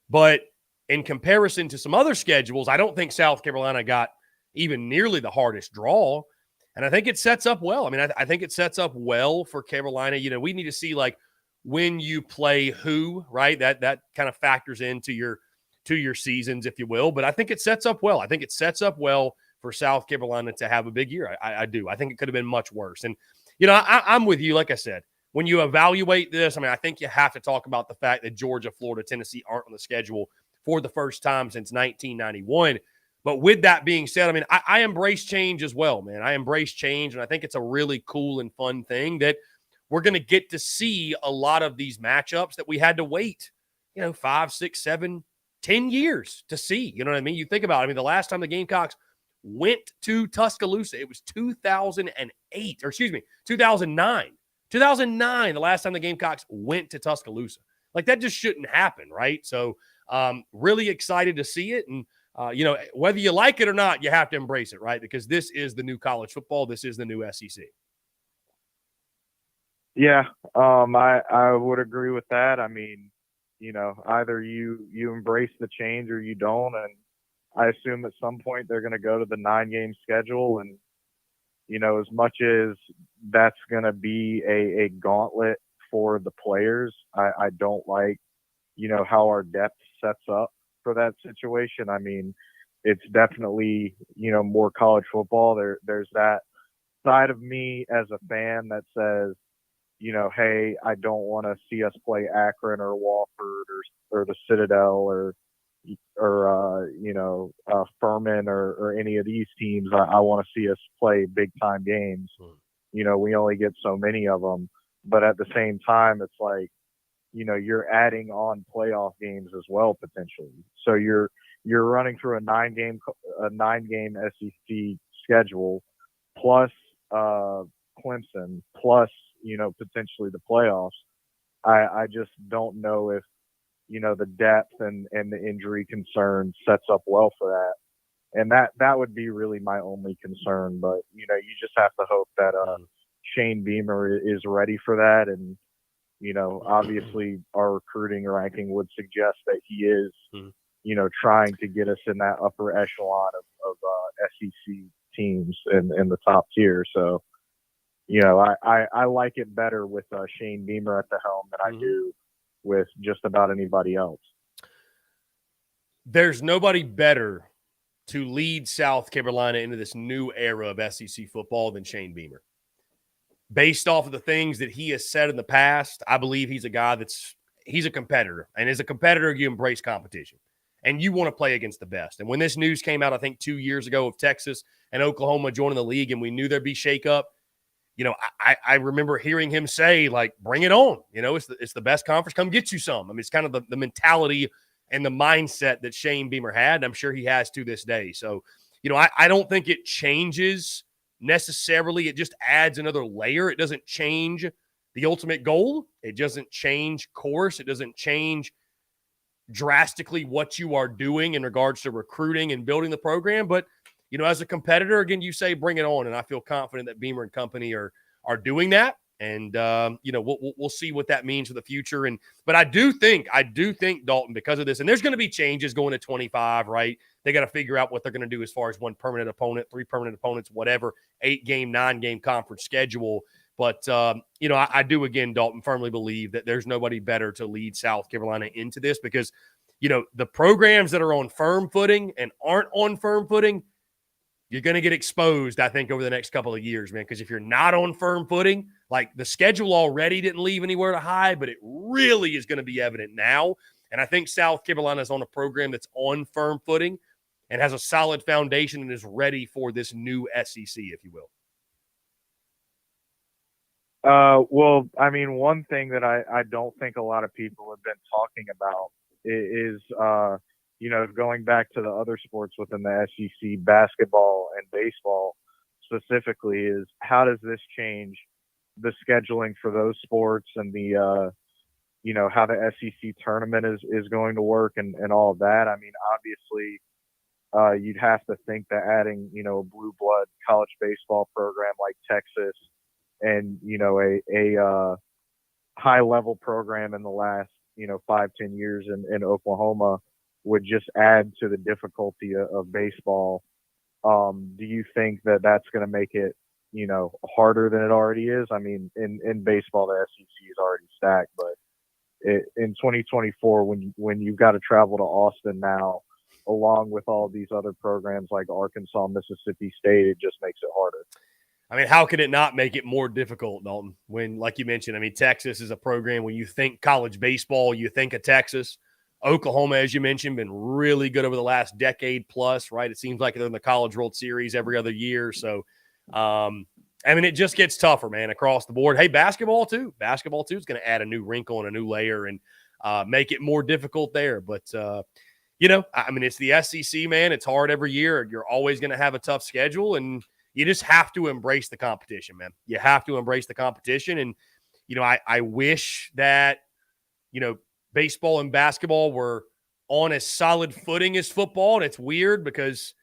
but in comparison to some other schedules, I don't think South Carolina got even nearly the hardest draw. And I think it sets up well. I mean, I think it sets up well for Carolina. We need to see like when you play who, right? That kind of factors into your seasons, if you will. But I think it sets up well. I think it sets up well for South Carolina to have a big year. I do. I think it could have been much worse. And, I'm with you. Like I said, when you evaluate this, I mean, I think you have to talk about the fact that Georgia, Florida, Tennessee aren't on the schedule for the first time since 1991. But with that being said, I mean, I embrace change as well, man. I embrace change, and I think it's a really cool and fun thing that we're going to get to see a lot of these matchups that we had to wait, 5, 6, 7, 10 years to see. You know what I mean? You think about it. I mean, the last time the Gamecocks went to Tuscaloosa, it was 2008, or excuse me, 2009. 2009, the last time the Gamecocks went to Tuscaloosa. Like, that just shouldn't happen, right? So, really excited to see it. And, whether you like it or not, you have to embrace it, right? Because this is the new college football. This is the new SEC. Yeah, I would agree with that. I mean, either you embrace the change or you don't. And I assume at some point they're going to go to the 9-game schedule. And, as much as that's going to be a gauntlet for the players, I don't like, how our depth sets up for that situation. I mean, it's definitely, more college football. There's that side of me as a fan that says, hey, I don't want to see us play Akron or Wofford or the Citadel or Furman or any of these teams. I want to see us play big time games. We only get so many of them, but at the same time, it's like, you're adding on playoff games as well potentially. So you're running through a 9-game SEC schedule plus Clemson plus potentially the playoffs. I just don't know if the depth and the injury concern sets up well for that. And that would be really my only concern. But you just have to hope that Shane Beamer is ready for that. And obviously our recruiting ranking would suggest that he is trying to get us in that upper echelon of SEC teams in the top tier. So I like it better with Shane Beamer at the helm than I do with just about anybody else. There's nobody better to lead South Carolina into this new era of SEC football than Shane Beamer. Based off of the things that he has said in the past, I believe he's a guy he's a competitor. And as a competitor, you embrace competition. And you want to play against the best. And when this news came out, I think 2 years ago, of Texas and Oklahoma joining the league, and we knew there'd be shakeup, I remember hearing him say, like, bring it on. It's the best conference. Come get you some. I mean, it's kind of the mentality and the mindset that Shane Beamer had. And I'm sure he has to this day. So, I don't think it changes necessarily. It just adds another layer. It doesn't change the ultimate goal. It doesn't change course. It doesn't change drastically what you are doing in regards to recruiting and building the program. But as a competitor, again, you say bring it on, and I feel confident that Beamer and company are doing that. And we'll see what that means for the future. But I do think Dalton, because of this, and there's going to be changes going to 25, right? They got to figure out what they're going to do as far as one permanent opponent, 3 permanent opponents, whatever, 8-game, 9-game conference schedule. But I do, again, Dalton, firmly believe that there's nobody better to lead South Carolina into this, because the programs that are on firm footing and aren't on firm footing, you're going to get exposed, I think, over the next couple of years, man, because if you're not on firm footing, like, the schedule already didn't leave anywhere to hide, but it really is going to be evident now. And I think South Carolina is on a program that's on firm footing and has a solid foundation and is ready for this new SEC, if you will. Well, I mean, one thing that I don't think a lot of people have been talking about is going back to the other sports within the SEC, basketball and baseball specifically, is how does this change the scheduling for those sports and the, how the SEC tournament is going to work and all of that. I mean, obviously, you'd have to think that adding, a blue blood college baseball program like Texas and, a high level program in the last, 5-10 years in Oklahoma would just add to the difficulty of baseball. Do you think that that's going to make it, harder than it already is? I mean, in baseball, the SEC is already stacked, but in 2024, when you've got to travel to Austin now, along with all these other programs like Arkansas, Mississippi State, it just makes it harder. I mean, how can it not make it more difficult, Dalton? When, like you mentioned, I mean, Texas is a program, when you think college baseball, you think of Texas. Oklahoma, as you mentioned, been really good over the last decade plus, right? It seems like they're in the College World Series every other year. So, I mean, it just gets tougher, man, across the board. Hey, basketball too. Basketball too is going to add a new wrinkle and a new layer and make it more difficult there. But I mean, it's the SEC, man. It's hard every year. You're always going to have a tough schedule, and you just have to embrace the competition, man. You have to embrace the competition. And, I wish that, baseball and basketball were on as solid footing as football. And it's weird because,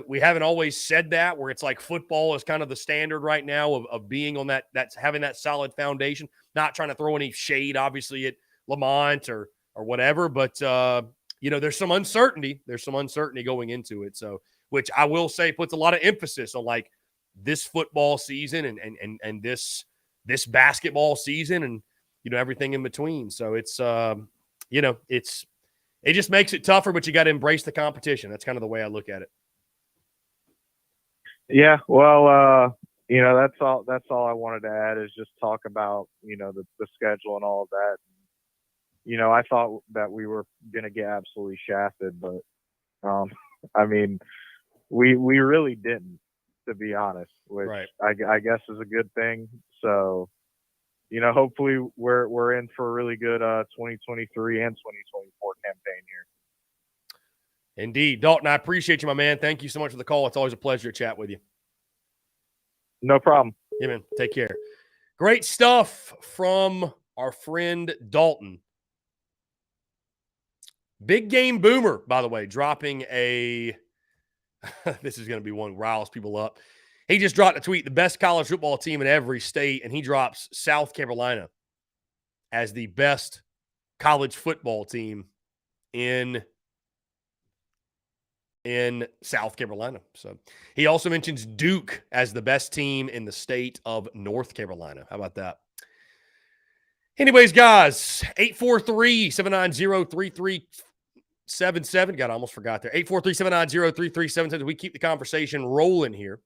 we haven't always said that, where it's like football is kind of the standard right now of being on that's having that solid foundation. Not trying to throw any shade, obviously, at Lamont or whatever, but there's some uncertainty. There's some uncertainty going into it. So, which I will say puts a lot of emphasis on like this football season and this basketball season and everything in between. So it's it just makes it tougher, but you got to embrace the competition. That's kind of the way I look at it. Yeah, well, that's all I wanted to add is just talk about, the schedule and all of that. I thought that we were going to get absolutely shafted, but, I mean, we really didn't, to be honest, which right. I guess is a good thing. So, hopefully we're in for a really good 2023 and 2024 campaign here. Indeed. Dalton, I appreciate you, my man. Thank you so much for the call. It's always a pleasure to chat with you. No problem. Yeah, man. Take care. Great stuff from our friend Dalton. Big Game Boomer, by the way, dropping a – this is going to be one riles people up. He just dropped a tweet, the best college football team in every state, and he drops South Carolina as the best college football team in South Carolina. So he also mentions Duke as the best team in the state of North Carolina. How about that? Anyways, guys, 843-790-3377. God, I almost forgot there. 843-790-3377. We keep the conversation rolling here.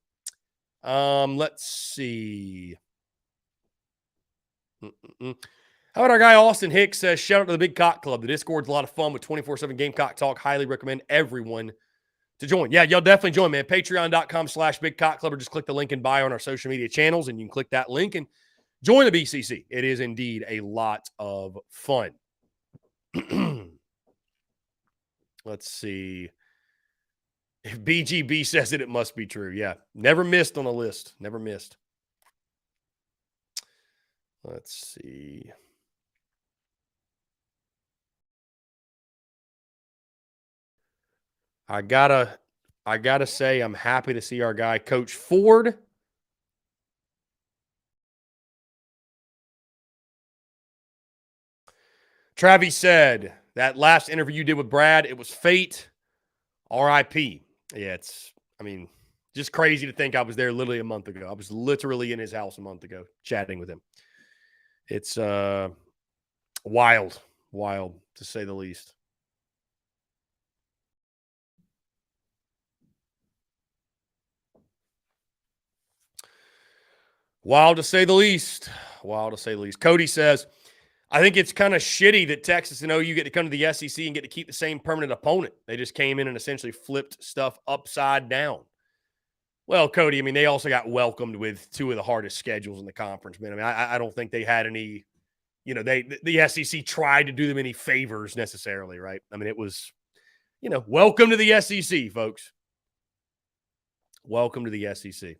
Let's see. How about our guy Austin Hicks says, shout out to the Big Cock Club. The Discord's a lot of fun with 24/7 Gamecock talk. Highly recommend everyone to join. Yeah, y'all definitely join, man. Patreon.com/Big Cock Club, or just click the link in bio on our social media channels, and you can click that link and join the BCC. It is indeed a lot of fun. Let's see. If BGB says it must be true. Yeah. Never missed on the list. Never missed. Let's see. I gotta say I'm happy to see our guy, Coach Ford. Travis said, that last interview you did with Brad, it was fate. RIP. Yeah, just crazy to think I was there literally a month ago. I was literally in his house a month ago chatting with him. It's wild to say the least. Wild to say the least. Wild to say the least. Cody says, I think it's kind of shitty that Texas and OU get to come to the SEC and get to keep the same permanent opponent. They just came in and essentially flipped stuff upside down. Well, Cody, they also got welcomed with two of the hardest schedules in the conference, man. I don't think they had any, the SEC tried to do them any favors necessarily, right? It was, welcome to the SEC, folks. Welcome to the SEC.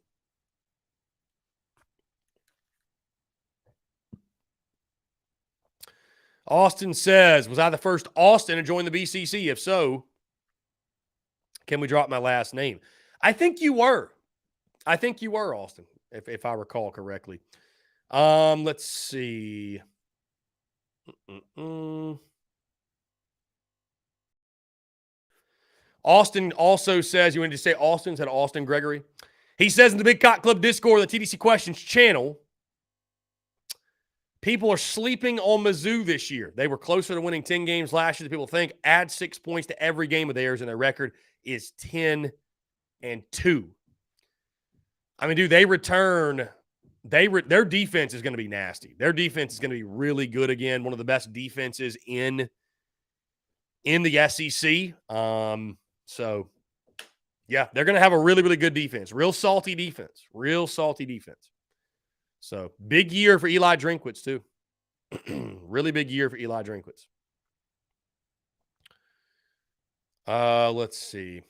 Austin says, was I the first Austin to join the BCC? If so, can we drop my last name? I think you were. Austin, if I recall correctly. Let's see. Austin also says, you wanted to say Austin? Said Austin Gregory. He says in the Big Cock Club Discord, the TDC Questions channel, people are sleeping on Mizzou this year. They were closer to winning 10 games last year than people think. Add 6 points to every game of theirs, and their record is 10-2. Dude, they return. Their defense is going to be nasty. Their defense is going to be really good again. One of the best defenses in the SEC. So, Yeah, they're going to have a really, really good defense. Real salty defense. Real salty defense. So, big year for Eli Drinkwitz, too. Really big year for Eli Drinkwitz. Let's see.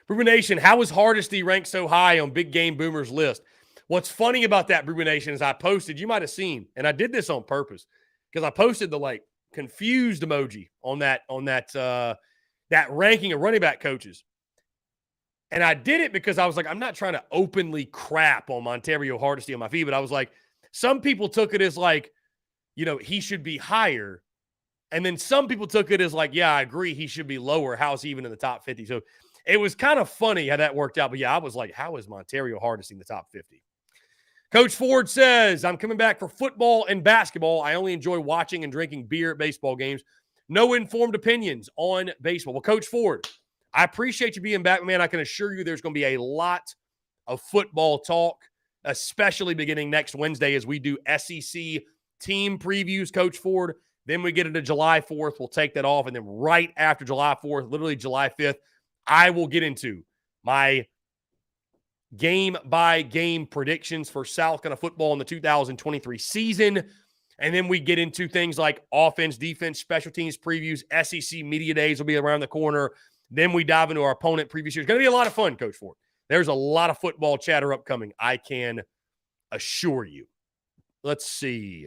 Boomer Nation, how is Hardesty ranked so high on Big Game Boomer's list? What's funny about that, Boomer Nation, is I posted, you might have seen, and I did this on purpose, because I posted the confused emoji on that ranking of running back coaches. And I did it because I was like, I'm not trying to openly crap on Montario Hardesty on my feed, but I was like, some people took it as he should be higher. And then some people took it as yeah, I agree, he should be lower. How's he even in the top 50? So it was kind of funny how that worked out. But yeah, I was like, how is Montario Hardesty in the top 50? Coach Ford says, I'm coming back for football and basketball. I only enjoy watching and drinking beer at baseball games. No informed opinions on baseball. Well, Coach Ford, I appreciate you being back, man. I can assure you there's going to be a lot of football talk, especially beginning next Wednesday as we do SEC team previews, Coach Ford. Then we get into July 4th. We'll take that off. And then right after July 4th, literally July 5th, I will get into my game-by-game predictions for South Carolina football in the 2023 season. And then we get into things like offense, defense, special teams previews. SEC Media Days will be around the corner. Then we dive into our opponent previews. It's going to be a lot of fun, Coach Ford. There's a lot of football chatter upcoming, I can assure you. Let's see.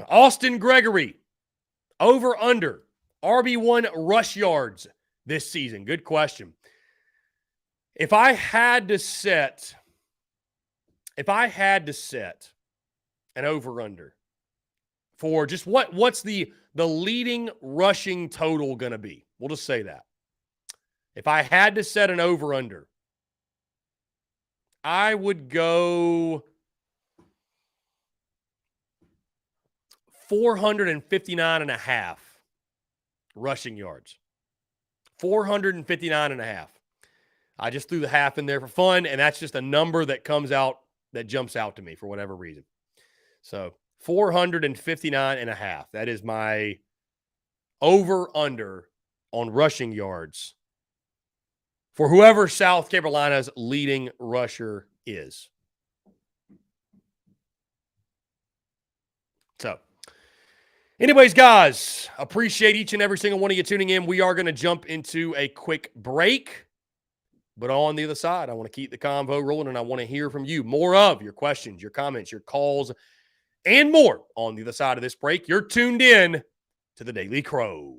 Austin Gregory, over under RB1 rush yards this season. Good question. If I had to set an over under for just what's the leading rushing total going to be? We'll just say that. If I had to set an over under, I would go 459.5 rushing yards. 459.5. I just threw the half in there for fun, and that's just a number that jumps out to me for whatever reason. So 459.5. That is my over-under on rushing yards for whoever South Carolina's leading rusher is. So, anyways, guys, appreciate each and every single one of you tuning in. We are going to jump into a quick break. But on the other side, I want to keep the convo rolling, and I want to hear from you. More of your questions, your comments, your calls, and more on the other side of this break. You're tuned in to the Daily Crow.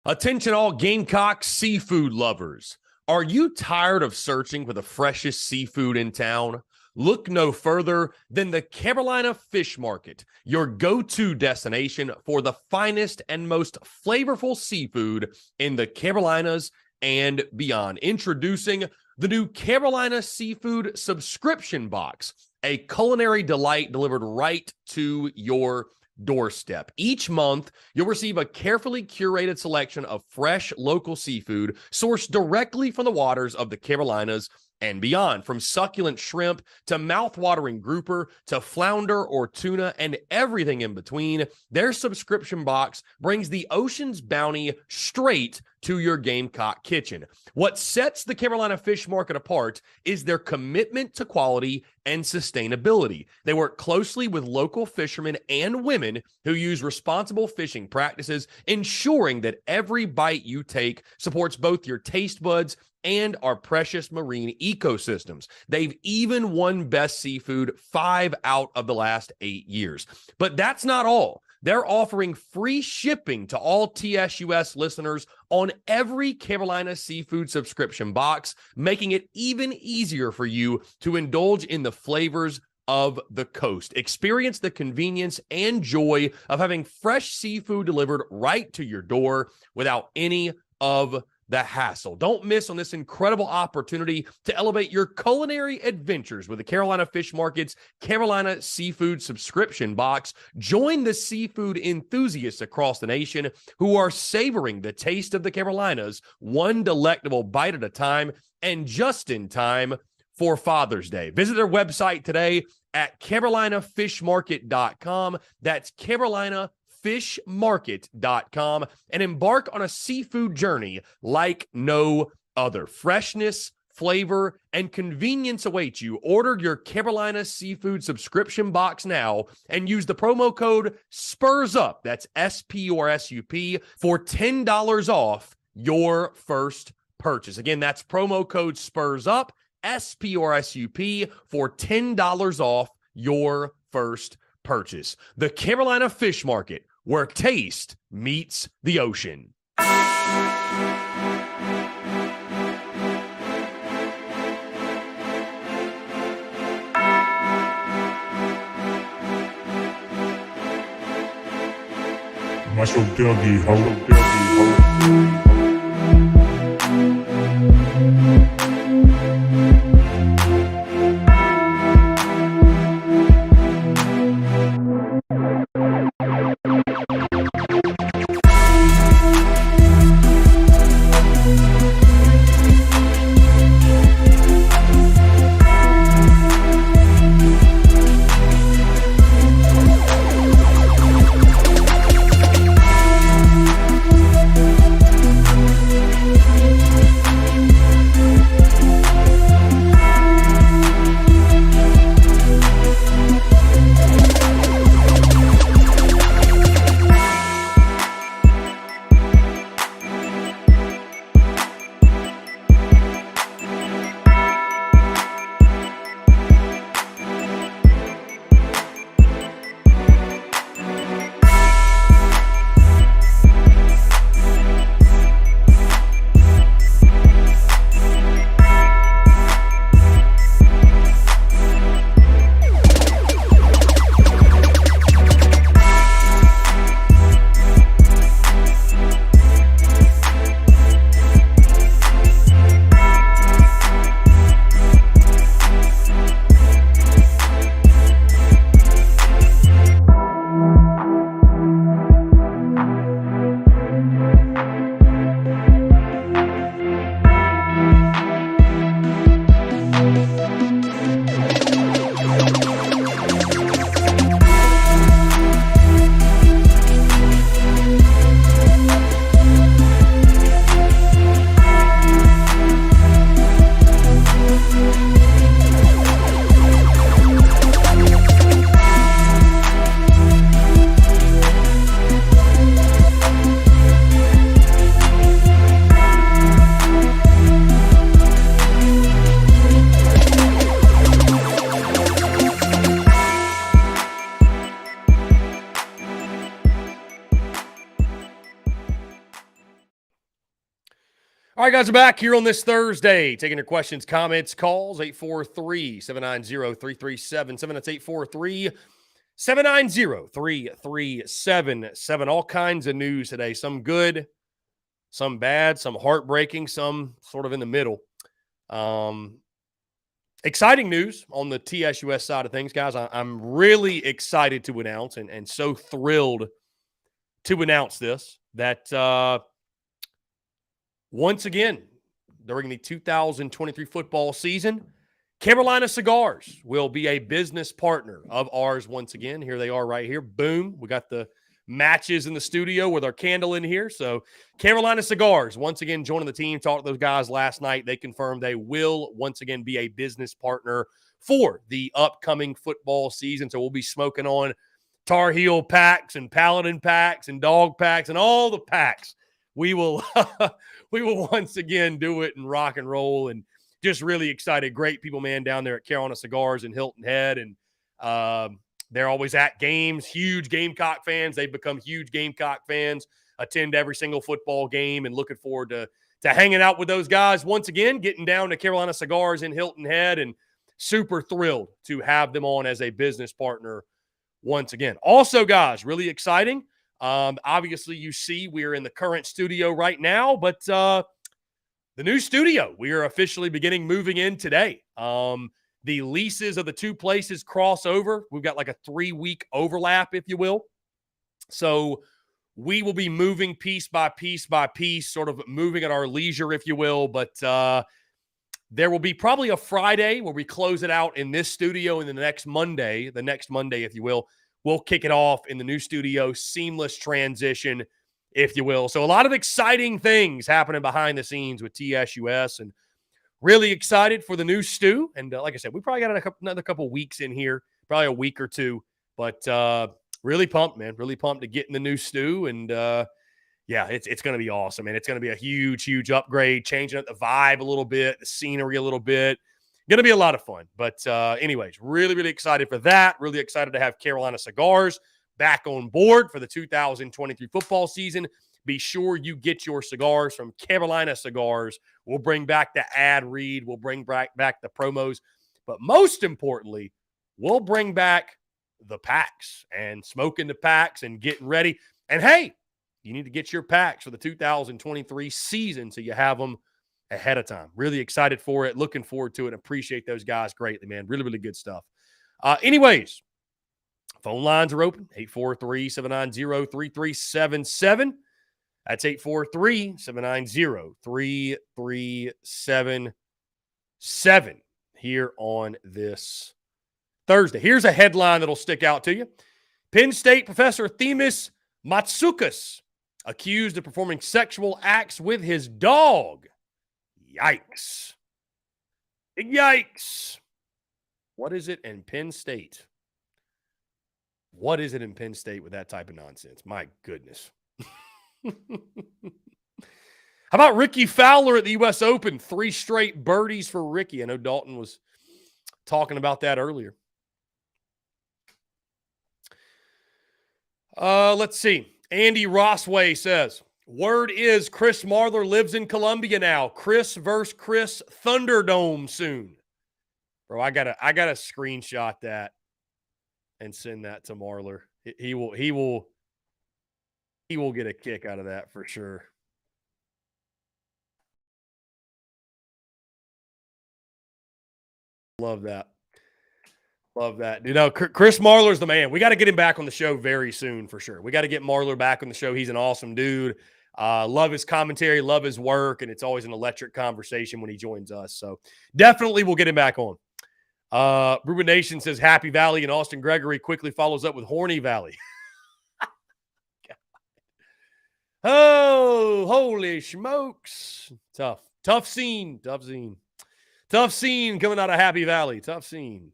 Attention all Gamecocks seafood lovers. Are you tired of searching for the freshest seafood in town? Look no further than the Carolina Fish Market, your go-to destination for the finest and most flavorful seafood in the Carolinas and beyond. Introducing the new Carolina Seafood Subscription Box, a culinary delight delivered right to your doorstep. Each month, you'll receive a carefully curated selection of fresh local seafood sourced directly from the waters of the Carolinas and beyond. From succulent shrimp to mouth-watering grouper to flounder or tuna and everything in between, their subscription box brings the ocean's bounty straight to your Gamecock kitchen. What sets the Carolina Fish Market apart is their commitment to quality and sustainability. They work closely with local fishermen and women who use responsible fishing practices, ensuring that every bite you take supports both your taste buds and our precious marine ecosystems. They've even won Best Seafood 5 out of the last 8 years. But that's not all. They're offering free shipping to all TSUS listeners on every Carolina Seafood subscription box, making it even easier for you to indulge in the flavors of the coast. Experience the convenience and joy of having fresh seafood delivered right to your door without any of the hassle. Don't miss on this incredible opportunity to elevate your culinary adventures with the Carolina Fish Market's Carolina Seafood Subscription Box. Join the seafood enthusiasts across the nation who are savoring the taste of the Carolinas, one delectable bite at a time, and just in time for Father's Day. Visit their website today at carolinafishmarket.com. That's carolinafishmarket.com and embark on a seafood journey like no other. Freshness, flavor, and convenience await you. Order your Carolina Seafood subscription box now and use the promo code SPURSUP, that's SPURSUP, for $10 off your first purchase. Again, that's promo code SPURSUP, SPURSUP, for $10 off your first purchase. The Carolina Fish Market, where taste meets the ocean. Muscle Dougie, ho. All right, guys, we're back here on this Thursday, taking your questions, comments, calls, 843-790-3377. That's 843-790-3377. All kinds of news today, some good, some bad, some heartbreaking, some sort of in the middle. Exciting news on the TSUS side of things, guys. I'm really excited to announce and so thrilled to announce this, that once again, during the 2023 football season, Carolina Cigars will be a business partner of ours once again. Here they are right here. Boom. We got the matches in the studio with our candle in here. So Carolina Cigars, once again, joining the team. Talked to those guys last night. They confirmed they will once again be a business partner for the upcoming football season. So we'll be smoking on Tar Heel packs and Paladin packs and dog packs and all the packs. We will once again do it and rock and roll, and just really excited. Great people, man, down there at Carolina Cigars in Hilton Head, and they're always at games. Huge Gamecock fans. They've become huge Gamecock fans. Attend every single football game, and looking forward to hanging out with those guys once again, getting down to Carolina Cigars in Hilton Head, and super thrilled to have them on as a business partner once again. Also, guys, really exciting. Obviously, you see we're in the current studio right now, but the new studio, we are officially moving in today. The leases of the two places cross over. We've got like a 3-week overlap, if you will. So we will be moving piece by piece by piece, sort of moving at our leisure, if you will. But there will be probably a Friday where we close it out in this studio, and the next Monday, if you will, we'll kick it off in the new studio, seamless transition, if you will. So a lot of exciting things happening behind the scenes with TSUS, and really excited for the new stew. And like I said, we probably got another couple weeks in here, probably a week or two. But really pumped, man. Really pumped to get in the new stew. And yeah, it's going to be awesome, man. It's going to be a huge, huge upgrade, changing up the vibe a little bit, the scenery a little bit. Going to be a lot of fun. But anyways, really, really excited for that. Really excited to have Carolina Cigars back on board for the 2023 football season. Be sure you get your cigars from Carolina Cigars. We'll bring back the ad read. We'll bring back the promos. But most importantly, we'll bring back the packs and smoking the packs and getting ready. And hey, you need to get your packs for the 2023 season so you have them ahead of time. Really excited for it. Looking forward to it. Appreciate those guys greatly, man. Really, really good stuff. Anyways, phone lines are open. 843-790-3377. That's 843-790-3377 here on this Thursday. Here's a headline that'll stick out to you. Penn State professor Themis Matsoukas accused of performing sexual acts with his dog. Yikes. Yikes. What is it in Penn State? What is it in Penn State with that type of nonsense? My goodness. How about Ricky Fowler at the U.S. Open? 3 straight birdies for Ricky. I know Dalton was talking about that earlier. Let's see. Andy Rossway says, word is Chris Marlar lives in Columbia now. Chris versus Chris Thunderdome soon. Bro, I gotta screenshot that and send that to Marlar. He will get a kick out of that for sure. Love that. Love that. You know, Chris Marlar's the man. We got to get him back on the show very soon for sure. We got to get Marlar back on the show. He's an awesome dude. Love his commentary, love his work, and it's always an electric conversation when he joins us. So definitely we'll get him back on. Ruben Nation says Happy Valley, and Austin Gregory quickly follows up with Horny Valley. Oh, holy smokes. Tough scene. Tough scene coming out of Happy Valley. Tough scene.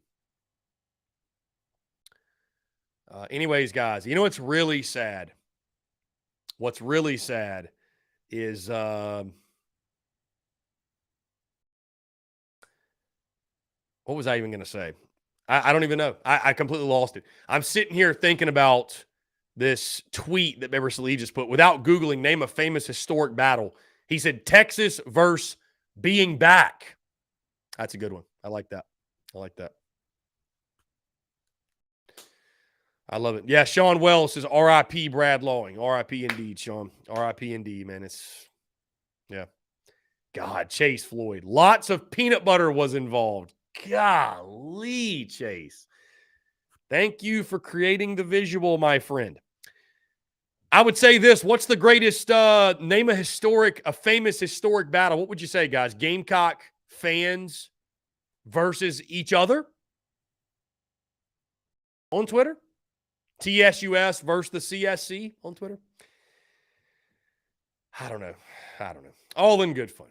Anyways, guys, you know what's really sad? What's really sad is what was I even going to say? I don't even know. I completely lost it. I'm sitting here thinking about this tweet that Beverly Lee just put without Googling, name a famous historic battle. He said Texas versus being back. That's a good one. I like that. I love it. Yeah, Sean Wells says R.I.P. Brad Lawing. R.I.P. indeed, Sean. R.I.P. indeed, man. Yeah. God, Chase Floyd. Lots of peanut butter was involved. Golly, Chase. Thank you for creating the visual, my friend. I would say this. What's the greatest, name a famous historic battle? What would you say, guys? Gamecock fans versus each other on Twitter? TSUS versus the CSC on Twitter? I don't know. All in good fun.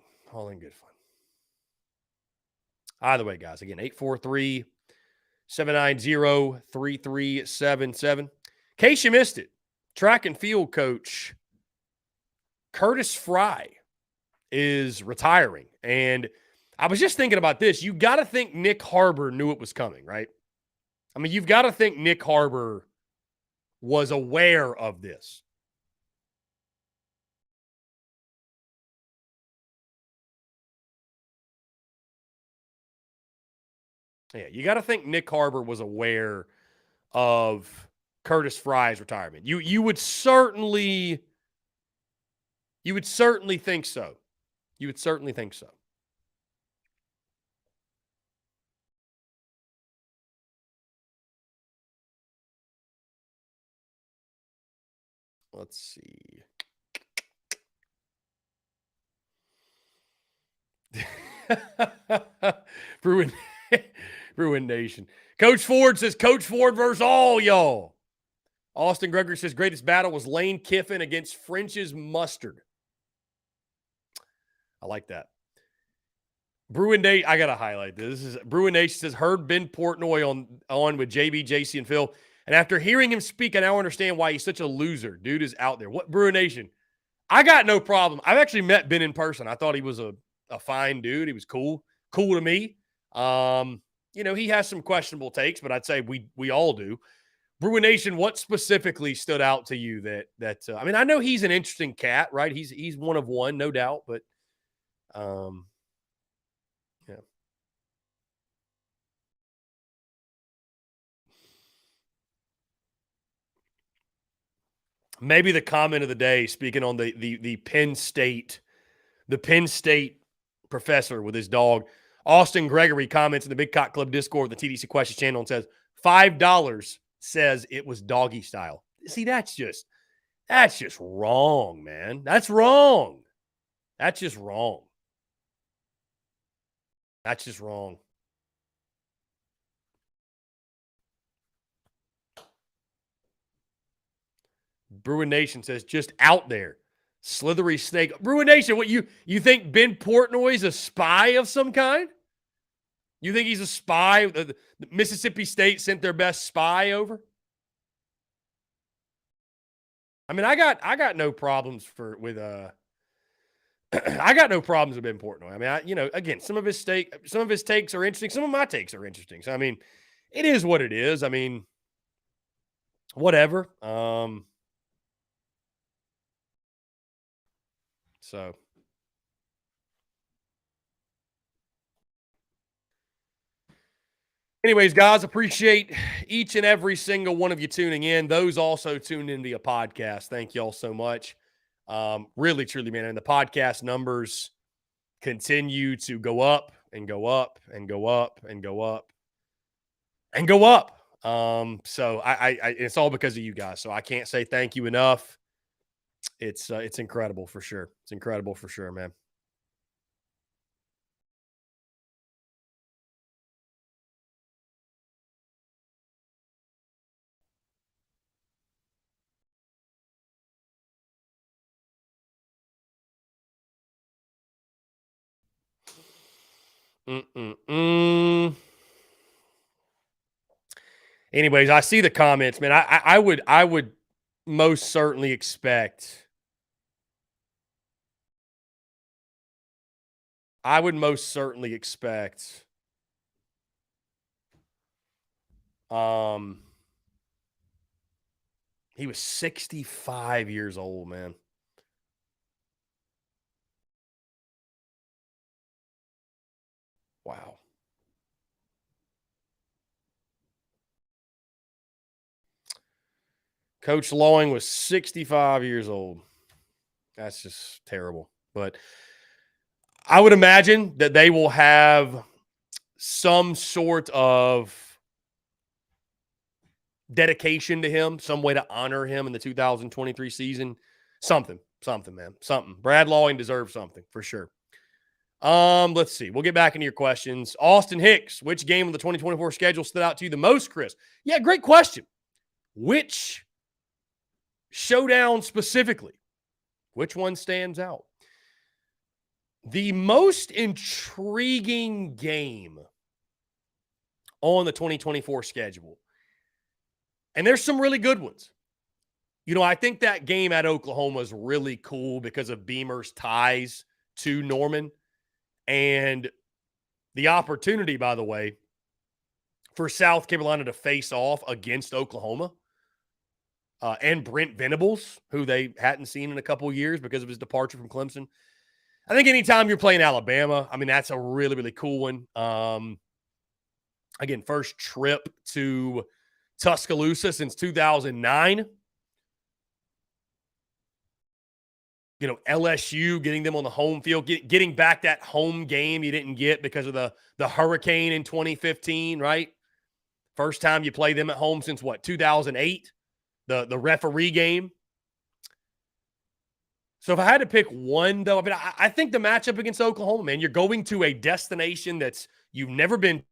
Either way, guys, again, 843-790-3377. In case you missed it, track and field coach Curtis Fry is retiring. And I was just thinking about this. You got to think Nick Harbor knew it was coming, right? I mean, you've got to think Nick Harbor was aware of this. Yeah, you got to think Nick Harbor was aware of Curtis Fry's retirement. You would certainly think so. You would certainly think so. Let's see. Bruin Nation. Coach Ford says Coach Ford versus all y'all. Austin Gregory says greatest battle was Lane Kiffin against French's Mustard. I like that. Bruin Day, I gotta highlight this. This is Bruin Nation says heard Ben Portnoy on with JB, JC, and Phil. And after hearing him speak, I now understand why he's such a loser. Dude is out there. What Bruin Nation? I got no problem. I've actually met Ben in person. I thought he was a fine dude. He was cool to me. He has some questionable takes, but I'd say we all do. Bruin Nation, what specifically stood out to you that I mean, I know he's an interesting cat, right? He's one of one, no doubt, but yeah. Maybe the comment of the day, speaking on the Penn State professor with his dog, Austin Gregory comments in the Big Cock Club Discord, the TDC Questions channel, and says $5 says it was doggy style. See, that's just wrong, man. That's wrong. That's just wrong. That's just wrong. Bruin Nation says just out there. Slithery snake. Bruin Nation, what you think Ben Portnoy's a spy of some kind? You think he's a spy? The Mississippi State sent their best spy over? I mean, I got no problems with I got no problems with Ben Portnoy. I mean, again, some of his takes are interesting. Some of my takes are interesting. So I mean, it is what it is. I mean, whatever. So anyways, guys, appreciate each and every single one of you tuning in. Those also tuned in via podcast. Thank you all so much. Really, truly, man. And the podcast numbers continue to go up and go up and go up and go up and go up. So I it's all because of you guys. So I can't say thank you enough. It's incredible for sure. It's incredible for sure, man. Anyways, I see the comments, man. I would most certainly expect. I would most certainly expect. He was 65 years old, man. Wow. Coach Loing was 65 years old. That's just terrible. But I would imagine that they will have some sort of dedication to him, some way to honor him in the 2023 season. Something, man. Something. Brad Loing deserves something for sure. Let's see. We'll get back into your questions. Austin Hicks, which game of the 2024 schedule stood out to you the most, Chris? Yeah, great question. Which showdown specifically? Which one stands out? The most intriguing game on the 2024 schedule. And there's some really good ones. I think that game at Oklahoma is really cool because of Beamer's ties to Norman. And the opportunity, by the way, for South Carolina to face off against Oklahoma and Brent Venables, who they hadn't seen in a couple of years because of his departure from Clemson. I think anytime you're playing Alabama, I mean, that's a really, really cool one. Again, first trip to Tuscaloosa since 2009. LSU getting them on the home field, getting back that home game you didn't get because of the hurricane in 2015, right? First time you play them at home since 2008, the referee game. So if I had to pick one, though, I mean, I think the matchup against Oklahoma, man, you're going to a destination you've never been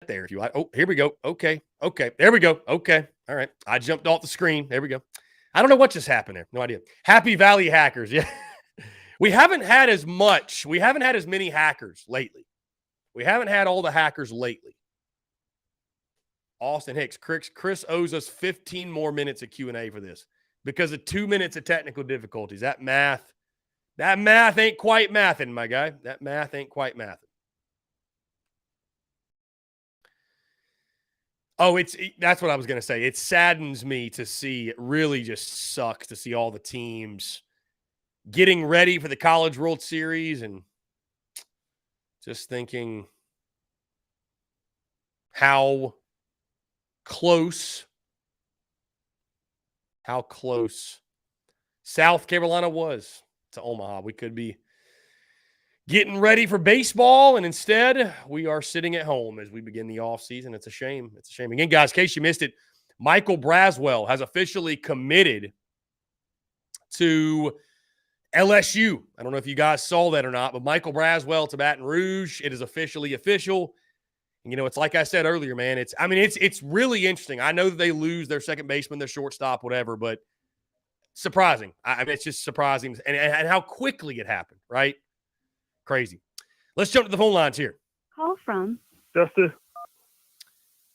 there if you like. Oh, here we go. Okay. There we go. Okay. All right. I jumped off the screen. There we go. I don't know what just happened there. No idea. Happy Valley Hackers. Yeah. We haven't had as many hackers lately. We haven't had all the hackers lately. Austin Hicks. Chris owes us 15 more minutes of Q&A for this because of 2 minutes of technical difficulties. That math ain't quite mathing, my guy. That math ain't quite mathing. Oh, that's what I was going to say. It saddens me to see, it really just sucks to see all the teams getting ready for the College World Series and just thinking how close South Carolina was to Omaha. We could be getting ready for baseball, and instead we are sitting at home as we begin the offseason. It's a shame. It's a shame. Again, guys, in case you missed it, Michael Braswell has officially committed to LSU. I don't know if you guys saw that or not, but Michael Braswell to Baton Rouge. It is officially official. And, it's like I said earlier, man, it's really interesting. I know that they lose their second baseman, their shortstop, whatever, but surprising. It's just surprising. And how quickly it happened, right? Crazy. Let's jump to the phone lines here. Call from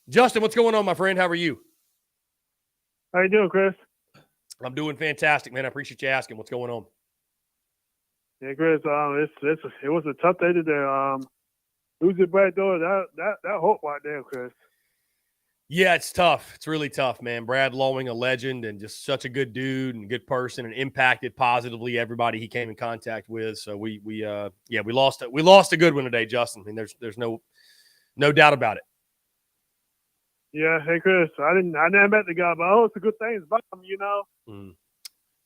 Justin, what's going on, my friend? How are you? how you doing, Chris? I'm doing fantastic, man. I appreciate you asking. What's going on? Yeah, Chris. It was a tough day today. Losing Brad Doyle, that hope right there, Chris. Yeah, it's tough. It's really tough, man. Brad Lowing, a legend and just such a good dude and good person, and impacted positively everybody he came in contact with. So we lost it. We lost a good one today, Justin. I mean, there's no doubt about it. Yeah, hey Chris, I never met the guy, but it's a good thing about him,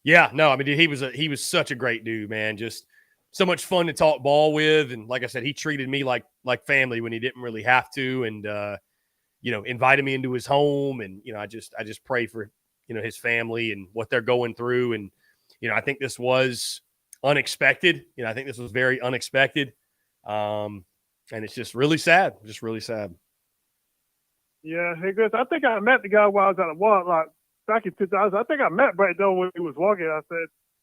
Yeah, no, I mean, dude, he was such a great dude, man. Just so much fun to talk ball with, and like I said, he treated me like family when he didn't really have to, and invited me into his home, and I just pray for his family and what they're going through, and I think this was unexpected. I think this was very unexpected, and it's just really sad. Yeah, hey Chris, I think I met the guy while I was at the walk, like back in 2000. I think I met Brad Doyle when he was walking. I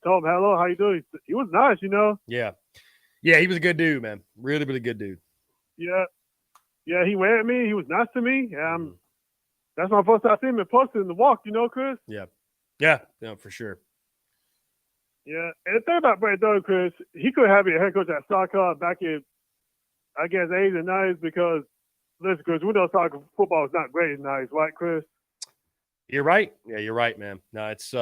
told him hello, how you doing? He was nice, Yeah, he was a good dude, man. Really, really good dude. Yeah, he waved at me. He was nice to me. That's my first time I seen him in person in the walk, Chris? Yeah, for sure. Yeah, and the thing about Brad Doyle, Chris, he could have been a head coach at soccer back in, I guess, 80s and 90s because, listen, Chris, we know soccer football is not great in the 90s, right, Chris? You're right. Yeah, you're right, man. No, it's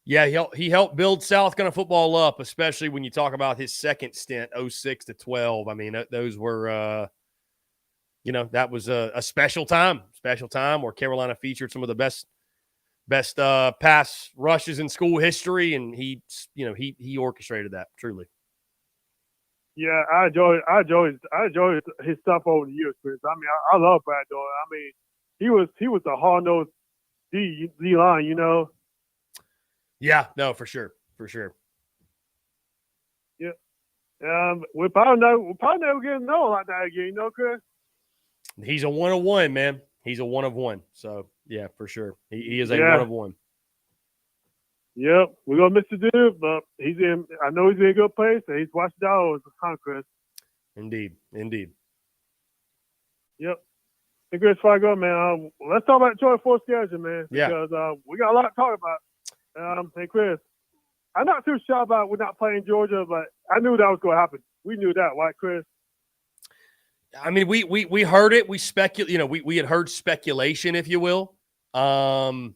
he helped build South Carolina football up, especially when you talk about his second stint, 06 to 12. I mean, those were that was a special time where Carolina featured some of the best pass rushes in school history, and he orchestrated that truly. Yeah, I enjoyed his stuff over the years, Chris. I mean, I love Brad Doyle. I mean, he was a hard-nosed D line, Yeah, no, for sure. Yeah. We're probably never getting to know like that again, Chris? He's a one of one, man. He's a one of one. So yeah, for sure. He is a one of one. Yep, we're gonna miss the dude, but I know he's in a good place, and he's watched dogs, Chris. Indeed. Yep. Hey, Chris, before I go, man, let's talk about Georgia 4 schedule, man. Yeah. Because we got a lot to talk about. Hey, Chris, I'm not too sure about we're not playing Georgia, but I knew that was going to happen. We knew that, right, Chris? I mean, we heard it. We had heard speculation, if you will. We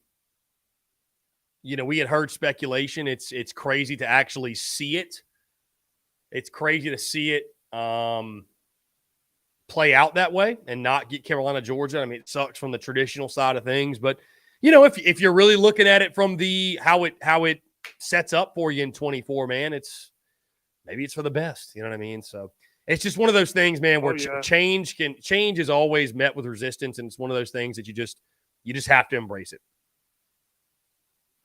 had heard speculation. It's crazy to actually see it. It's crazy to see it play out that way and not get Carolina, Georgia. I mean, it sucks from the traditional side of things, but if you're really looking at it from the how it sets up for you in 24, man, maybe it's for the best. You know what I mean? So it's just one of those things, man, where change is always met with resistance, and it's one of those things that you just have to embrace it.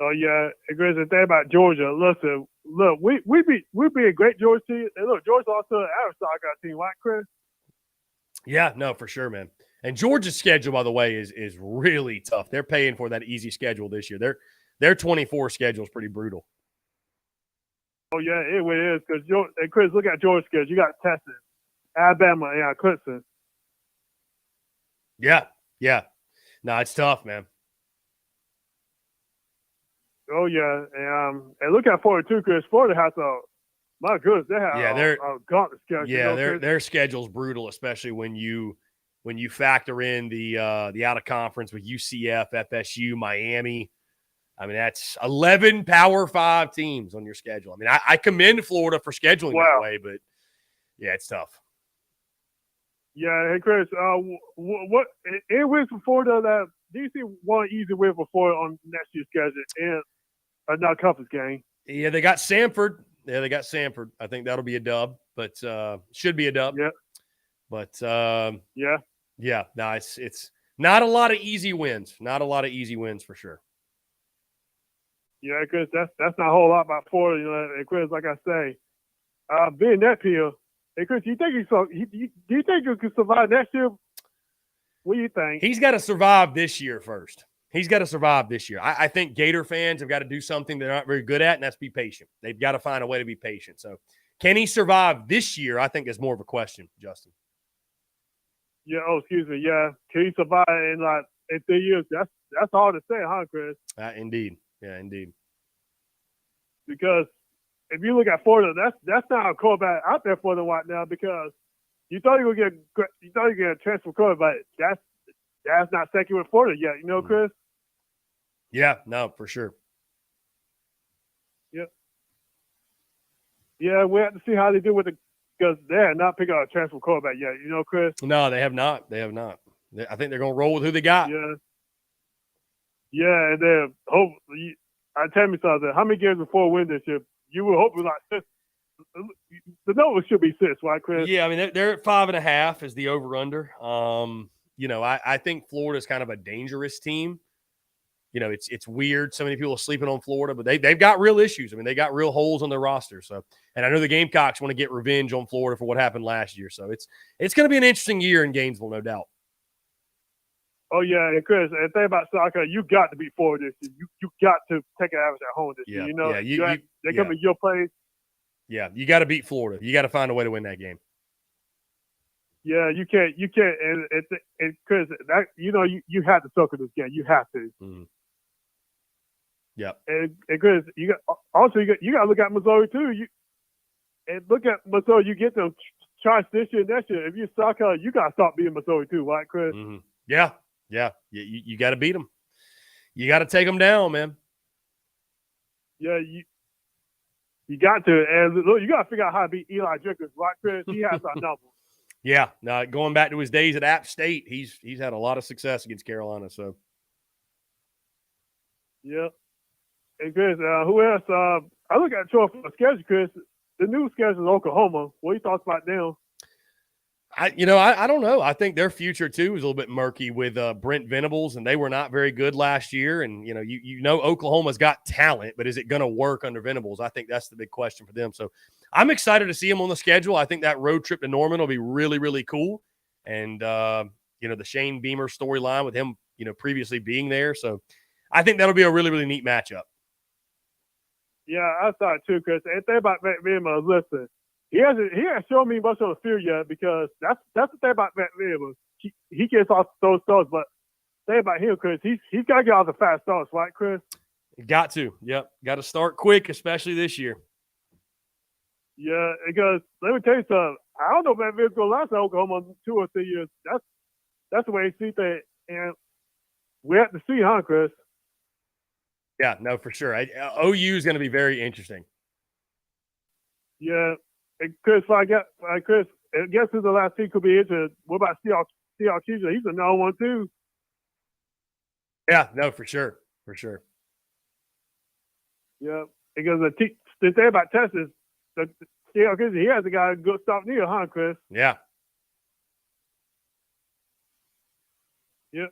Oh yeah, Chris, the thing about Georgia, listen, look, we be a great Georgia team. And look, Georgia also an Aristocrat team, right, Chris? Yeah, no, for sure, man. And Georgia's schedule, by the way, is really tough. They're paying for that easy schedule this year. Their 24 schedule is pretty brutal. Oh yeah, it really is. Because and Chris, look at Georgia's schedule. You got Texas, Alabama, and Clemson. Yeah. No, it's tough, man. Oh yeah, and look at Florida too, Chris. Florida has my goodness, they have a gauntlet schedule. Yeah, their schedule's brutal, especially when you factor in the out of conference with UCF, FSU, Miami. I mean, that's 11 Power 5 teams on your schedule. I mean, I commend Florida for scheduling that way, but yeah, it's tough. Yeah, hey Chris, what any wins for Florida that do you see one easy win for Florida on next year's schedule and another conference game? Yeah, they got Samford. I think that'll be a dub, but should be a dub. Yeah. But yeah. No, it's not a lot of easy wins. Not a lot of easy wins for sure. Yeah, Chris, that's not a whole lot about Florida, you know. And Chris, like I say, being that here, hey Chris, do you think you can survive next year? What do you think? He's got to survive this year first. I think Gator fans have got to do something they're not very good at, and that's be patient. They've got to find a way to be patient. So can he survive this year? I think is more of a question, Justin. Yeah, excuse me. Yeah. Can he survive in 3 years? That's hard to say, huh, Chris? Indeed. Yeah, indeed. Because if you look at Florida, that's not a quarterback out there for them right now, because you thought you were going to get a transfer quarterback. That's not second with Florida yet, you know, Chris? Yeah, no, for sure. Yep. Yeah, we have to see how they do with it, because they're not picking out a transfer quarterback yet, you know, Chris? No, they have not. I think they're going to roll with who they got. Yeah. Yeah, and then tell me something. How many games before win this year? You would hope it was like 6. The number should be 6, right, Chris? Yeah, I mean they're at 5.5 is the over/under. I think Florida's kind of a dangerous team. You know, it's weird. So many people are sleeping on Florida, but they've got real issues. I mean, they got real holes on their roster. So, and I know the Gamecocks want to get revenge on Florida for what happened last year. So it's going to be an interesting year in Gainesville, no doubt. Oh yeah, and Chris, and the thing about soccer, you got to beat Florida this year. You got to take an average at home this year. You know, they come in your place. Yeah, you got to beat Florida. You got to find a way to win that game. Yeah, you can't, and Chris, that you have to sucker this game. You have to. Mm-hmm. Yeah. And Chris, you got to look at Missouri too. Look at Missouri. You get them charge this year, next year. If you soccer, you got to stop beating Missouri too, right, Chris? Mm-hmm. Yeah. You got to beat them. You got to take them down, man. Yeah, you got to, and look, you got to figure out how to beat Eli Jenkins, right, Chris? He has our number. Yeah, now going back to his days at App State, he's had a lot of success against Carolina. So, yeah. And Chris, who else? I look at your schedule, Chris. The new schedule is Oklahoma. What are your thoughts about them? I don't know. I think their future too is a little bit murky with Brent Venables, and they were not very good last year. And Oklahoma's got talent, but is it going to work under Venables? I think that's the big question for them. So I'm excited to see him on the schedule. I think that road trip to Norman will be really, really cool. And the Shane Beamer storyline with him, previously being there. So I think that'll be a really, really neat matchup. Yeah, I thought too, Chris. And think about Matt Venables. Listen. He hasn't shown me much on the field yet, because that's the thing about Matt Venables. He gets off those starts, but the thing about him, Chris, he's got to get off the fast starts, right, Chris? Got to. Yep. Got to start quick, especially this year. Yeah, because let me tell you something. I don't know if Matt Venables going to last in Oklahoma 2 or 3 years. That's the way he sees it, and we have to see, huh, Chris? Yeah, no, for sure. OU is going to be very interesting. Yeah. And Chris, I guess who's the last team could be interested? What about Seahawks? He's a no one too. Yeah, no, for sure. For sure. Yeah. Because the thing about Texas, the Seahawks, he has a guy who good stop near, huh, Chris? Yeah. Yeah.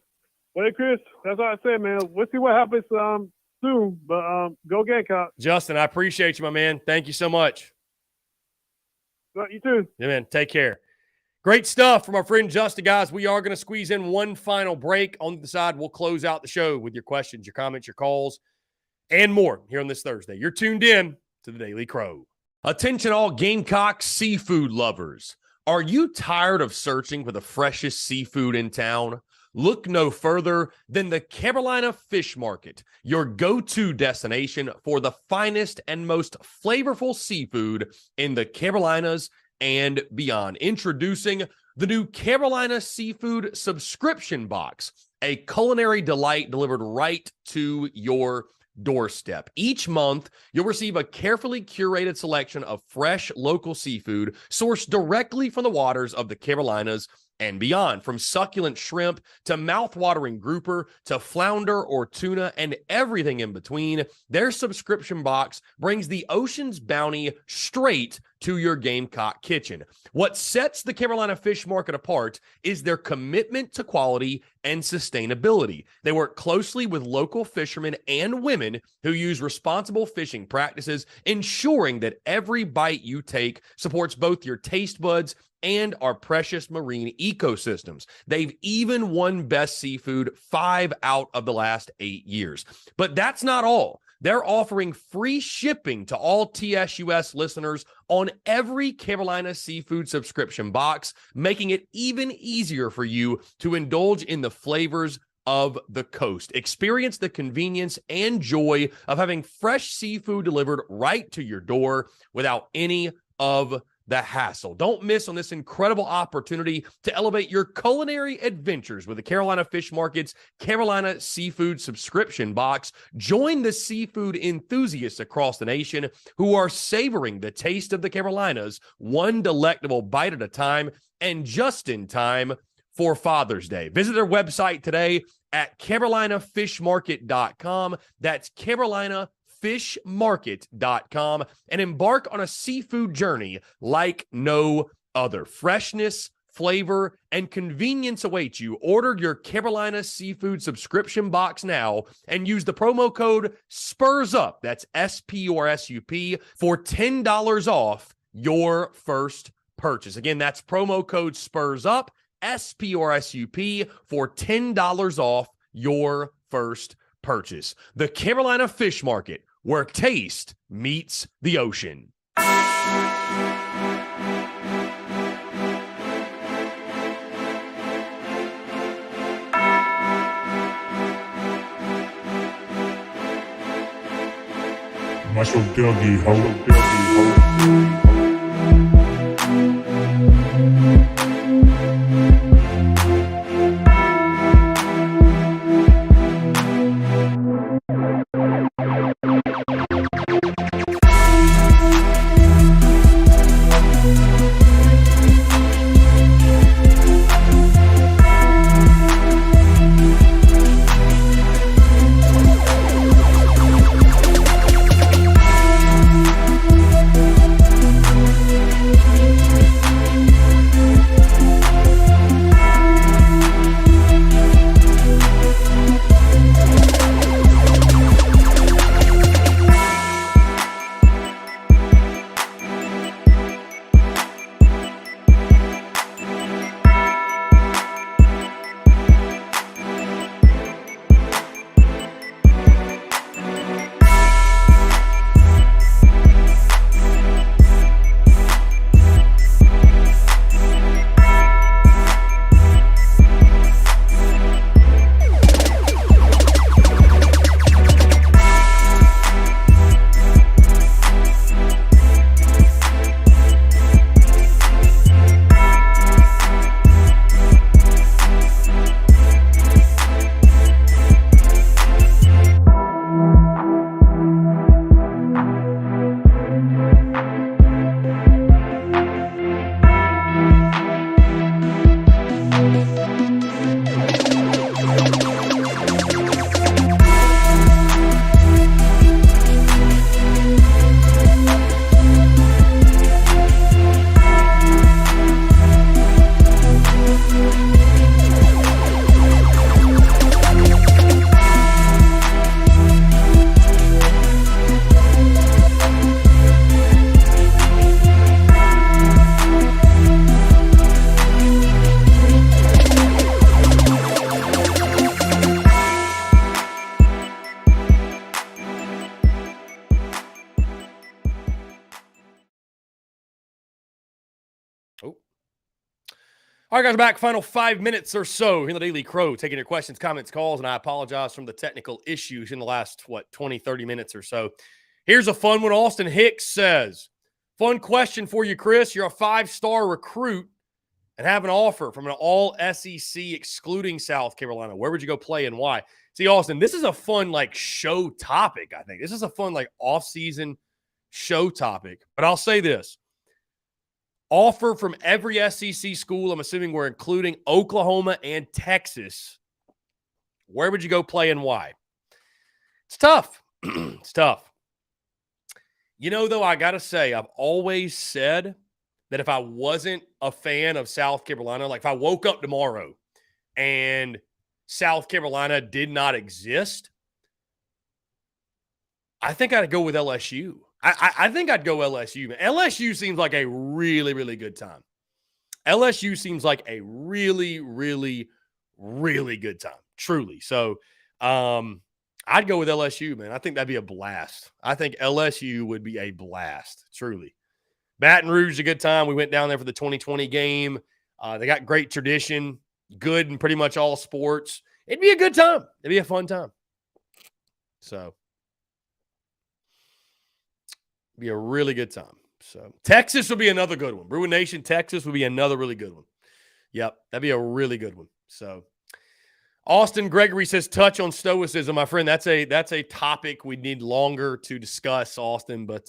Well, hey, Chris, that's all I said, man. We'll see what happens soon. But go Gamecocks. Justin, I appreciate you, my man. Thank you so much. Well, you too. Yeah, man. Take care. Great stuff from our friend Justin, guys. We are going to squeeze in one final break. On the side, we'll close out the show with your questions, your comments, your calls, and more here on this Thursday. You're tuned in to the Daily Crow. Attention all Gamecock seafood lovers. Are you tired of searching for the freshest seafood in town? Look no further than the Carolina Fish Market, your go-to destination for the finest and most flavorful seafood in the Carolinas and beyond. Introducing the new Carolina Seafood Subscription Box, a culinary delight delivered right to your doorstep. Each month, you'll receive a carefully curated selection of fresh local seafood sourced directly from the waters of the Carolinas and beyond. From succulent shrimp to mouth-watering grouper to flounder or tuna and everything in between, their subscription box brings the ocean's bounty straight to your Gamecock kitchen. What sets the Carolina Fish Market apart is their commitment to quality and sustainability. They work closely with local fishermen and women who use responsible fishing practices, ensuring that every bite you take supports both your taste buds and our precious marine ecosystems. They've even won Best Seafood 5 out of the last 8 years. But that's not all. They're offering free shipping to all TSUS listeners on every Carolina Seafood subscription box, making it even easier for you to indulge in the flavors of the coast. Experience the convenience and joy of having fresh seafood delivered right to your door without any of the hassle. Don't miss on this incredible opportunity to elevate your culinary adventures with the Carolina Fish Market's Carolina Seafood Subscription Box. Join the seafood enthusiasts across the nation who are savoring the taste of the Carolinas, one delectable bite at a time, and just in time for Father's Day. Visit their website today at carolinafishmarket.com. That's carolinafishmarket.com, and embark on a seafood journey like no other. Freshness, flavor, and convenience await you. Order your Carolina Seafood subscription box now and use the promo code SPURSUP, that's SPURSUP, for $10 off your first purchase. Again, that's promo code SPURSUP, SPURSUP, for $10 off your first purchase. The Carolina Fish Market, where taste meets the ocean. Muscle Dougie, ho. Oh. All right, guys, back. Final 5 minutes or so here in the Daily Crow, taking your questions, comments, calls, and I apologize from the technical issues in the last, 20, 30 minutes or so. Here's a fun one. Austin Hicks says, fun question for you, Chris. You're a 5-star recruit and have an offer from an all-SEC excluding South Carolina. Where would you go play and why? See, Austin, this is a fun, show topic, I think. This is a fun, off-season show topic. But I'll say this. Offer from every SEC school, I'm assuming we're including Oklahoma and Texas. Where would you go play and why? It's tough. It's tough. Though, I got to say, I've always said that if I wasn't a fan of South Carolina, like if I woke up tomorrow and South Carolina did not exist, I think I'd go with LSU. I think I'd go LSU. Man. LSU seems like a really, really good time. LSU seems like a really, really, really good time. Truly. So I'd go with LSU, man. I think that'd be a blast. I think LSU would be a blast. Truly. Baton Rouge is a good time. We went down there for the 2020 game. They got great tradition, good in pretty much all sports. It'd be a good time. It'd be a fun time. So, be a really good time. So, Texas will be another good one. Bruin Nation, Texas will be another really good one. Yep, that'd be a really good one. So, Austin Gregory says, touch on stoicism, my friend. That's a topic we need longer to discuss, Austin. But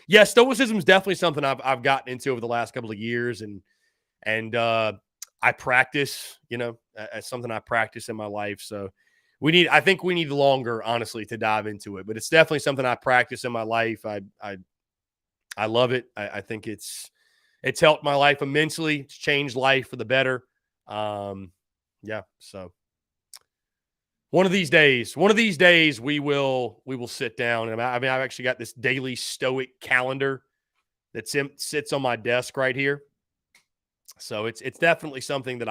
yeah, stoicism is definitely something I've gotten into over the last couple of years, and I practice. As something I practice in my life. So I think we need longer, honestly, to dive into it. But it's definitely something I practice in my life. I love it. I think it's helped my life immensely. It's changed life for the better. Yeah. So. One of these days, we will sit down. And I've actually got this daily stoic calendar that sits on my desk right here. So it's definitely something that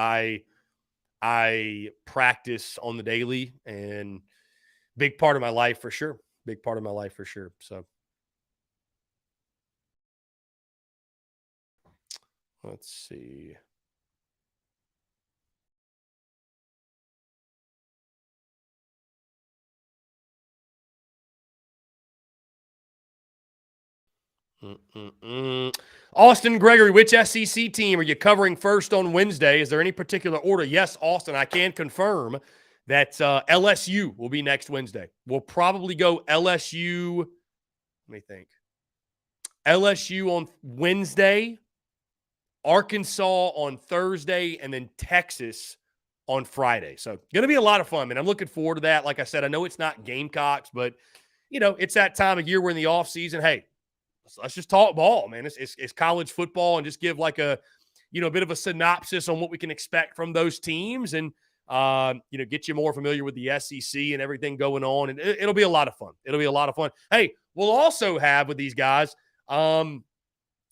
I practice on the daily, and big part of my life for sure. Big part of my life for sure. So let's see. Austin Gregory, which SEC team are you covering first on Wednesday? Is there any particular order? Yes, Austin, I can confirm that LSU will be next Wednesday. We'll probably go LSU. Let me think. LSU on Wednesday, Arkansas on Thursday, and then Texas on Friday. So going to be a lot of fun, man. I'm looking forward to that. Like I said, I know it's not Gamecocks, but, it's that time of year we're in the off season. Hey, let's just talk ball, man. It's college football, and just give a bit of a synopsis on what we can expect from those teams, and get you more familiar with the SEC and everything going on. And it'll be a lot of fun. It'll be a lot of fun. Hey, we'll also have with these guys, a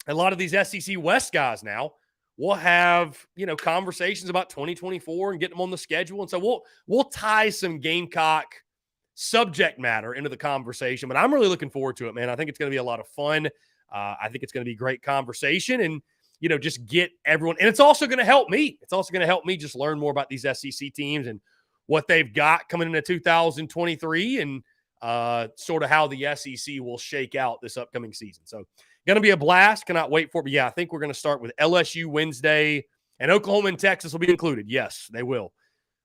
lot of these SEC West guys now. We'll have conversations about 2024 and getting them on the schedule, and so we'll tie some Gamecock subject matter into the conversation, but I'm really looking forward to it, man. I think it's going to be a lot of fun. I think it's going to be great conversation, and just get everyone. And it's also going to help me. It's also going to help me just learn more about these SEC teams and what they've got coming into 2023, and sort of how the SEC will shake out this upcoming season. So going to be a blast. Cannot wait for it. But yeah, I think we're going to start with LSU Wednesday, and Oklahoma and Texas will be included. Yes, they will.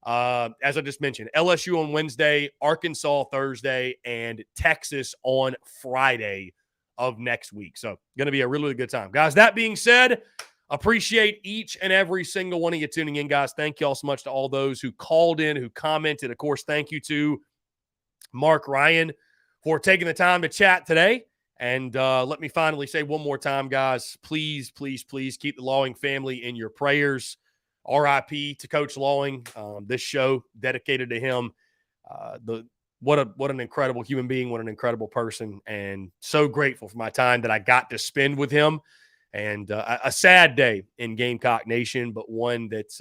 As I just mentioned, LSU on Wednesday, Arkansas Thursday, and Texas on Friday of next week. So going to be a really, really good time. Guys, that being said, appreciate each and every single one of you tuning in, guys. Thank you all so much to all those who called in, who commented. Of course, thank you to Mark Ryan for taking the time to chat today. And let me finally say one more time, guys, please, please, please keep the Lawing family in your prayers. RIP to Coach Lawing. This show dedicated to him. What an incredible human being, what an incredible person, and so grateful for my time that I got to spend with him. And a sad day in Gamecock Nation, but one that's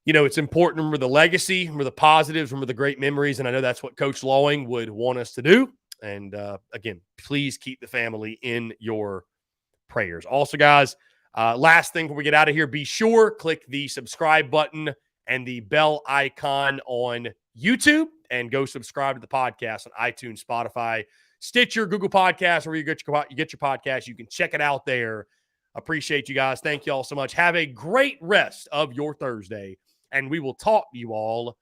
it's important to remember the legacy, remember the positives, remember the great memories, and I know that's what Coach Lawing would want us to do. And again, please keep the family in your prayers. Also, guys, Last thing before we get out of here, be sure click the subscribe button and the bell icon on YouTube and go subscribe to the podcast on iTunes, Spotify, Stitcher, Google Podcasts, where you get your podcast. You can check it out there. Appreciate you guys. Thank you all so much. Have a great rest of your Thursday, and we will talk to you all